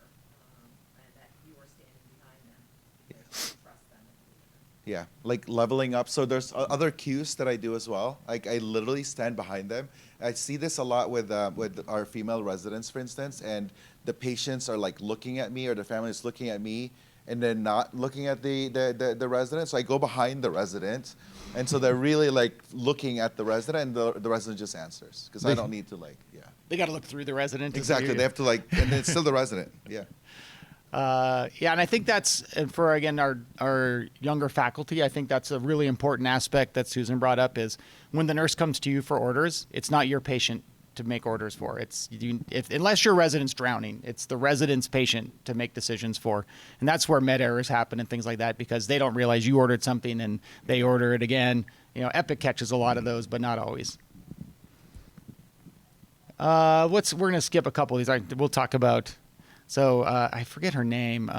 and that you are standing behind them because you trust them and believe in them. Yeah, like leveling up. So there's other cues that I do as well. Like I literally stand behind them. I see this a lot with our female residents, for instance, and the patients are like looking at me, or the family is looking at me, and they're not looking at the resident. So I go behind the resident, and so they're really like looking at the resident, and the resident just answers because I don't need to like, yeah. They got to look through the resident. Exactly, they have to like, and it's still the resident. Yeah. Yeah, and I think that's, and for, again, our younger faculty, I think that's a really important aspect that Susan brought up is when the nurse comes to you for orders, it's not your patient to make orders for. It's unless your resident's drowning, it's the resident's patient to make decisions for. And that's where med errors happen and things like that, because they don't realize you ordered something and they order it again. You know, Epic catches a lot of those, but not always. We're going to skip a couple of these. We'll talk about... So I forget her name.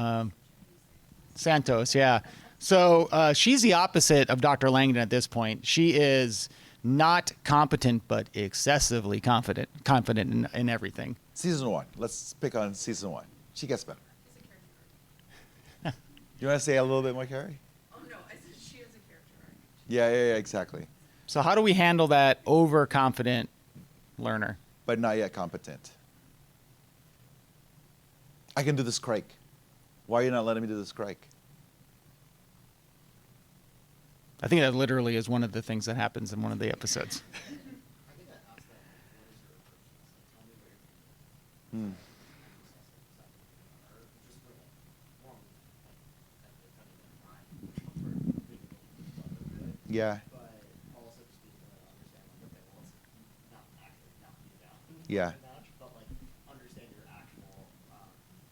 Santos, yeah. So she's the opposite of Dr. Langdon at this point. She is not competent, but excessively confident in everything. Season 1. Let's pick on season 1. She gets better. You want to say a little bit more, Carrie? Oh, no, I said she has a character arc. Yeah, exactly. So how do we handle that overconfident learner? But not yet competent. I can do this crike. Why are you not letting me do this crike? I think that literally is one of the things that happens in one of the episodes. Hmm. or just the wrong at the kind of time for being able to keep up with it. Yeah. But also just being able to understand, like, okay, well, let's not actually knock you down Yeah. in a match, but like understand your actual,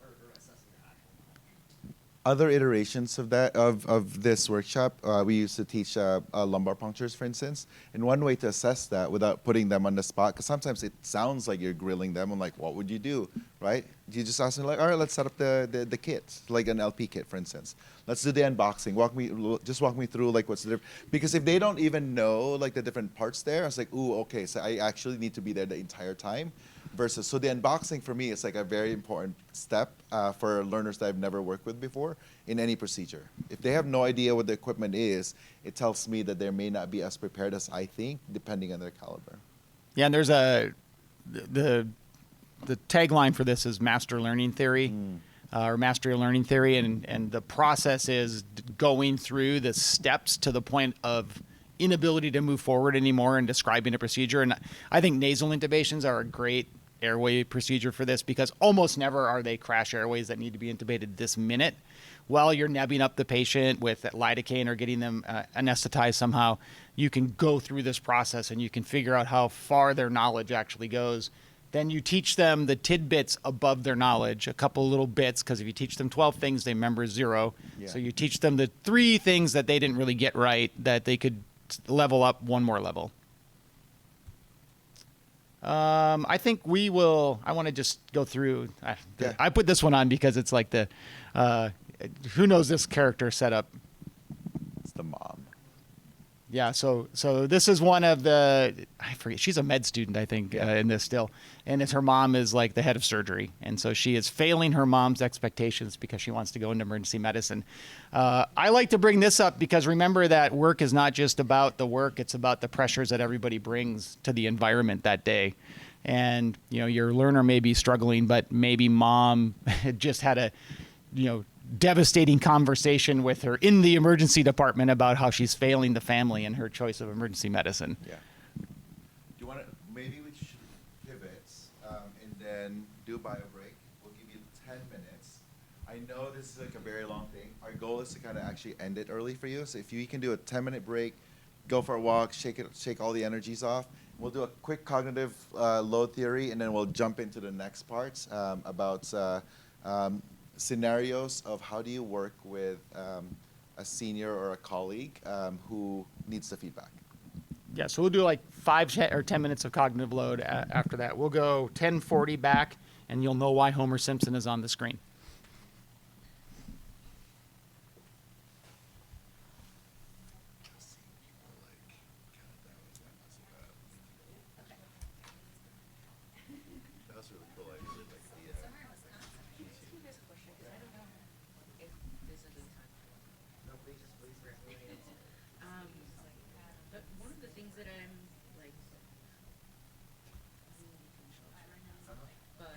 or assessing your actual knowledge. Other iterations of that of this workshop, we used to teach lumbar punctures, for instance. And one way to assess that without putting them on the spot, because sometimes it sounds like you're grilling them. I'm like, what would you do, right? You just ask them like, all right, let's set up the kit, like an LP kit, for instance. Let's do the unboxing. Just walk me through like what's the difference. Because if they don't even know like the different parts there, I was like, ooh, okay, so I actually need to be there the entire time. Versus, so the unboxing for me is like a very important step for learners that I've never worked with before in any procedure. If they have no idea what the equipment is, it tells me that they may not be as prepared as I think, depending on their caliber. Yeah, and there's the tagline for this is master learning theory. Or mastery of learning theory, and the process is going through the steps to the point of inability to move forward anymore and describing a procedure. And I think nasal intubations are a great airway procedure for this, because almost never are they crash airways that need to be intubated this minute. While you're nebbing up the patient with lidocaine or getting them anesthetized somehow, you can go through this process and you can figure out how far their knowledge actually goes. Then you teach them the tidbits above their knowledge, a couple little bits, because if you teach them 12 things, they remember 0. Yeah. So you teach them the 3 things that they didn't really get right, that they could level up one more level. I think we will. I want to just go through. I put this one on because it's like the who knows this character setup. It's the mom. Yeah, so this is one of the, I forget, she's a med student, I think, in this still. And her mom is like the head of surgery. And so she is failing her mom's expectations because she wants to go into emergency medicine. I like to bring this up because remember that work is not just about the work, it's about the pressures that everybody brings to the environment that day. And, you know, your learner may be struggling, but maybe mom just had a, you know, devastating conversation with her in the emergency department about how she's failing the family in her choice of emergency medicine. Yeah. Do you want to, maybe we should pivot and then do bio break. We'll give you 10 minutes. I know this is like a very long thing. Our goal is to kind of actually end it early for you. So if you can do a 10-minute break, go for a walk, shake all the energies off. We'll do a quick cognitive load theory, and then we'll jump into the next parts about scenarios of how do you work with a senior or a colleague who needs the feedback. Yeah, so we'll do like 5 or 10 minutes of cognitive load after that. We'll go 10:40 back, and you'll know why Homer Simpson is on the screen. That was really cool. I really like the But one of the things that I'm like, but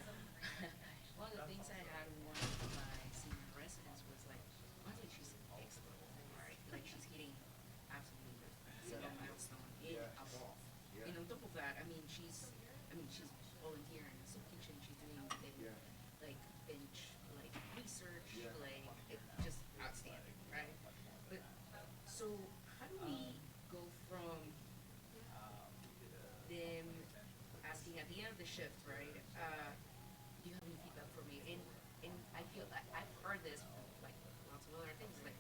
one of the things I had in one of my senior residents was like, honestly, she's excellent, right? Like she's hitting absolutely the milestone above. And on top of that, I mean, she's volunteering in some kitchen. She's doing like bench, like research, like just outstanding, right? But so how do we go from them asking at the end of the shift, right? Do you have any feedback for me? And I feel like I've heard this from like lots of other things, like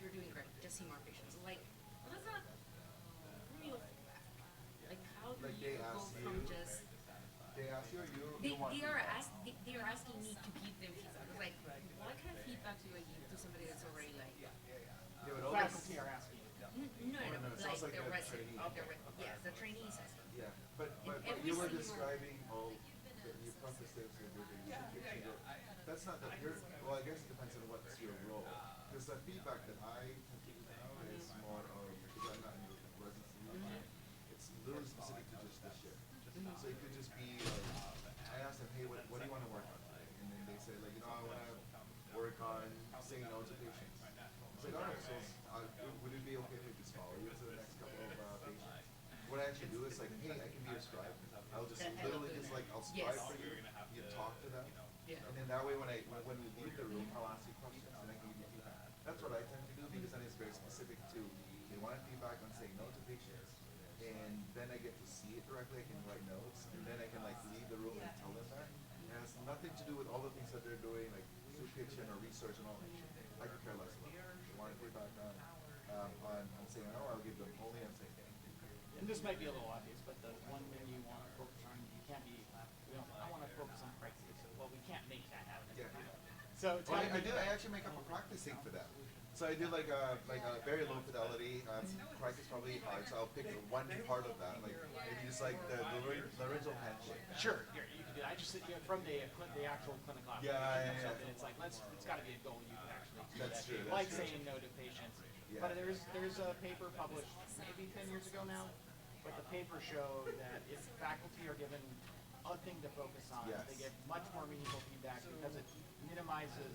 you're doing great, just see more patients. Like, well, that's not real feedback. Like, how do you go from just They ask you, or they are asking me to give them feedback. It's like, what kind of feedback do I give to somebody that's already like? They would always, Faculty are asking you. No, it's like also like the a resident, trainee. yes, the trainees asking. Yeah, but every you were single- describing you preface this with that's not the well, I guess it depends on what's your role. Because the feedback that I tend to do now is more of, because I'm not in the residency, it's literally specific to just this shift. So it could just be like, I ask them, hey, what do you want to work on today? And then they say like, I want to work on saying no to patients. It's like, all right, so would it be okay if we just follow you to the next couple of patients? What I actually do is like, hey, I can be your scribe. I'll just literally just like, I'll I'll Yes. strive for you. You talk to them, Yeah. and then that way when we leave the room, I'll ask you questions and I can give you feedback. That's what I tend to do because then it's very specific to they want feedback on saying no to patients, and then I get to see it directly. I can write notes, and then I can like leave the room and tell them that. It has nothing to do with all the things that they're doing, like soup kitchen or research and all that shit. I could care less about. They want feedback on saying no, I'll give them only on saying thank you. And this might be a little obvious, but the one thing you want to focus on, you can't be, I want to focus on crisis. Well, we can't make that happen. Yeah. So it's Well, gotta be- I actually make up a practice thing for that. So I do like a very low fidelity. Crisis probably hard, so I'll pick one part of that, like maybe just like the laryngeal handshake. Sure, you can do that. I just from the actual clinical Yeah, application yeah, of yeah. something, it's like it's got to be a goal you can actually do That's that. true, that's Like true. saying no to patients. Yeah. But there's a paper published maybe 10 years ago now, but the paper showed that if faculty are given a thing to focus on, Yes. they get much more meaningful feedback because it minimizes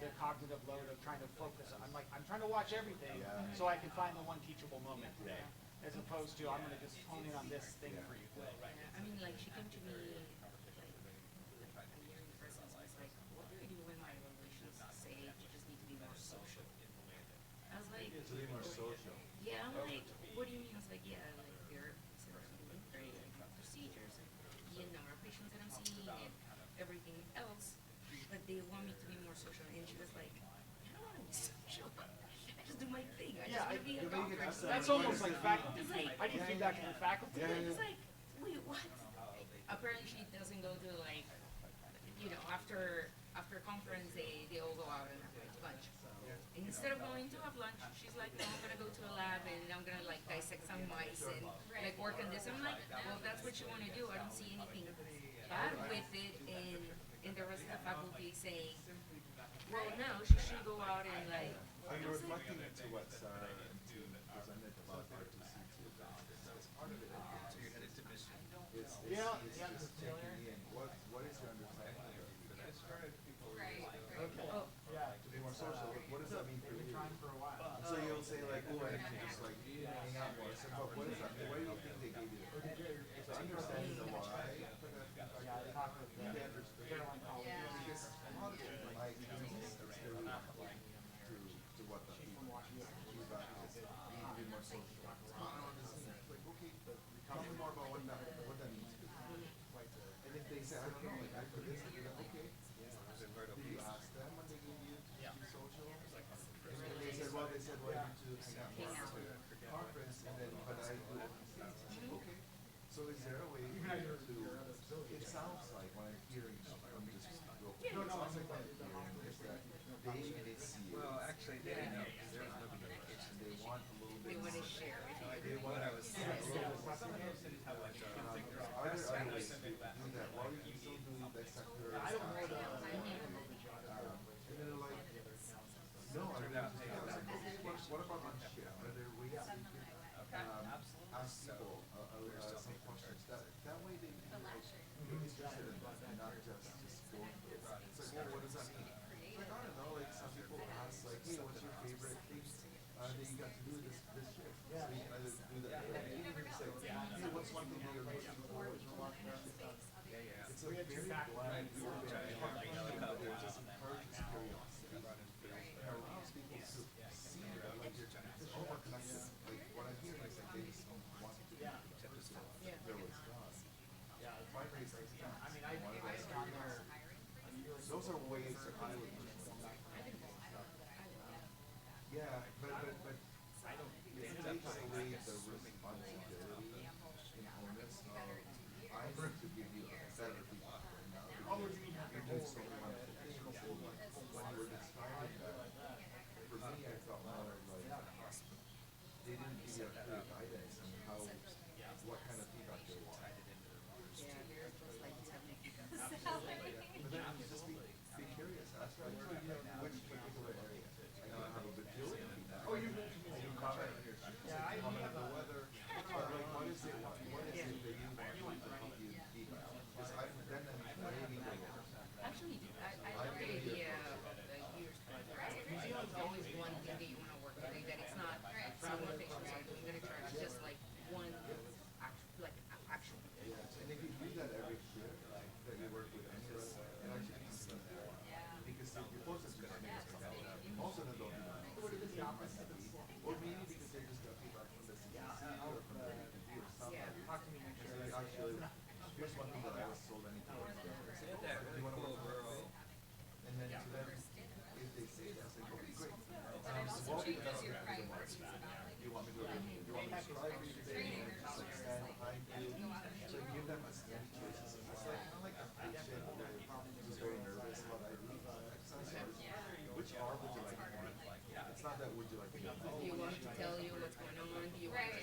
the cognitive load of trying to focus. I'm trying to watch everything Yeah. so I can find the one teachable moment today, as opposed to I'm going to just hone in on this thing for you today. I mean, like, she came to me, like a year in the first instance, like, what do I do when my evaluations say you just need to be more social? I was like, To be more social. yeah, I'm like, what do you mean? I was like, yeah, like, they're doing great, like, procedures, and the number of patients that I'm seeing, and everything else, but they want me to be more social. And she was like, I don't want to be social. I just do my thing. I just want to be a doctor. That's almost like faculty. It's like, I need feedback from the faculty. It's like, wait, what? Apparently she doesn't go to like, after conference they all go out and have like lunch. And instead of going to have lunch, she's like, no, I'm gonna go to a lab and I'm gonna like dissect some mice and like work on this. I'm like, well, that's what you wanna do. I don't see anything bad with it. And the rest of the faculty saying, well, no, she should go out and like. Are you reflecting to what Sarah and team presented about RTC2? It's part of it. It's just checking in. What is your understanding of it? Okay. Oh, yeah. To be more social, what does that mean for you? Trying for a while. So you'll say like, oh, I need to just like hang out more. So, but what does that mean? What do you think they gave you? So understanding the why. Yeah, I talked with Caroline Collins. Because a lot of it, my experience, it's very to what the feedback is. You need to be more social. Like, okay, tell me more about what that means. And if they say, I don't know, like I put this, you're like, okay. Did you ask them when they gave you to be social? And then they said, well, I need to hang out more at the conference, and then, but I do OTC. Okay. So is there a way to, it sounds like when I'm hearing, let me just go. It sounds like what I'm hearing is that they see you. Well, actually, they know, because there was no communication. They want a little bit. They want to share it. They want to share. Are there other ways to do that? While you can still do that sector? I don't know the and they're like, no, I mean, I was like, okay, what about on shift? Are there ways we can ask people some questions? That way they can like, be interested in that and not just go through it. It's like, oh, what does that mean? It's like, I don't know, like some people ask like, hey, what's your favorite thing that you got to do this shift? So you can either do that at the beginning or say, hey, what's one thing that you're looking forward to watching this shift? It's a very bland, but it just encourages curiosity and allows people to see that like it's all connected. Like what I'm hearing is like they just want to be personal. There was God. Fundraising is not. I mean, I got there. Those are ways that I would personally. Yeah, but it takes away the responsibility and onus of I need to give you a better feedback right now. You're doing so much. When you were describing that, for me, I felt more like they didn't give you a clear guidance on how, what kind of feedback they want. But then just be curious. Ask them which particular area. I know I have a bajillion feedback. here's one thing that I was told anything. You want to work for us? And then to them, if they say that, I say, okay, great. So what we develop is the market. You want me to describe for you today, and just like stand behind you. So you give them as many choices. It's like kind of like a patient who's very nervous about IV exercise. Which arm would you like to do? It's not that would you like to do. Do you want to tell you what's going on? Do you want to,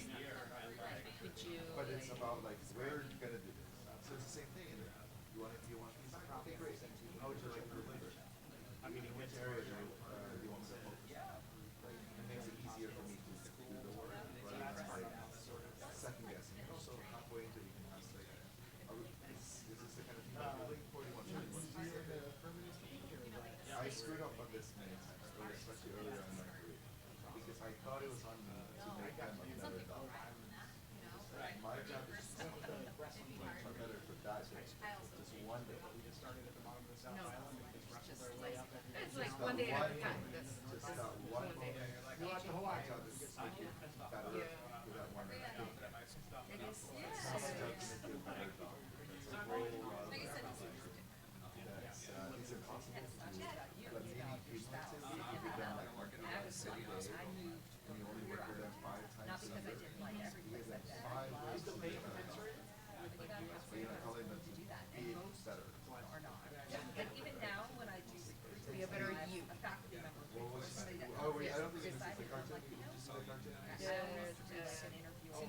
could you? But it's about like where are you gonna do this? So it's the same thing. You want feedback? Okay, great. How would you like to deliver? I mean, in which area do you want me to focus? Like, it makes it easier for me to do the work rather than like sort of second guessing. Also, halfway into you can ask like, is this the kind of thing you're looking for? Do you want to do I screwed up on this many times, especially earlier in my career, because I thought it was on me to make them a better doctor. My job is to make them better for that day, just one day. We just started at the bottom of the South Island and just wrestled our way up. It's like one day at a time. Just that one moment. Not the whole My island. job is to make you better for that one day. It's my job to make you a better doctor. It's a whole lot of it's impossible to do. But maybe cumulatively, if you've done like market analysis every day, and you only work with them 5 times a year, you give them 5 ways to be better. So you're not calling them to be better. Like even now, when I do To be a better you. a faculty member, What was oh wait, I don't think this is the cartoon. Did you see the cartoon? an interview over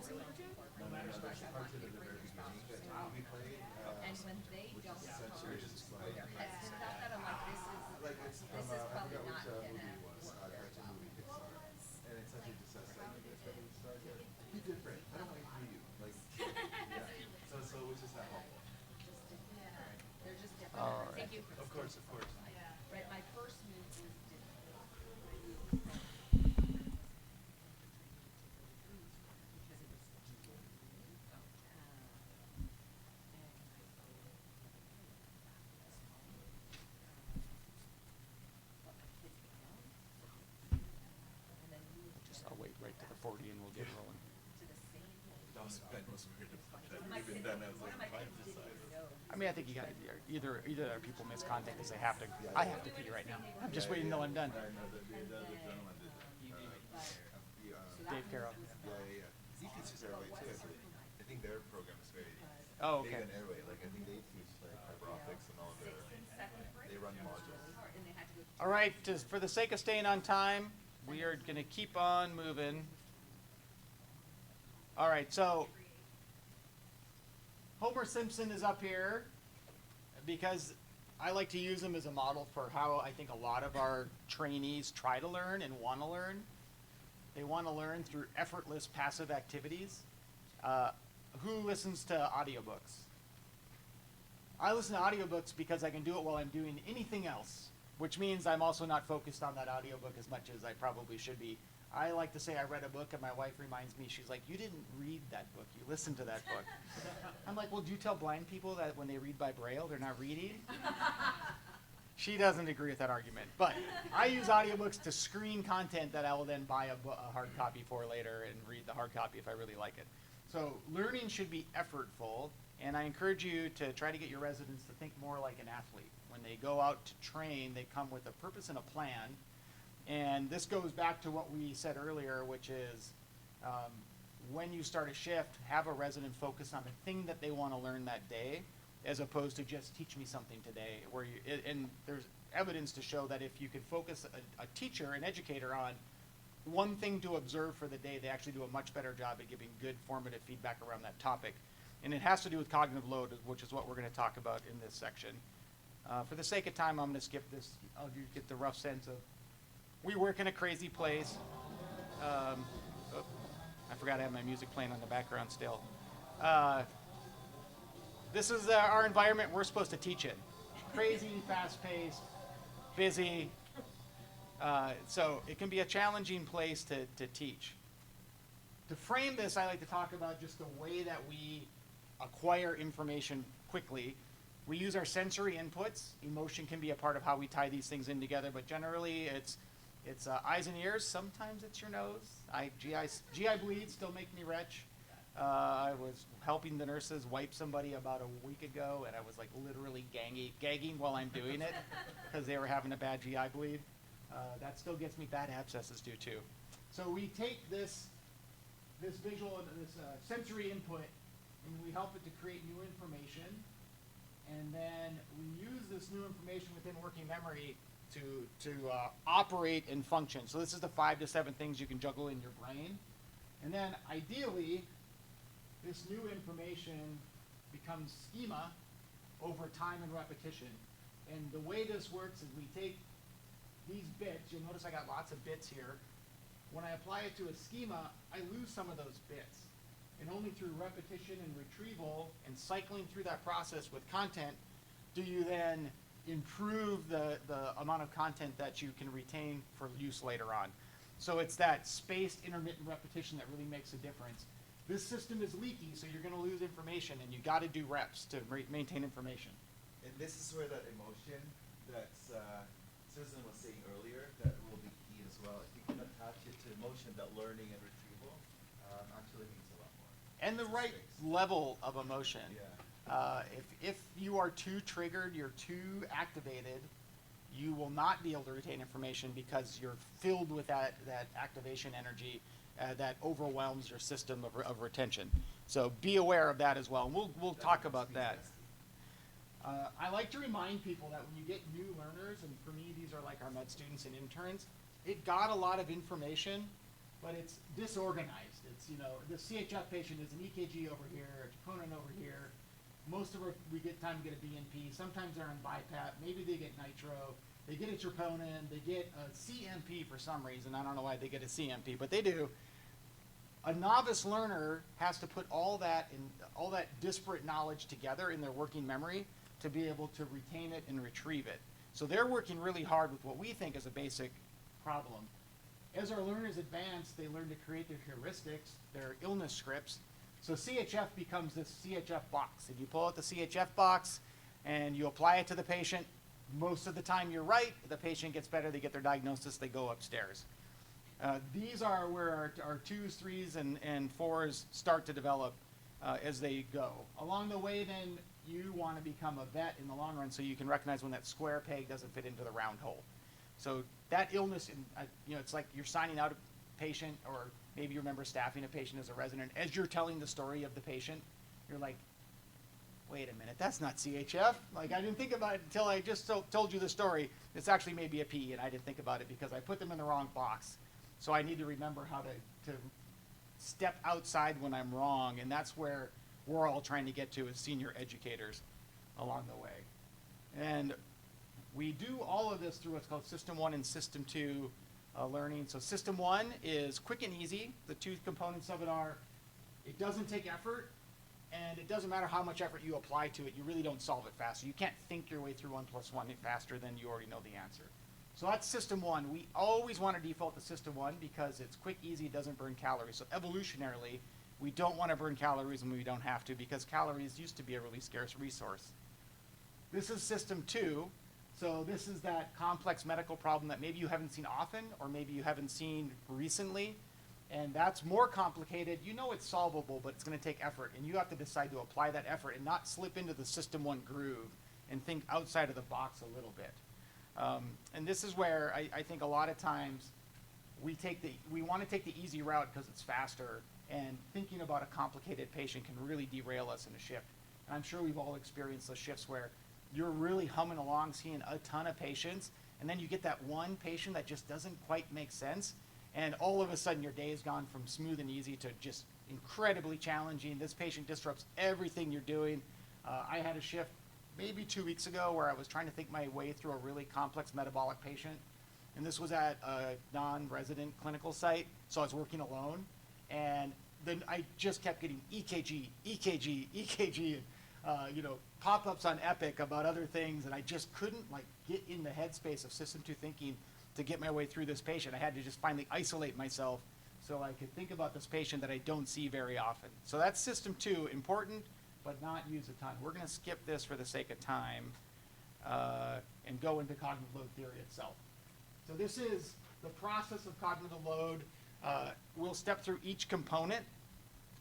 No, there's a cartoon at the very beginning that we played, and when they which don't is essentially just like it's not that I'm like, this is it's from this is I probably forgot not which gonna movie it was, cartoon movie Pixar, and it essentially just says like be different. I don't want to be you. Like yeah. So which is not helpful. they're just different. Thank you. Of course. Right, my first move is different. Just I'll wait right to the 40 and we'll get rolling. That was weird about that. Even then, I was like, if I decide. I mean, I think you got either people miss content because they have to. I have to pee right now. I'm just waiting until I'm done. I know that the other gentleman did that. Dave Carroll. Yeah. He teaches airway too. I think their program is very Oh, big okay. on airway. Like I think they teach like fiber optics and all their. They run modules. All right, just for the sake of staying on time, we are going to keep on moving. All right, so Homer Simpson is up here because I like to use him as a model for how I think a lot of our trainees try to learn and want to learn. They want to learn through effortless passive activities. Who listens to audiobooks? I listen to audiobooks because I can do it while I'm doing anything else, which means I'm also not focused on that audiobook as much as I probably should be. I like to say I read a book, and my wife reminds me, she's like, you didn't read that book, you listened to that book. I'm like, well, do you tell blind people that when they read by Braille, they're not reading? She doesn't agree with that argument. But I use audiobooks to screen content that I will then buy a hard copy for later and read the hard copy if I really like it. So learning should be effortful, and I encourage you to try to get your residents to think more like an athlete. When they go out to train, they come with a purpose and a plan. And this goes back to what we said earlier, which is when you start a shift, have a resident focus on the thing that they want to learn that day, as opposed to just teach me something today. And there's evidence to show that if you can focus a teacher, an educator on one thing to observe for the day, they actually do a much better job at giving good formative feedback around that topic. And it has to do with cognitive load, which is what we're going to talk about in this section. For the sake of time, I'm going to skip this. I'll get the rough sense of, we work in a crazy place. I forgot I have my music playing on the background still. This is our environment we're supposed to teach in. Crazy, fast-paced, busy. So it can be a challenging place to teach. To frame this, I like to talk about just the way that we acquire information quickly. We use our sensory inputs. Emotion can be a part of how we tie these things in together, but generally it's eyes and ears. Sometimes it's your nose. GI bleeds still make me retch. I was helping the nurses wipe somebody about a week ago, and I was like literally gagging while I'm doing it because they were having a bad GI bleed. That still gets me bad abscesses do too. So we take this visual, this sensory input, and we help it to create new information. And then we use this new information within working memory to operate and function. So this is the 5 to 7 things you can juggle in your brain. And then ideally, this new information becomes schema over time and repetition. And the way this works is we take these bits, you'll notice I got lots of bits here. When I apply it to a schema, I lose some of those bits. And only through repetition and retrieval and cycling through that process with content do you then improve the amount of content that you can retain for use later on. So it's that spaced intermittent repetition that really makes a difference. This system is leaky, so you're going to lose information, and you got to do reps to maintain information. And this is where that emotion that Susan was saying earlier, that will be key as well. If you can attach it to emotion, that learning and retrieval actually means a lot more. And the right level of emotion. Yeah. If you are too triggered, you're too activated, you will not be able to retain information because you're filled with that activation energy that overwhelms your system of retention. So be aware of that as well. And we'll talk about that. I like to remind people that when you get new learners, and for me these are like our med students and interns, it got a lot of information, but it's disorganized. It's, you know, the CHF patient is an EKG over here, a troponin over here. Most of we get time to get a BNP. Sometimes they're on BiPAP. Maybe they get nitro. They get a troponin. They get a CMP for some reason. I don't know why they get a CMP, but they do. A novice learner has to put all that disparate knowledge together in their working memory to be able to retain it and retrieve it. So they're working really hard with what we think is a basic problem. As our learners advance, they learn to create their heuristics, their illness scripts. So CHF becomes this CHF box. And you pull out the CHF box and you apply it to the patient. Most of the time you're right. The patient gets better, they get their diagnosis, they go upstairs. These are where our 2s, 3s, and 4s start to develop as they go. Along the way then, you want to become a vet in the long run so you can recognize when that square peg doesn't fit into the round hole. So that illness, you know, it's like you're signing out a patient, or maybe you remember staffing a patient as a resident. As you're telling the story of the patient, you're like, wait a minute, that's not CHF. Like, I didn't think about it until I just told you the story. It's actually maybe a P, and I didn't think about it because I put them in the wrong box. So I need to remember how to step outside when I'm wrong, and that's where we're all trying to get to as senior educators along the way. And we do all of this through what's called System 1 and System 2 learning. So System 1 is quick and easy. The two components of it are, it doesn't take effort, and it doesn't matter how much effort you apply to it, you really don't solve it faster. You can't think your way through 1 + 1 faster than you already know the answer. So that's System 1. We always want to default to System 1 because it's quick, easy, it doesn't burn calories. So evolutionarily, we don't want to burn calories when we don't have to, because calories used to be a really scarce resource. This is System 2. So this is that complex medical problem that maybe you haven't seen often, or maybe you haven't seen recently, and that's more complicated. You know it's solvable, but it's going to take effort, and you have to decide to apply that effort and not slip into the System 1 groove and think outside of the box a little bit. And this is where I think a lot of times we want to take the easy route because it's faster, and thinking about a complicated patient can really derail us in a shift. And I'm sure we've all experienced those shifts where you're really humming along, seeing a ton of patients, and then you get that one patient that just doesn't quite make sense, and all of a sudden your day has gone from smooth and easy to just incredibly challenging. This patient disrupts everything you're doing. I had a shift maybe 2 weeks ago where I was trying to think my way through a really complex metabolic patient, and this was at a non-resident clinical site, so I was working alone, and then I just kept getting EKG, EKG, EKG, you know, pop-ups on Epic about other things, and I just couldn't get in the headspace of System 2 thinking to get my way through this patient. I had to just finally isolate myself so I could think about this patient that I don't see very often. So that's System 2, important, but not use a ton. We're going to skip this for the sake of time and go into cognitive load theory itself. So this is the process of cognitive load. We'll step through each component.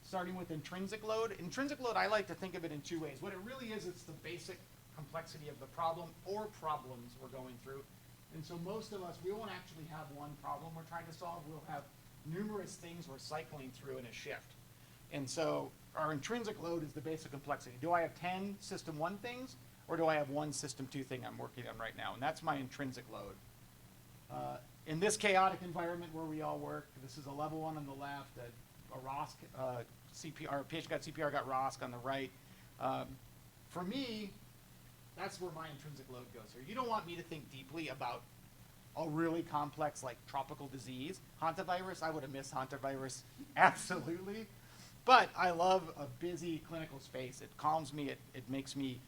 starting with intrinsic load. Intrinsic load, I like to think of it in two ways. What it really is, it's the basic complexity of the problem or problems we're going through. And so most of us, we won't actually have one problem we're trying to solve. We'll have numerous things we're cycling through in a shift. And so our intrinsic load is the basic complexity. Do I have 10 system 1 things, or do I have one system 2 thing I'm working on right now? And that's my intrinsic load. In this chaotic environment where we all work, this is a level 1 on the left, a ROSC CPR, patient got CPR, got ROSC on the right. For me, that's where my intrinsic load goes here. You don't want me to think deeply about a really complex, like, tropical disease. Hantavirus, I would have missed hantavirus, absolutely. But I love a busy clinical space. It calms me. It makes me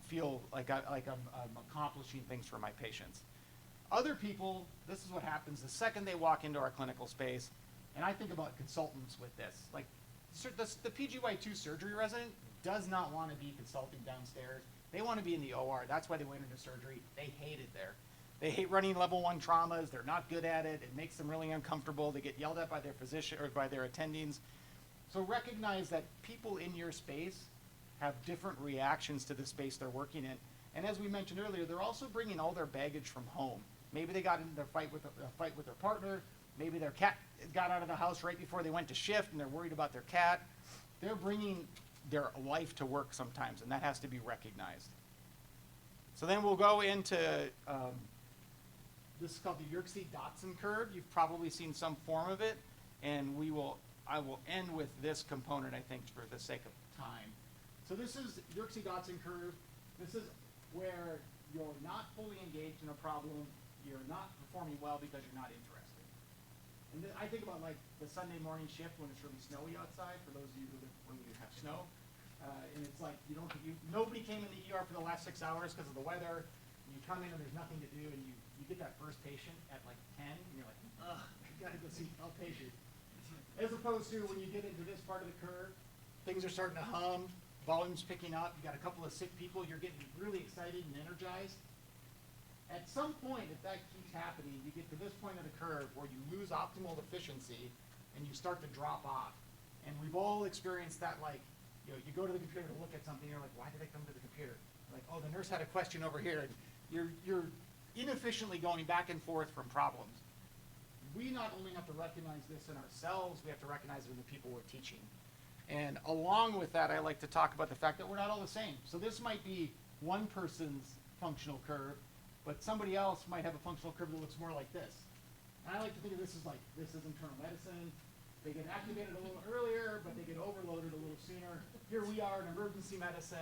feel like I'm accomplishing things for my patients. Other people, this is what happens the second they walk into our clinical space, and I think about consultants with this. Like, the PGY2 surgery resident does not want to be consulting downstairs. They want to be in the OR. That's why they went into surgery. They hate it there. They hate running level 1 traumas. They're not good at it. It makes them really uncomfortable. They get yelled at by their physician or by their attendings. So recognize that people in your space have different reactions to the space they're working in. And as we mentioned earlier, they're also bringing all their baggage from home. Maybe they got into a fight with their partner. Maybe their cat got out of the house right before they went to shift and they're worried about their cat. They're bringing their life to work sometimes, and that has to be recognized. So then we'll go into, this is called the Yerkes-Dotson curve. You've probably seen some form of it, and I will end with this component, I think, for the sake of time. So this is Yerkes-Dotson curve. This is where you're not fully engaged in a problem, you're not performing well because you're not interested. And I think about, like, the Sunday morning shift when it's really snowy outside, for those of you who live where you have snow. And it's like, nobody came in the ER for the last 6 hours because of the weather. And you come in and there's nothing to do, and you get that first patient at like 10, and you're like, ugh, I gotta go see a patient. As opposed to when you get into this part of the curve, things are starting to hum, volume's picking up, you got a couple of sick people, you're getting really excited and energized. At some point, if that keeps happening, you get to this point of the curve where you lose optimal efficiency and you start to drop off. And we've all experienced that, like, you go to the computer to look at something, you're like, why did I come to the computer? Like, oh, the nurse had a question over here. And you're inefficiently going back and forth from problems. We not only have to recognize this in ourselves, we have to recognize it in the people we're teaching. And along with that, I like to talk about the fact that we're not all the same. So this might be one person's functional curve, but somebody else might have a functional curve that looks more like this. And I like to think of this as like, this is internal medicine. They get activated a little earlier, but they get overloaded a little sooner. Here we are in emergency medicine.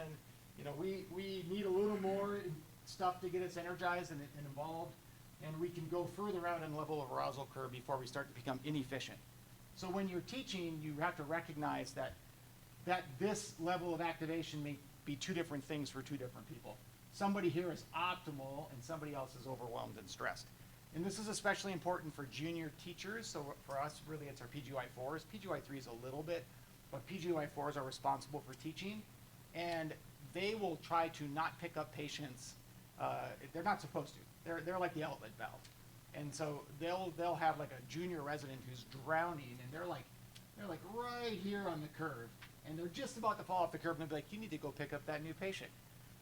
We need a little more stuff to get us energized and involved. And we can go further out in the level of arousal curve before we start to become inefficient. So when you're teaching, you have to recognize that this level of activation may be two different things for two different people. Somebody here is optimal and somebody else is overwhelmed and stressed. And this is especially important for junior teachers. So for us, really, it's our PGY4s. PGY3s a little bit, but PGY4s are responsible for teaching. And they will try to not pick up patients. They're not supposed to. They're like the outlet valve. And so they'll have like a junior resident who's drowning, and they're like right here on the curve, and they're just about to fall off the curve, and they'll be like, you need to go pick up that new patient.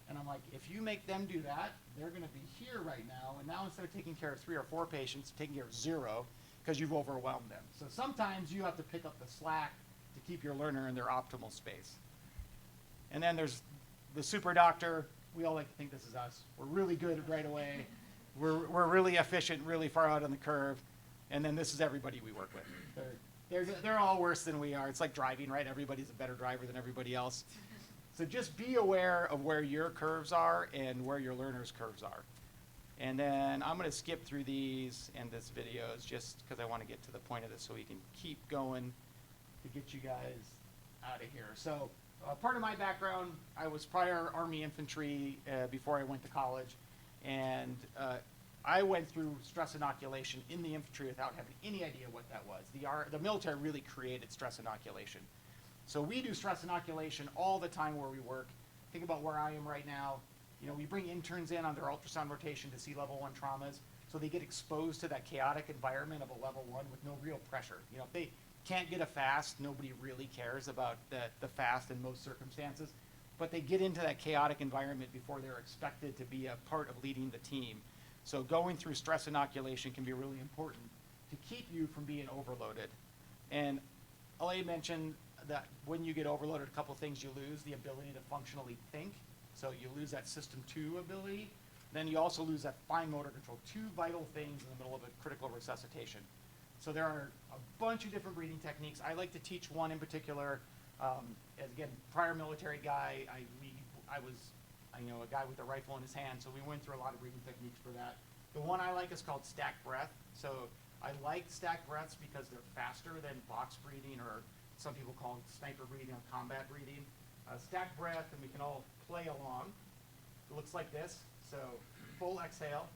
And I'm like, if you make them do that, they're going to be here right now, and now instead of taking care of 3 or 4 patients, taking care of 0 because you've overwhelmed them. So sometimes you have to pick up the slack to keep your learner in their optimal space. And then there's the super doctor. We all like to think this is us. We're really good right away. We're really efficient, really far out on the curve. And then this is everybody we work with. They're all worse than we are. It's like driving, right? Everybody's a better driver than everybody else. So just be aware of where your curves are and where your learners' curves are. And then I'm going to skip through these and this video just because I want to get to the point of this so we can keep going to get you guys out of here. So part of my background, I was prior Army infantry before I went to college. And I went through stress inoculation in the infantry without having any idea what that was. The military really created stress inoculation. So we do stress inoculation all the time where we work. Think about where I am right now. We bring interns in on their ultrasound rotation to see level 1 traumas. So they get exposed to that chaotic environment of a level 1 with no real pressure. If they can't get a fast, nobody really cares about the fast in most circumstances, but they get into that chaotic environment before they're expected to be a part of leading the team. So going through stress inoculation can be really important to keep you from being overloaded. And LA mentioned that when you get overloaded, a couple things you lose: the ability to functionally think. So you lose that system 2 ability. Then you also lose that fine motor control, 2 vital things in the middle of a critical resuscitation. So there are a bunch of different breathing techniques. I like to teach one in particular. As again, prior military guy, I was a guy with a rifle in his hand, so we went through a lot of breathing techniques for that. The one I like is called stack breath. So I like stack breaths because they're faster than box breathing, or some people call it sniper breathing or combat breathing. Stack breath, and we can all play along. It looks like this. So full exhale.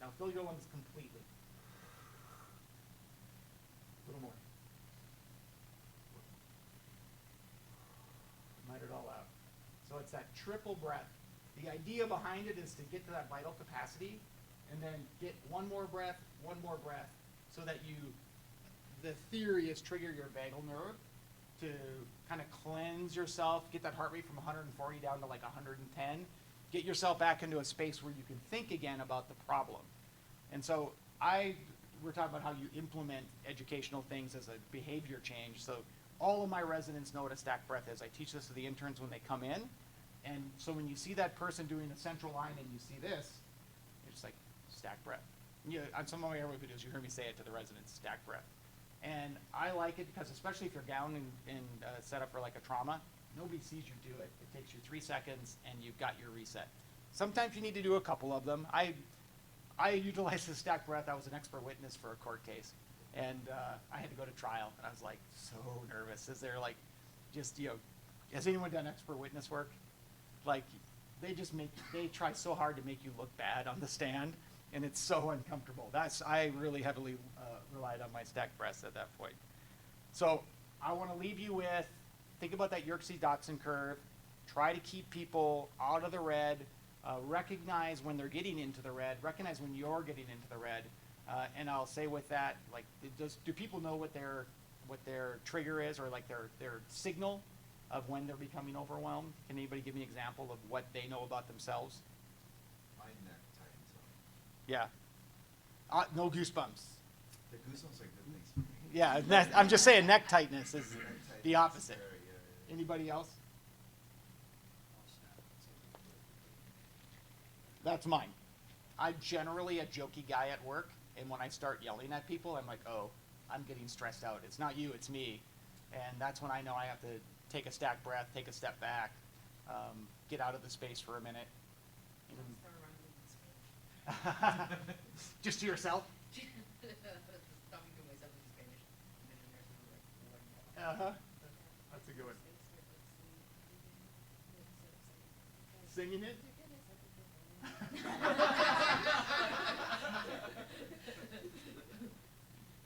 Now fill your lungs completely. A little more. Let it all out. So it's that triple breath. The idea behind it is to get to that vital capacity and then get one more breath, so that the theory is trigger your vagal nerve to kind of cleanse yourself, get that heart rate from 140 down to like 110, get yourself back into a space where you can think again about the problem. And so we're talking about how you implement educational things as a behavior change. So all of my residents know what a stack breath is. I teach this to the interns when they come in. And so when you see that person doing the central line and you see this, you're just like, stack breath. On some of my airway videos, you hear me say it to the residents, stack breath. And I like it because, especially if you're gowned and set up for like a trauma, nobody sees you do it. It takes you 3 seconds and you've got your reset. Sometimes you need to do a couple of them. I utilized the stack breath. I was an expert witness for a court case, and I had to go to trial, and I was like so nervous. Is there like, just, has anyone done expert witness work? Like, they try so hard to make you look bad on the stand, and it's so uncomfortable. I really heavily relied on my stack breaths at that point. So I want to leave you with, think about that Yerkes-Dodson curve. Try to keep people out of the red. Recognize when they're getting into the red. Recognize when you're getting into the red. And I'll say with that, like, do people know what their trigger is, or like their signal of when they're becoming overwhelmed? Can anybody give me an example of what they know about themselves? My neck tightens up. Yeah. No goosebumps. The goosebumps are good things for me. Yeah, I'm just saying neck tightness is the opposite. Anybody else? That's mine. I'm generally a jokey guy at work, and when I start yelling at people, I'm like, oh, I'm getting stressed out. It's not you, it's me. And that's when I know I have to take a stack breath, take a step back, get out of the space for a minute. Just to yourself? Uh-huh. That's a good one. Singing it?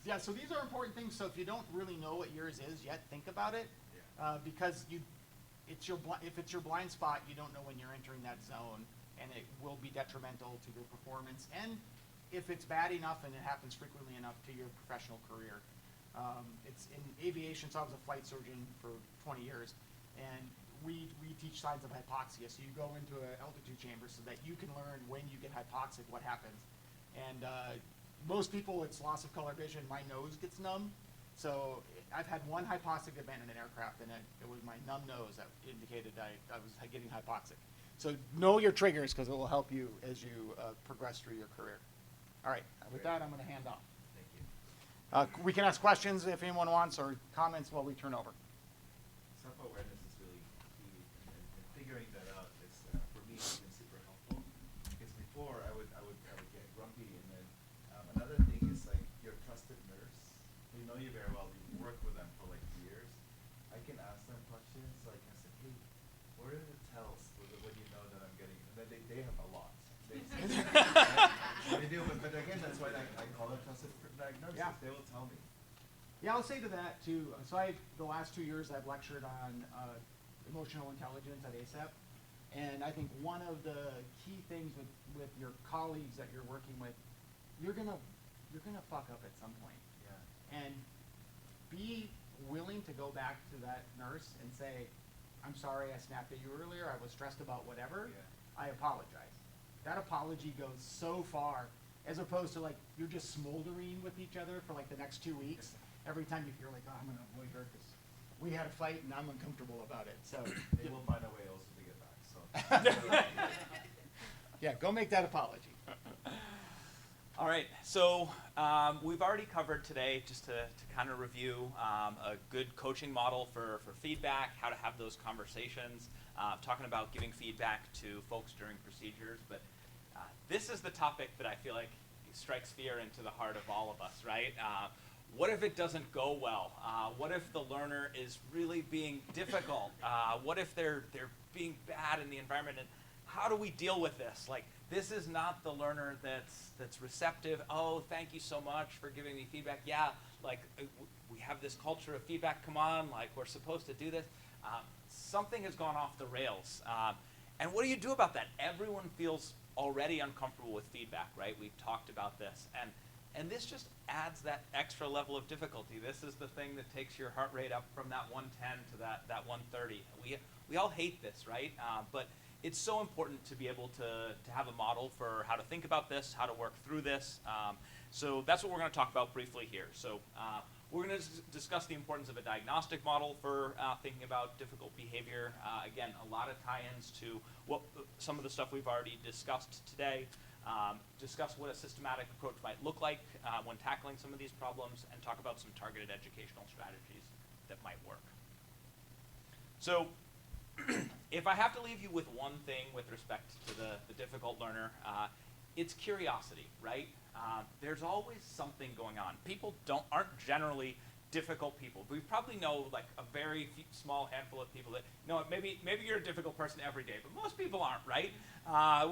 Yeah, so these are important things. So if you don't really know what yours is yet, think about it, because if it's your blind spot, you don't know when you're entering that zone, and it will be detrimental to your performance. And if it's bad enough and it happens frequently enough, to your professional career. It's in aviation, so I was a flight surgeon for 20 years, and we teach signs of hypoxia. So you go into an altitude chamber so that you can learn when you get hypoxic what happens. And most people, it's loss of color vision. My nose gets numb. So I've had one hypoxic event in an aircraft, and it was my numb nose that indicated I was getting hypoxic. So know your triggers, because it will help you as you progress through your career. All right, with that, I'm going to hand off. Thank you. We can ask questions if anyone wants, or comments while we turn over. Self-awareness is really key, and figuring that out is, for me, has been super helpful. Because before, I would get grumpy, and then another thing is like your trusted nurse. They know you very well. You've worked with them for like years. I can ask them questions, so I can say, hey, what are the tells when you know that I'm getting? And then they have a lot. They do, but again, that's why I call them trusted diagnosis. Yeah. They will tell me. Yeah, I'll say to that too. So the last 2 years I've lectured on emotional intelligence at ASAP, and I think one of the key things with your colleagues that you're working with, you're gonna you're gonna fuck up at some point. Yeah. And be willing to go back to that nurse and say, I'm sorry I snapped at you earlier, I was stressed about whatever, I apologize. That apology goes so far, as opposed to like, you're just smoldering with each other for like the next 2 weeks. Every time you feel like, oh, I'm gonna avoid her because we had a fight and I'm uncomfortable about it, so. They will find a way also to get back, so. Yeah, go make that apology. All right, so we've already covered today, just to kind of review, a good coaching model for feedback, how to have those conversations, talking about giving feedback to folks during procedures. But this is the topic that I feel like strikes fear into the heart of all of us, right? What if it doesn't go well? What if the learner is really being difficult? What if they're being bad in the environment? And how do we deal with this? Like, this is not the learner that's receptive. Oh, thank you so much for giving me feedback. Yeah, like we have this culture of feedback. Come on, like we're supposed to do this. Something has gone off the rails. And what do you do about that? Everyone feels already uncomfortable with feedback, right? We've talked about this. And this just adds that extra level of difficulty. This is the thing that takes your heart rate up from that 110 to that 130. We all hate this, right? But it's so important to be able to have a model for how to think about this, how to work through this. So that's what we're going to talk about briefly here. So we're going to discuss the importance of a diagnostic model for thinking about difficult behavior. Again, a lot of tie-ins to some of the stuff we've already discussed today. Discuss what a systematic approach might look like when tackling some of these problems, and talk about some targeted educational strategies that might work. So if I have to leave you with one thing with respect to the difficult learner, it's curiosity, right? There's always something going on. People aren't generally difficult people. We probably know like a very small handful of people that, you know, maybe you're a difficult person every day, but most people aren't, right?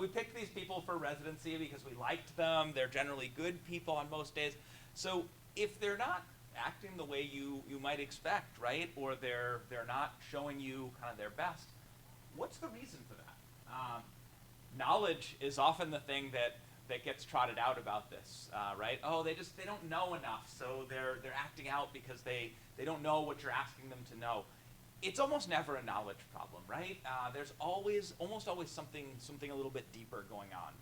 We picked these people for residency because we liked them. They're generally good people on most days. So if they're not acting the way you might expect, right? Or they're not showing you kind of their best, what's the reason for that? Knowledge is often the thing that gets trotted out about this, right? Oh, they don't know enough, so they're acting out because they don't know what you're asking them to know. It's almost never a knowledge problem, right? There's almost always something a little bit deeper going on.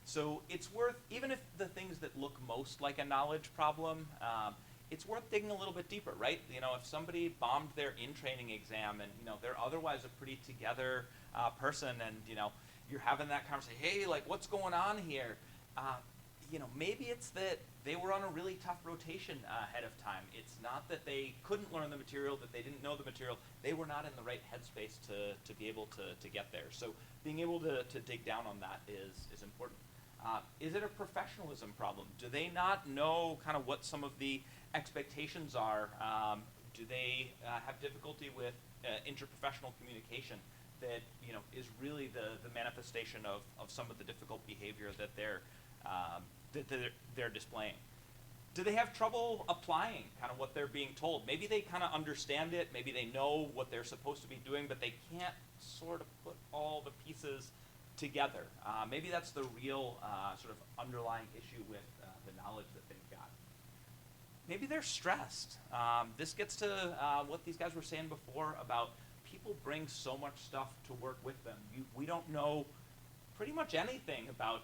So it's worth, even if the things that look most like a knowledge problem, it's worth digging a little bit deeper, right? You know, if somebody bombed their in-training exam and, you know, they're otherwise a pretty together person, and, you know, you're having that conversation, hey, like, what's going on here? You know, maybe it's that they were on a really tough rotation ahead of time. It's not that they couldn't learn the material, that they didn't know the material. They were not in the right headspace to be able to get there. So being able to dig down on that is important. Is it a professionalism problem? Do they not know kind of what some of the expectations are? Do they have difficulty with interprofessional communication that, you know, is really the manifestation of some of the difficult behavior that they're displaying? Do they have trouble applying kind of what they're being told? Maybe they kind of understand it, maybe they know what they're supposed to be doing, but they can't sort of put all the pieces together. Maybe that's the real sort of underlying issue with the knowledge that they've got. Maybe they're stressed. This gets to what these guys were saying before about people bring so much stuff to work with them. We don't know pretty much anything about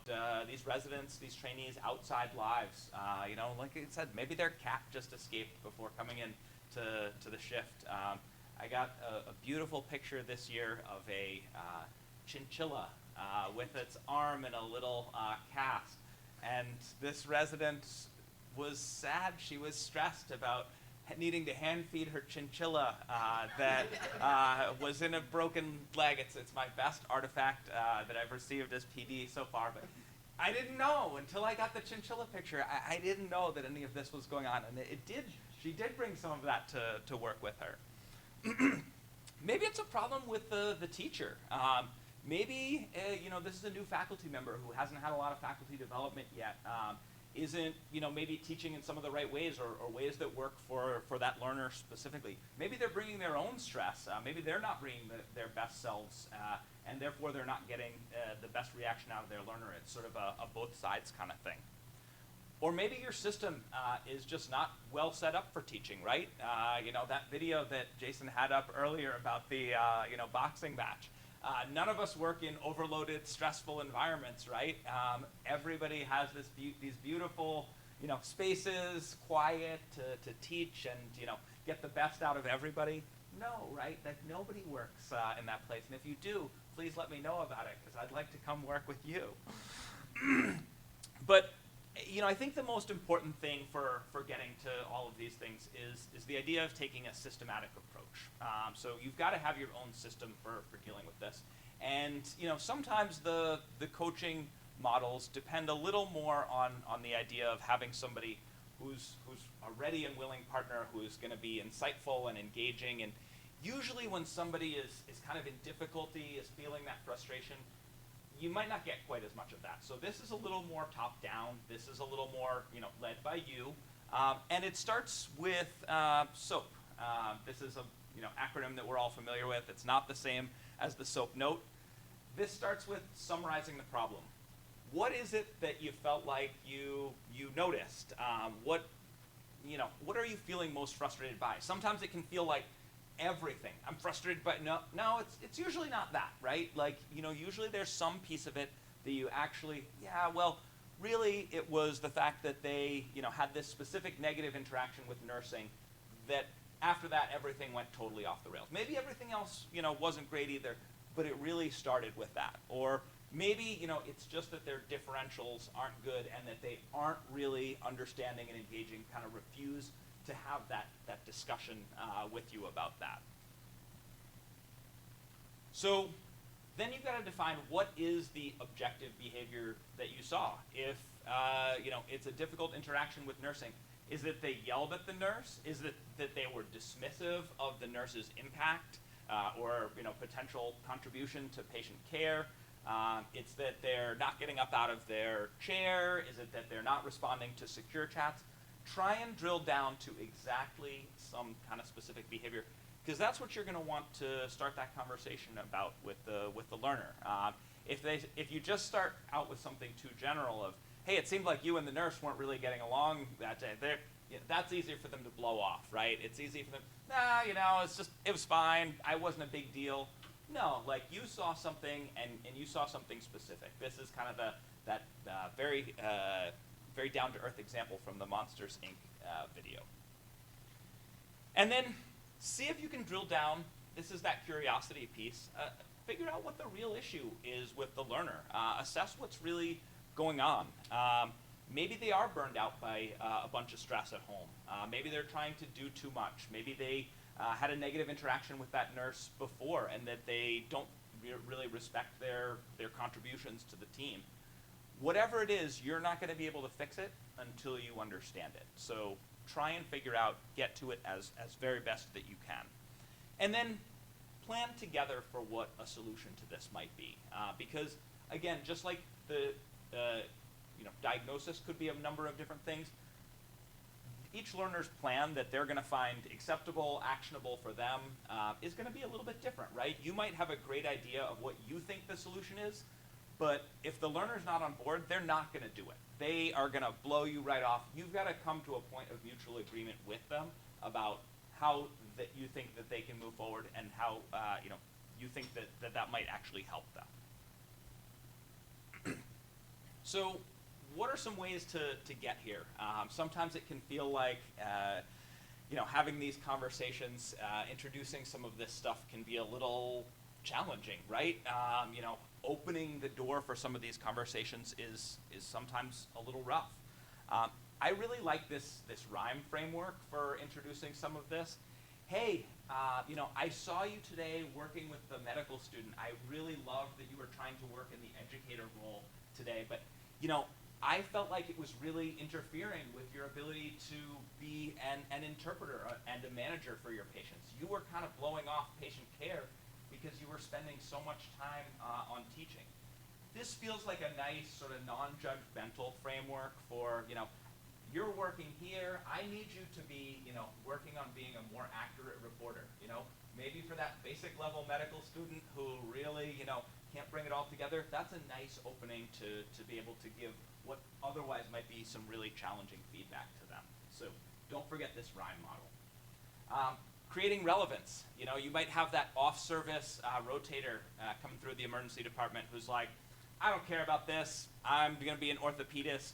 these residents, these trainees' outside lives. You know, like I said, maybe their cat just escaped before coming in to the shift. I got a beautiful picture this year of a chinchilla with its arm in a little cast. And this resident was sad. She was stressed about needing to hand feed her chinchilla that was in a broken leg. It's my best artifact that I've received as PD so far. But I didn't know until I got the chinchilla picture. I didn't know that any of this was going on. And she did bring some of that to work with her. Maybe it's a problem with the teacher. Maybe you know, this is a new faculty member who hasn't had a lot of faculty development yet. Isn't, you know, maybe teaching in some of the right ways or ways that work for that learner specifically. Maybe they're bringing their own stress. Maybe they're not bringing their best selves, and therefore they're not getting the best reaction out of their learner. It's sort of a both sides kind of thing. Or maybe your system is just not well set up for teaching, right? You know, that video that Jason had up earlier about the you know, boxing match. None of us work in overloaded, stressful environments, right? Everybody has these beautiful, you know, spaces, quiet to teach and, you know, get the best out of everybody. No, right? Like nobody works in that place. And if you do, please let me know about it because I'd like to come work with you. But you know, I think the most important thing for getting to all of these things is the idea of taking a systematic approach. So you've got to have your own system for dealing with this. And you know, sometimes the coaching models depend a little more on the idea of having somebody who's a ready and willing partner who's going to be insightful and engaging. And usually when somebody is kind of in difficulty, is feeling that frustration, you might not get quite as much of that. So this is a little more top down. This is a little more, you know, led by you. And it starts with SOAP. This is a, you know, acronym that we're all familiar with. It's not the same as the SOAP note. This starts with summarizing the problem. What is it that you felt like you noticed? What are you feeling most frustrated by? Sometimes it can feel like everything. I'm frustrated, but no, it's usually not that, right? Like, you know, usually there's some piece of it that you actually, yeah, well, really it was the fact that they, you know, had this specific negative interaction with nursing that after that everything went totally off the rails. Maybe everything else, you know, wasn't great either, but it really started with that. Or maybe, you know, it's just that their differentials aren't good and that they aren't really understanding and engaging, kind of refuse to have that discussion with you about that. So then you've got to define what is the objective behavior that you saw. If you know, it's a difficult interaction with nursing, is it they yelled at the nurse? Is it that they were dismissive of the nurse's impact or, you know, potential contribution to patient care? It's that they're not getting up out of their chair. Is it that they're not responding to secure chats? Try and drill down to exactly some kind of specific behavior, because that's what you're going to want to start that conversation about with the learner. If you just start out with something too general of, hey, it seemed like you and the nurse weren't really getting along that day, that's easier for them to blow off, right? It's easy for them, nah, you know, it was fine, I wasn't a big deal. No, like you saw something and you saw something specific. This is kind of that very down-to-earth example from the Monsters, Inc. Video. And then see if you can drill down. This is that curiosity piece. Figure out what the real issue is with the learner. Assess what's really going on. Maybe they are burned out by a bunch of stress at home. Maybe they're trying to do too much. Maybe they had a negative interaction with that nurse before and that they don't really respect their contributions to the team. Whatever it is, you're not going to be able to fix it until you understand it. So try and figure out, get to it as very best that you can. And then plan together for what a solution to this might be. Because, again, just like the you know, diagnosis could be a number of different things, each learner's plan that they're going to find acceptable, actionable for them is going to be a little bit different, right? You might have a great idea of what you think the solution is, but if the learner's not on board, they're not going to do it. They are going to blow you right off. You've got to come to a point of mutual agreement with them about how that you think that they can move forward and how you know, you think that might actually help them. So what are some ways to get here? Sometimes it can feel like you know, having these conversations, introducing some of this stuff can be a little challenging, right? You know, opening the door for some of these conversations is sometimes a little rough. I really like this rhyme framework for introducing some of this. Hey, you know, I saw you today working with the medical student. I really loved that you were trying to work in the educator role today, but you know, I felt like it was really interfering with your ability to be an interpreter and a manager for your patients. You were kind of blowing off patient care because you were spending so much time on teaching. This feels like a nice sort of non-judgmental framework for, you know, you're working here, I need you to be, you know, working on being a more accurate reporter, you know. Maybe for that basic level medical student who really, you know, can't bring it all together, that's a nice opening to be able to give what otherwise might be some really challenging feedback to them. So don't forget this RHIME model. Creating relevance. You know, you might have that off-service rotator coming through the emergency department who's like, I don't care about this. I'm going to be an orthopedist.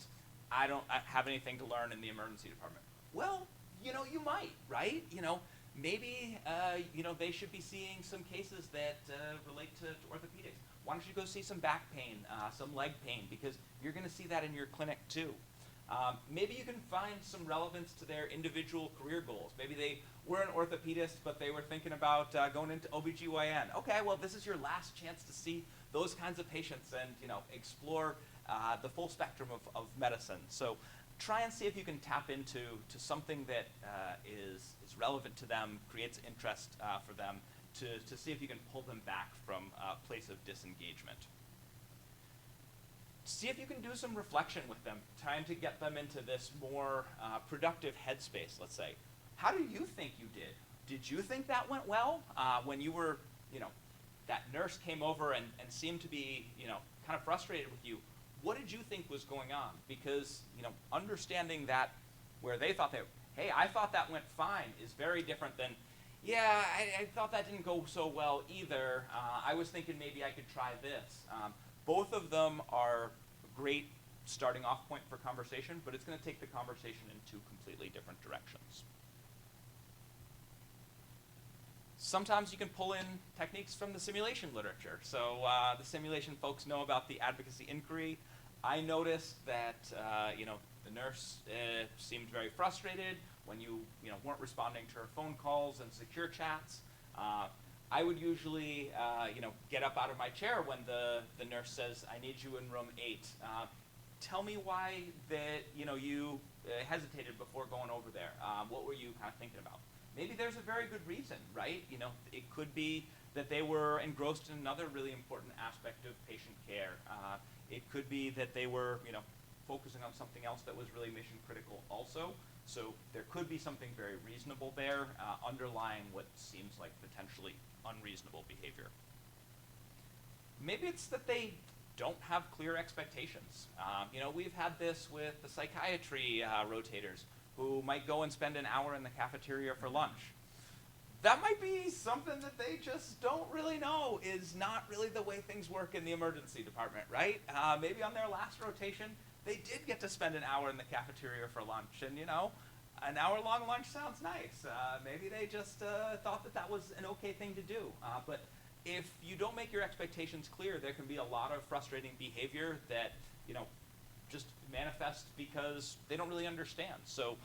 I don't have anything to learn in the emergency department. Well, you know, you might, right? You know, maybe, you know, they should be seeing some cases that relate to orthopedics. Why don't you go see some back pain, some leg pain, because you're going to see that in your clinic too. Maybe you can find some relevance to their individual career goals. Maybe they were an orthopedist, but they were thinking about going into OBGYN. Okay, well, this is your last chance to see those kinds of patients and, you know, explore the full spectrum of medicine. So try and see if you can tap into something that is relevant to them, creates interest for them, to see if you can pull them back from a place of disengagement. See if you can do some reflection with them, trying to get them into this more productive headspace, let's say. How do you think you did? Did you think that went well? When you were, you know, that nurse came over and seemed to be, you know, kind of frustrated with you. What did you think was going on? Because, you know, understanding that where they thought hey, I thought that went fine is very different than, yeah, I thought that didn't go so well either. I was thinking maybe I could try this. Both of them are a great starting off point for conversation, but it's going to take the conversation in two completely different directions. Sometimes you can pull in techniques from the simulation literature. So the simulation folks know about the advocacy inquiry. I noticed that you know, the nurse seemed very frustrated when you know, weren't responding to her phone calls and secure chats. I would usually you know, get up out of my chair when the nurse says, I need you in room 8. Tell me why that, you know, you hesitated before going over there. What were you kind of thinking about? Maybe there's a very good reason, right? You know, it could be that they were engrossed in another really important aspect of patient care. It could be that they were, you know, focusing on something else that was really mission critical also. So there could be something very reasonable there underlying what seems like potentially unreasonable behavior. Maybe it's that they don't have clear expectations. You know, we've had this with the psychiatry rotators who might go and spend an hour in the cafeteria for lunch. That might be something that they just don't really know is not really the way things work in the emergency department, right? Maybe on their last rotation, they did get to spend an hour in the cafeteria for lunch, and you know, an hour-long lunch sounds nice. Maybe they just thought that that was an okay thing to do. But if you don't make your expectations clear, there can be a lot of frustrating behavior that, you know, just manifest because they don't really understand. So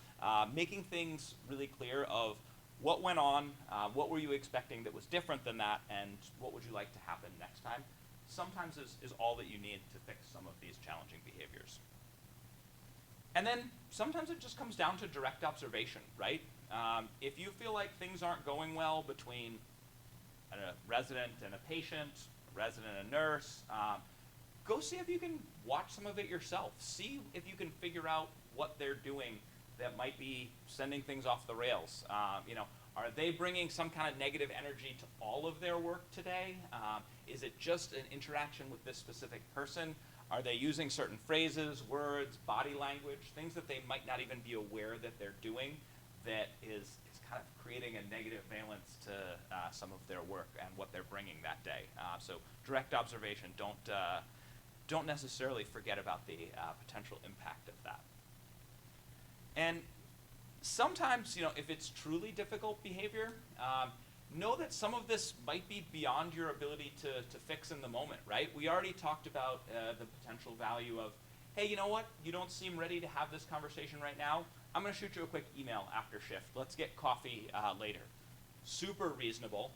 making things really clear of what went on, what were you expecting that was different than that, and what would you like to happen next time, sometimes is all that you need to fix some of these challenging behaviors. And then sometimes it just comes down to direct observation, right? If you feel like things aren't going well between a resident and a patient, a resident and a nurse, go see if you can watch some of it yourself. See if you can figure out what they're doing that might be sending things off the rails. You know, are they bringing some kind of negative energy to all of their work today? Is it just an interaction with this specific person? Are they using certain phrases, words, body language, things that they might not even be aware that they're doing that is kind of creating a negative valence to some of their work and what they're bringing that day? So direct observation, don't necessarily forget about the potential impact of that. And sometimes, you know, if it's truly difficult behavior, know that some of this might be beyond your ability to fix in the moment, right? We already talked about the potential value of, hey, you know what? You don't seem ready to have this conversation right now. I'm going to shoot you a quick email after shift. Let's get coffee later. Super reasonable,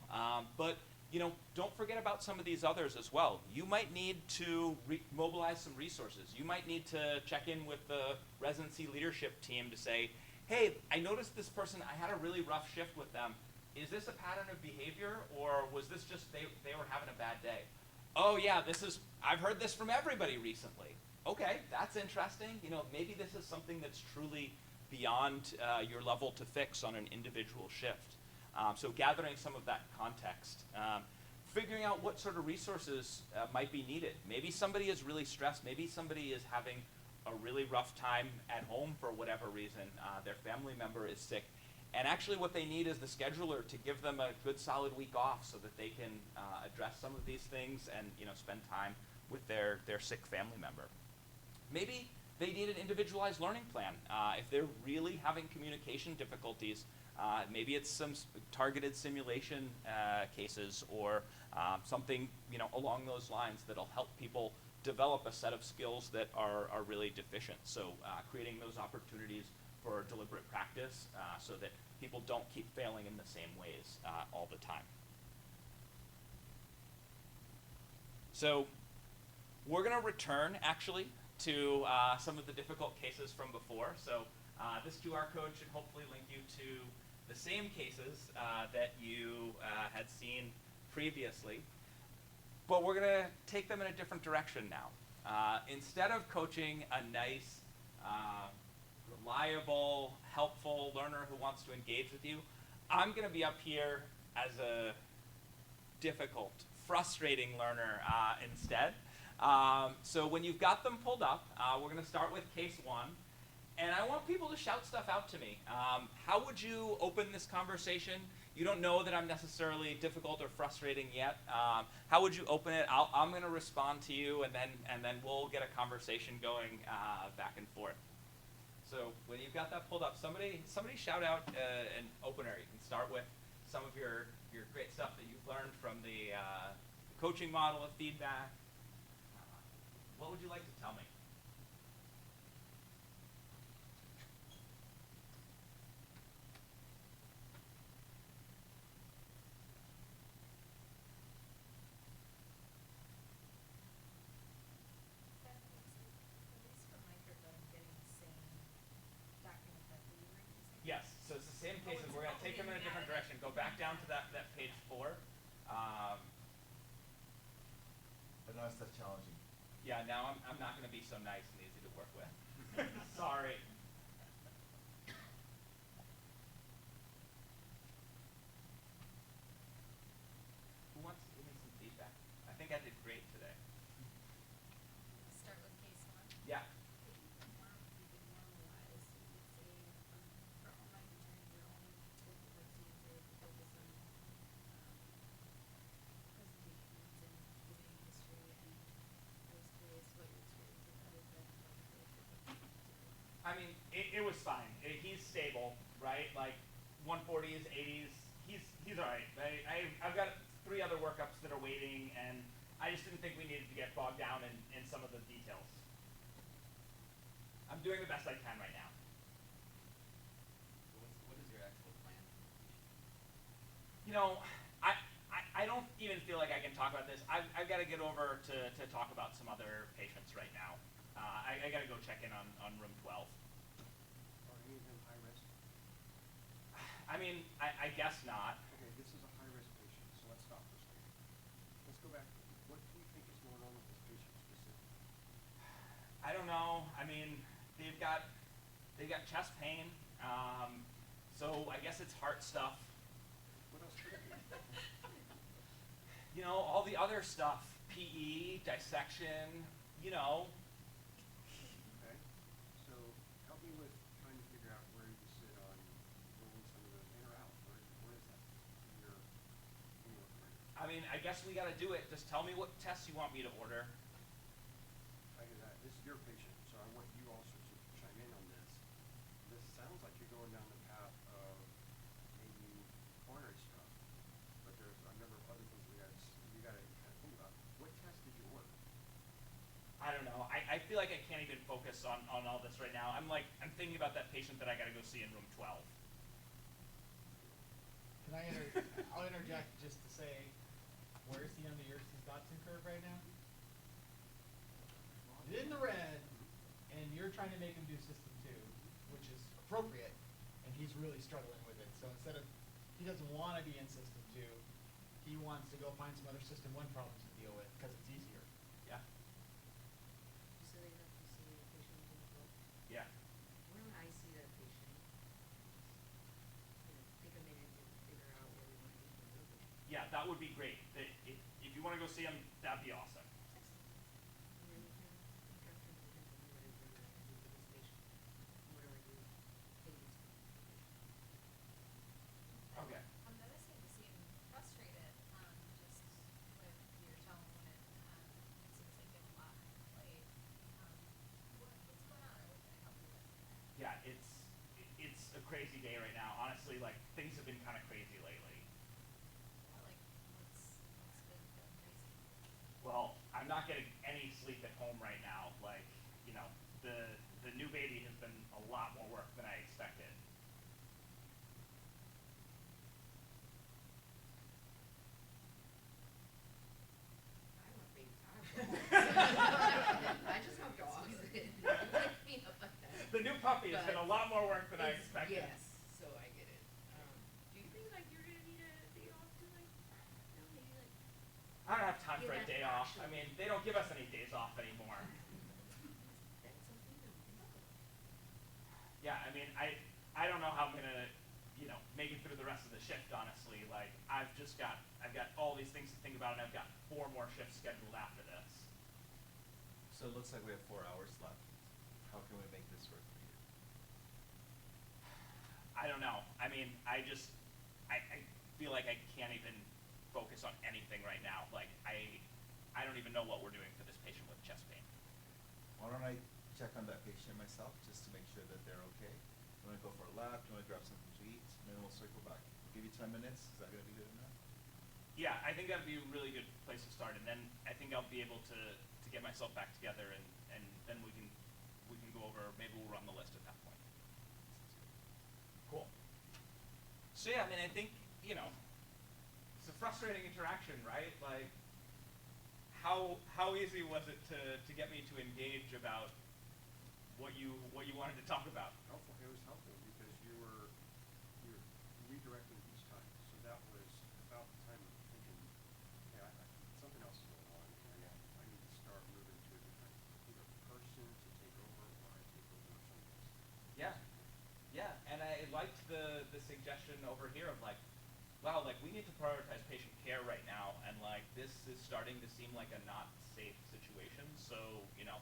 but you know, don't forget about some of these others as well. You might need to mobilize some resources. You might need to check in with the residency leadership team to say, hey, I noticed this person, I had a really rough shift with them. Is this a pattern of behavior, or was this just they were having a bad day? Oh yeah, I've heard this from everybody recently. Okay, that's interesting. You know, maybe this is something that's truly beyond your level to fix on an individual shift. So gathering some of that context. figuring out what sort of resources might be needed. Maybe somebody is really stressed. Maybe somebody is having a really rough time at home for whatever reason. Their family member is sick. And actually what they need is the scheduler to give them a good solid week off so that they can address some of these things and spend time with their sick family member. Maybe they need an individualized learning plan. If they're really having communication difficulties, maybe it's some targeted simulation cases or something along those lines that'll help people develop a set of skills that are really deficient. So creating those opportunities for deliberate practice so that people don't keep failing in the same ways all the time. So we're going to return actually to some of the difficult cases from before. So this QR code should hopefully link you to the same cases that you had seen previously. But we're going to take them in a different direction now. Instead of coaching a nice, reliable, helpful learner who wants to engage with you, I'm going to be up here as a difficult, frustrating learner instead. So when you've got them pulled up, we're going to start with case 1. And I want people to shout stuff out to me. How would you open this conversation? You don't know that I'm necessarily difficult or frustrating yet. How would you open it? I'm going to respond to you, and then we'll get a conversation going back and forth. So when you've got that pulled up, somebody shout out an opener. You can start with some of your great stuff that you've learned from the coaching model of feedback. What would you like to tell me? Yes, so it's the same cases. We're going to take them in a different direction. Go back down to that page 4. But now it's that challenging. Yeah, now I'm not going to be so nice and easy to work with. Sorry. Who wants to give me some feedback? I think I did great today. Start with case 1. Yeah. I mean, it was fine. He's stable, right? Like 140s, 80s. He's all right. I've got 3 other workups that are waiting, and I just didn't think we needed to get bogged down in some of the details. I'm doing the best I can right now. What is your actual plan? I don't even feel like I can talk about this. I've got to get over to talk about some other patients right now. I got to go check in on room 12. Are any of them high risk? I mean, I guess not. Okay, this is a high risk patient, so let's stop for a second. Let's go back. What do you think is going on with this patient specifically? I don't know. I mean, they've got chest pain. So I guess it's heart stuff. What else could it be? All the other stuff. PE, dissection, Okay, so help me with trying to figure out where you sit on rolling some of those in or out. Where is that in your career? I mean, I guess we got to do it. Just tell me what tests you want me to order. This is your patient, so I want you also to chime in on this. This sounds like you're going down the path of maybe coronary stuff, but there's a number of other things we got to kind of think about. What test did you order? I don't know. I feel like I can't even focus on all this right now. I'm thinking about that patient that I got to go see in room 12. I'll interject just to say, where's he on the Yersin-Dodson curve right now? He's in the red, and you're trying to make him do system 2, which is appropriate, and he's really struggling with it. So instead of, he doesn't want to be in system 2, he wants to go find some other system 1 problems to deal with because it's easier. Yeah. So they have to see the patient in the book. Yeah. When I see that patient, take a minute to figure out where we want to get the movement. Yeah, that would be great. want to go see him, that'd be awesome. Okay. I'm noticing you seem frustrated, just with your tone and it seems like you have a lot on your plate. What's going on, or what can I help you with? Yeah, it's a crazy day right now. Honestly, like things have been kind of crazy lately. Like, what's been going crazy? Well, I'm not getting any sleep at home right now. Like, you know, the new baby has been a lot more work than I expected. I want baby I just have dogs. Like peanut butter. The new puppy has been a But lot more work than I it's- expected. Yes, so I get it. Do you think like you're gonna need a day off to like, you know, maybe like I don't have time get for a that day off. I action? mean, they don't give us any days off anymore. That's something that we can talk about. Yeah, I mean, I don't know how I'm gonna, you know, make it through the rest of the shift. Honestly, like I've got all these things to think about, and I've got 4 more shifts scheduled after this. So it looks like we have 4 hours left. How can we make this work for you? I don't know. I mean, I feel like I can't even focus on anything right now. Like I don't even know what we're doing for this patient with chest pain. Why don't I check on that patient myself just to make sure that they're okay? You want to go for a lap? You want to grab something to eat? And then we'll circle back. We'll give you 10 minutes. Is that going to be good enough? Yeah, I think that'd be a really good place to start, and then I think I'll be able to get myself back together, and then we can go over. Maybe we'll run the list at that point. Cool. So yeah, I mean, I think, you know, it's a frustrating interaction, right? Like, how easy was it to get me to engage about what you wanted to talk about? Helpful. It was helpful because you were redirecting each time. So that was about the time of thinking, yeah, something else is going on, and I need to start moving to a different either person to take over or I take over something else. Yeah, yeah, and I liked the suggestion over here of like, wow, like we need to prioritize patient care right now, and like this is starting to seem like a not safe situation. So, you know,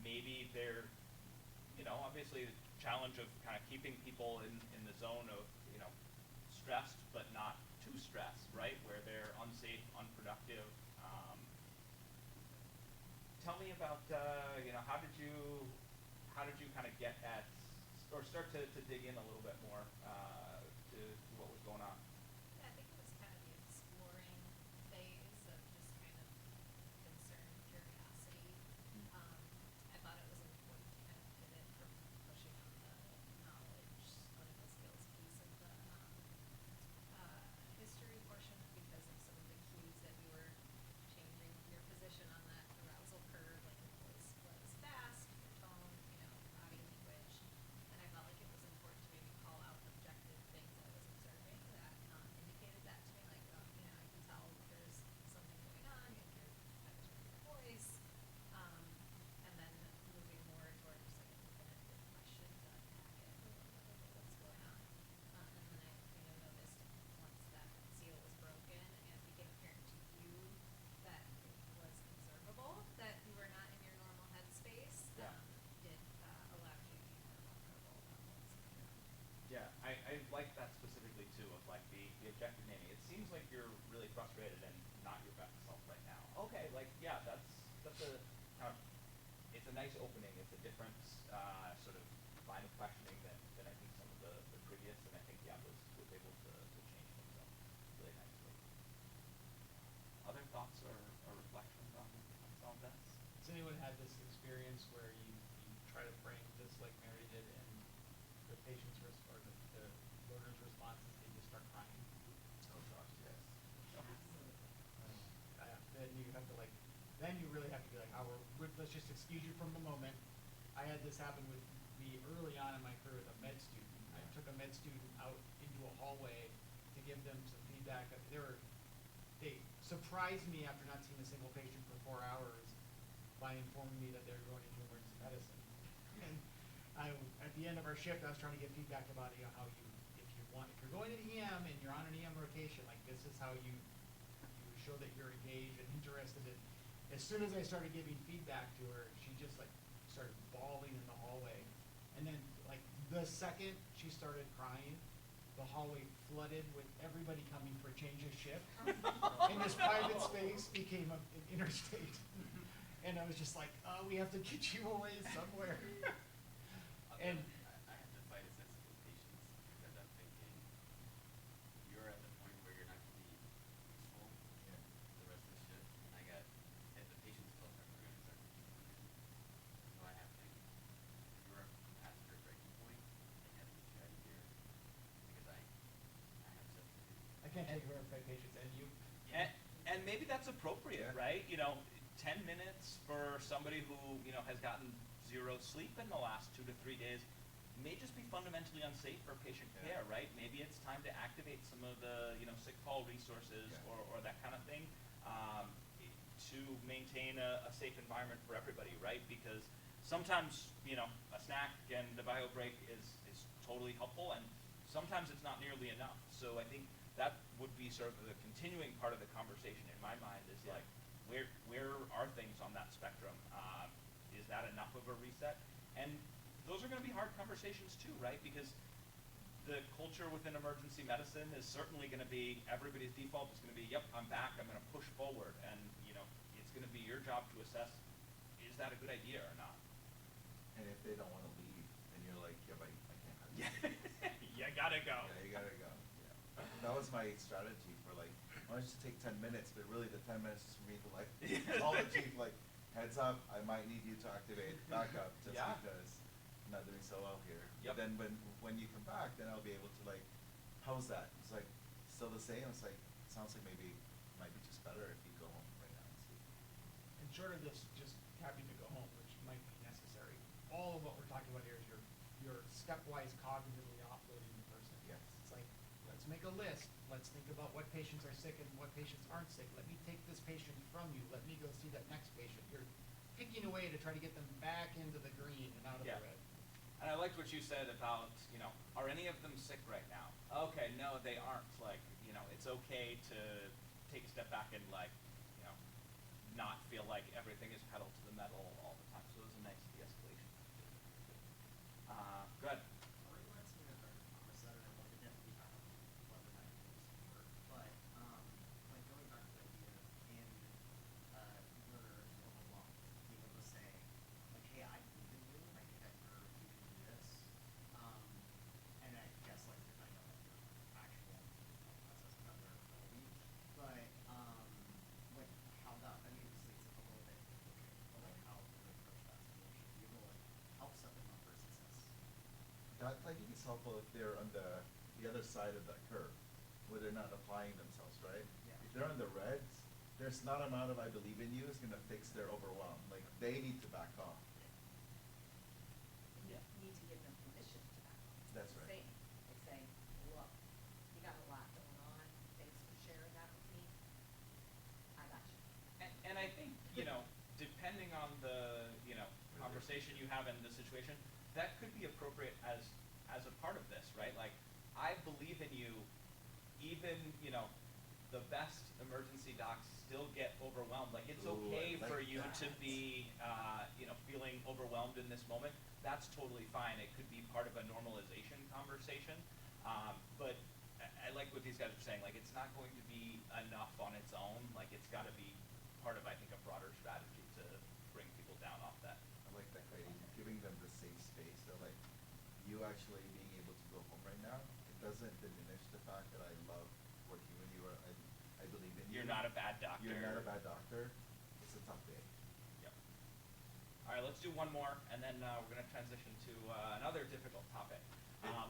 maybe they're, you know, obviously the challenge of kind of keeping people in the zone of, you know, stressed but not too stressed, right? Where they're unsafe, unproductive. Tell me about, you know, how did you kind of get at, or start to dig in a little bit more to what was going on? Yeah, I think it was kind of the exploring phase of just kind of concern, curiosity. I thought it was important to kind of pivot from pushing on the knowledge, clinical skills piece of the history portion because of some of the cues that we were changing your position on that arousal curve, like your voice was fast, your tone, you know, your body language. And I felt like it was important to maybe call out objective things I was observing that indicated that to me, like, you know, I can tell there's something going on, you're kind of turning your voice. And then moving more toward just like an open-ended question to unpack it a little bit, like what's going on. And then I kind of noticed once that seal was broken and became apparent to you that it was observable, that you were not in your normal headspace, Yeah. it allowed you to be more vulnerable about what was going on. Yeah, I like that specifically too, of like the objective naming. It seems like you're really frustrated and not your best self right now. Okay, like yeah, that's a kind of, it's a nice opening. It's a different sort of line of questioning than I think some of the previous, and I think yeah was able to change things up really nicely. Other thoughts or reflections on some of this? Has anyone had this experience where you try to frame this like Mary did and the patient's or the learner's response is they just start crying? Oh gosh, yes. Then you have to like, then you really have to be like, let's just excuse you from the moment. I had this happen with me early on in my career with a med student. I took a med student out into a hallway to give them some feedback. They surprised me after not seeing a single patient for 4 hours by informing me that they were going into emergency medicine. And at the end of our shift, I was trying to get feedback about how if you're going to EM and you're on an EM rotation, like this is how you show that you're engaged and interested. And as soon as I started giving feedback to her, she just like started bawling in the hallway. And then like the second she started crying, the hallway flooded with everybody coming for a change of shift. And this private space became an interstate. And I was just like, oh, we have to get you away somewhere. And I have to fight a sense of impatience because I'm thinking you're at the point where you're not going to be useful the rest of the shift. And the patients feel like we're going to start to keep coming in. So I have to, you're past your breaking point, and you have to get you out of here because I have stuff to do. I can't take care of my patients, and you. And maybe that's appropriate, right? 10 minutes for somebody who, has gotten 0 sleep in the last 2 to 3 days may just be fundamentally unsafe for patient care, right? Maybe it's time to activate some of the, sick call resources or that kind of thing to maintain a safe environment for everybody, right? Because sometimes, a snack and a bio break is totally helpful, and sometimes it's not nearly enough. So I think that would be sort of the continuing part of the conversation in my mind is like, where are things on that spectrum? Is that enough of a reset? And those are going to be hard conversations too, right? Because the culture within emergency medicine is certainly going to be, everybody's default is going to be, yep, I'm back, I'm going to push forward. And, it's going to be your job to assess, is that a good idea or not? And if they don't want to leave, then you're like, yeah, but I can't have you. You gotta go. Yeah, you gotta go. Yeah. That was my strategy for like, why don't you take 10 minutes, but really the 10 minutes is for me to like call the chief like, heads up, I might need you to activate backup just because I'm not doing so well here. Yep. But then when you come back, then I'll be able to like, how's that? It's like still the same. It's like sounds like maybe it might be just better if you go home right now and sleep. And short of this, just having to go home, which might be necessary, all of what we're talking about here is your stepwise cognitively offloading the person. Yes. It's like, let's make a list. Let's think about what patients are sick and what patients aren't sick. Let me take this patient from you. Let me go see that next patient. You're picking away to try to get them back into the green and out of the red. And I liked what you said about, are any of them sick right now? Okay, no, they aren't. Like, it's okay to take a step back and like, not feel like everything is pedal to the metal all the time. So it was a nice de-escalation. Good. Like going back to the idea of can learners overwhelmed be able to say, like, hey, I believe in you, I think that you can do this. And I guess like depending on like your actual process of their ability. But like how that, I mean obviously it's a little bit complicated, but like how to approach that situation, be able to like help someone up for success. That I think is helpful if they're on the other side of that curve, where they're not applying themselves, right? Yeah. If they're on the reds, there's not amount of I believe in you is gonna fix their overwhelm. Like they need to back off. You need to give them permission to back off. That's right. Like saying, look, you got a lot going on, thanks for sharing that with me, I got you. And I think, depending on the, conversation you have in the situation, that could be appropriate as a part of this, right? Like, I believe in you, even, the best emergency docs still get overwhelmed. Like, it's okay I like for you that. to be, feeling overwhelmed in this moment. That's totally fine. It could be part of a normalization conversation. But I like what these guys are saying. Like, it's not going to be enough on its own. Like, it's got to be part of, I think, a broader strategy to bring people down off that. I like that idea, giving them the safe space. They're like, you actually being able to go home right now, it doesn't diminish the fact that I love working with you or I believe in you. You're not a bad doctor. You're not a bad doctor. It's a tough day. Yep. All right, let's do one more, and then we're going to transition to another difficult topic.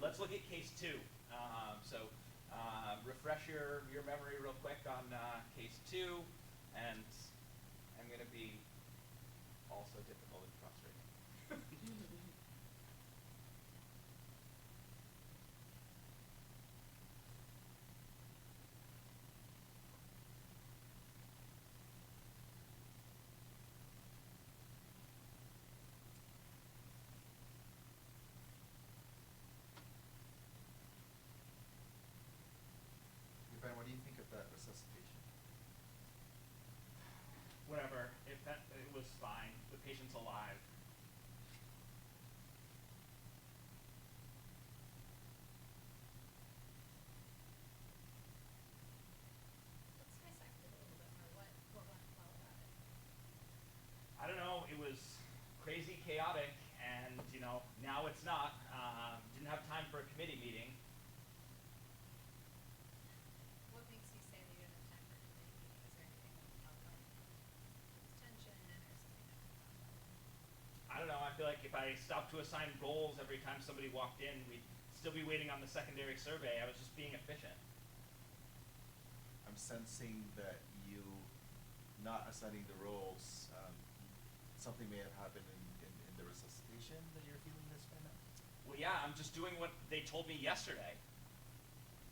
Let's look at case 2. So refresh your memory real quick on case 2, and I'm going to be also difficult and frustrating. Ben, what do you think of that resuscitation? it was fine. The patient's alive. Let's dissect it a little bit more. What went well about it? I don't know. It was crazy chaotic, and now it's not. Didn't have time for a committee meeting. What makes you say that you didn't have time for a committee meeting? Is there anything that felt like there was tension or something that could come about? I don't know. I feel like if I stopped to assign roles every time somebody walked in, we'd still be waiting on the secondary survey. I was just being efficient. I'm sensing that you not assigning the roles, something may have happened in the resuscitation that you're feeling this right now? Well, yeah, I'm just doing what they told me yesterday.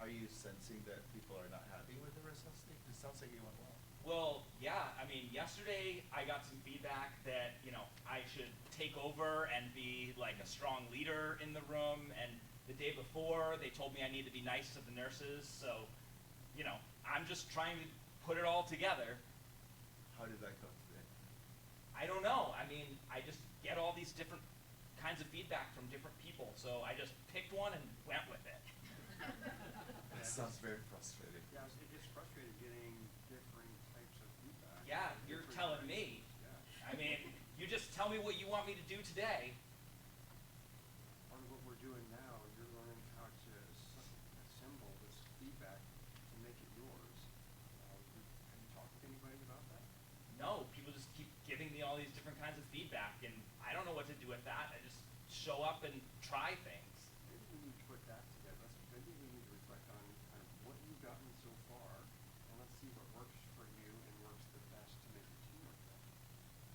Are you sensing that people are not happy with the resuscitation? It sounds like you went well. Well, yeah, I mean, yesterday I got some feedback that, I should take over and be like a strong leader in the room, and the day before they told me I need to be nice to the nurses, so, I'm just trying to put it all together. How did that go today? I don't know. I mean, I just get all these different kinds of feedback from different people, so I just picked one and went with it. That sounds very frustrating. Yeah, it gets frustrating getting different types of feedback. Yeah, you're telling me. Yeah. I mean, you just tell me what you want me to do today. Part of what we're doing now, you're learning how to assemble this feedback to make it yours. Have you talked with anybody about that? No, people just keep giving me all these different kinds of feedback, and I don't know what to do with that. I just show up and try things. Maybe we need to put that together. Maybe we need to reflect on kind of what you've gotten so far, and let's see what works for you and works the best to make your team work better.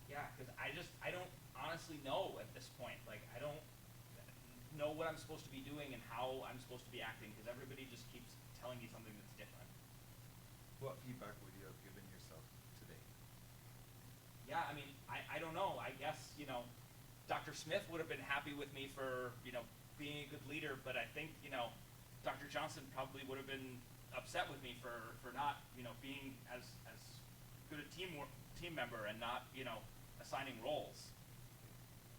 Yeah, because I don't honestly know at this point. Like, I don't know what I'm supposed to be doing and how I'm supposed to be acting, because everybody just keeps telling me something that's different. What feedback would you have given yourself today? Yeah, I mean, I don't know. I guess, Dr. Smith would have been happy with me for, being a good leader, but I think, Dr. Johnson probably would have been upset with me for not, being as good a team member and not, assigning roles.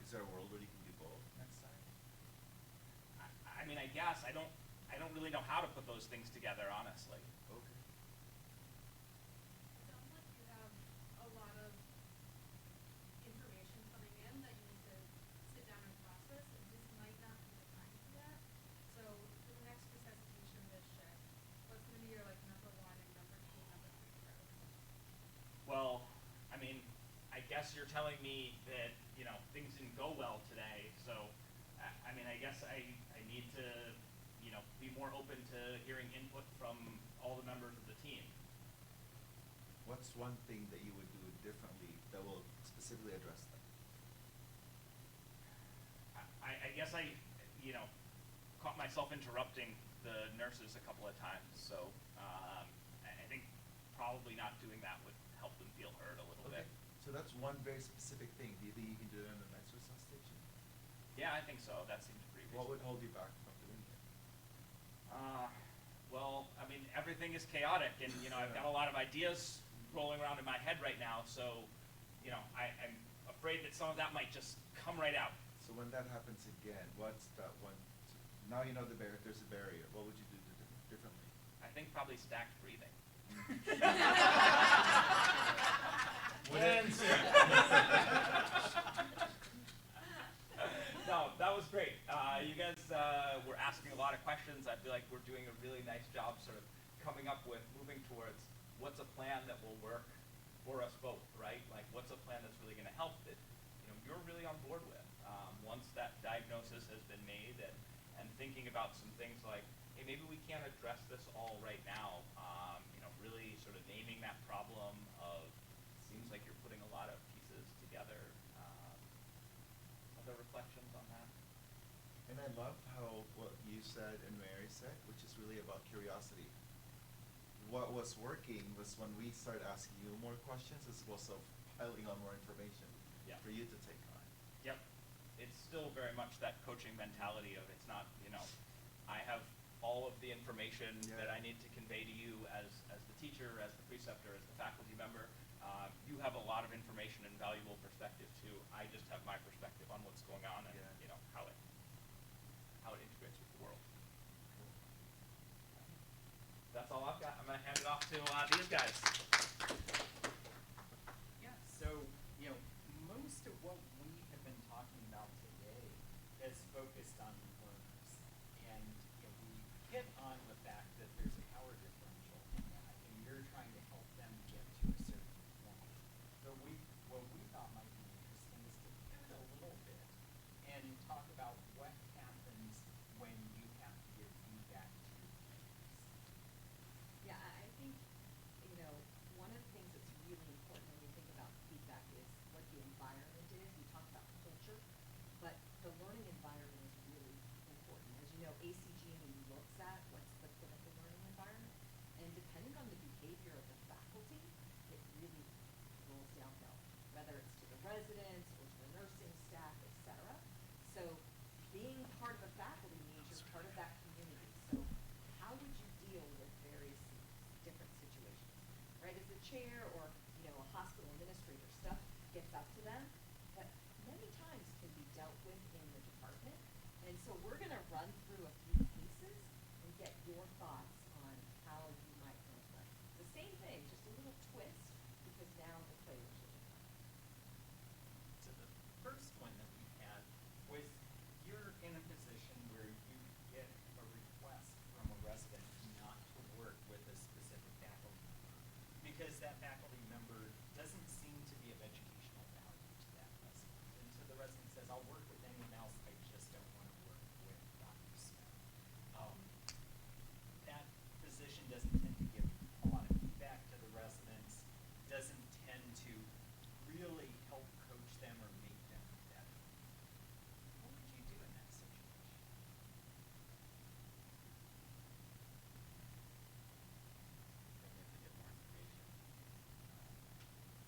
Is there a world where you can do both next time? I mean, I guess I don't really know how to put those things together, honestly. Okay. It sounds like you have a lot of information coming in that you need to sit down and process, and this might not be the time for that. So for the next resuscitation of this shift, what's going to be your number one and number two and number three priority? Well, I mean, I guess you're telling me that, things didn't go well today, so, I mean, I guess I need to, be more open to hearing input from all the members of the team. What's one thing that you would do differently that will specifically address that? I guess I, caught myself interrupting the nurses a couple of times, so, I think probably not doing that would help them feel heard a little bit. So that's one very specific thing. Do you think you can do that in the next resuscitation? Yeah, I think so. That seems pretty reasonable. What would hold you back from doing it? Well, I mean, everything is chaotic, and, I've got a lot of ideas rolling around in my head right now, so, I'm afraid that some of that might just come right out. So when that happens again, what's that one? Now you know there's a barrier. What would you do differently? I think probably stacked breathing. No, that was great. You guys were asking a lot of questions. I feel like we're doing a really nice job sort of coming up with, moving towards what's a plan that will work for us both, right? Like, what's a plan that's really going to help that, you're really on board with. Once that diagnosis has been made, and thinking about some things like, hey, maybe we can't address this all right now. Really sort of naming that problem of, seems like you're putting a lot of pieces together. Other reflections on that? And I love how what you said and Mary said, which is really about curiosity. What was working was when we started asking you more questions as opposed to piling on more information for you to take on. Yep. It's still very much that coaching mentality of, it's not, I have all of the information that I need to convey to you as the teacher, as the preceptor, as the faculty member. You you have a lot of information and valuable perspective too. I just have my perspective on what's going on and, you know, how it integrates with the world. That's all I've got. I'm going to hand it off to these guys. Yeah, so, you know, most of what we have been talking about today is focused on learners. And, you know, we hit on the fact that there's a power differential in that, and you're trying to help them get to a certain point. But what we thought might be interesting is to pivot a little bit and talk about what happens when you have to give feedback to your teachers. Yeah, I think, you know, one of the things that's really important when we think about feedback is what the environment is. We talk about culture, but the learning environment is really important. As you know, ACGME looks at what's the clinical learning environment, and depending on the behavior of the faculty, it really rolls downhill, whether it's to the residents or to the nursing staff, et cetera. So being part of a faculty means you're part of that community. So how would you deal with various different situations, right? As the chair or, you know, a hospital administrator, stuff gets up to them, but many times can be dealt with in the department. And so we're going to run through a few cases and get your thoughts on how you might handle it. The same thing, just a little twist, because now the players are different. So the first one that we had was you're in a position where you get a request from a resident not to work with a specific faculty member because that faculty member doesn't seem to be of educational value to that resident. And so the resident says, I'll work with anyone else, I just don't want to work with Dr. Smith. That position doesn't tend to give a lot of feedback to the residents, doesn't tend to really help coach them or make them better. What would you do in that situation? Then you have to get more information.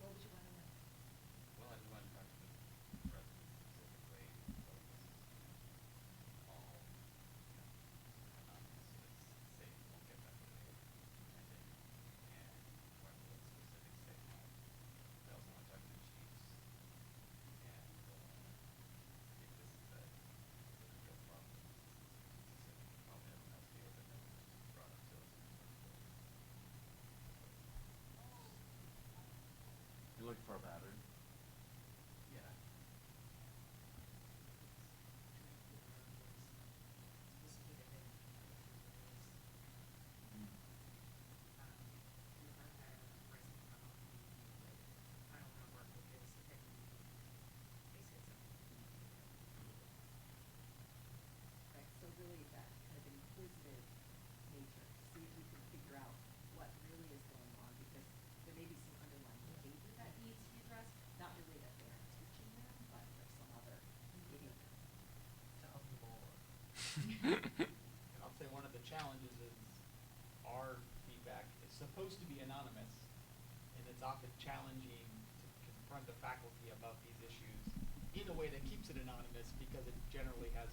What would you want to know? Well, I just want to talk to the president specifically. So this is, all, you know, anonymous, so it's safe, won't get that really attending. And what specific statement. I also want to talk to the chiefs. And if this is a real problem, this is a problem everyone else deals with, and it was just brought up to us. You're looking for a pattern? Yeah. Right, so really that kind of inquisitive nature, see if we can figure out what really is going on, because there may be some underlying behavior that needs to be addressed, not really that they're teaching them, but there's some other behavior. Tell me more. And I'll say one of the challenges is our feedback is supposed to be anonymous, and it's often challenging to confront the faculty about these issues in a way that keeps it anonymous because it generally has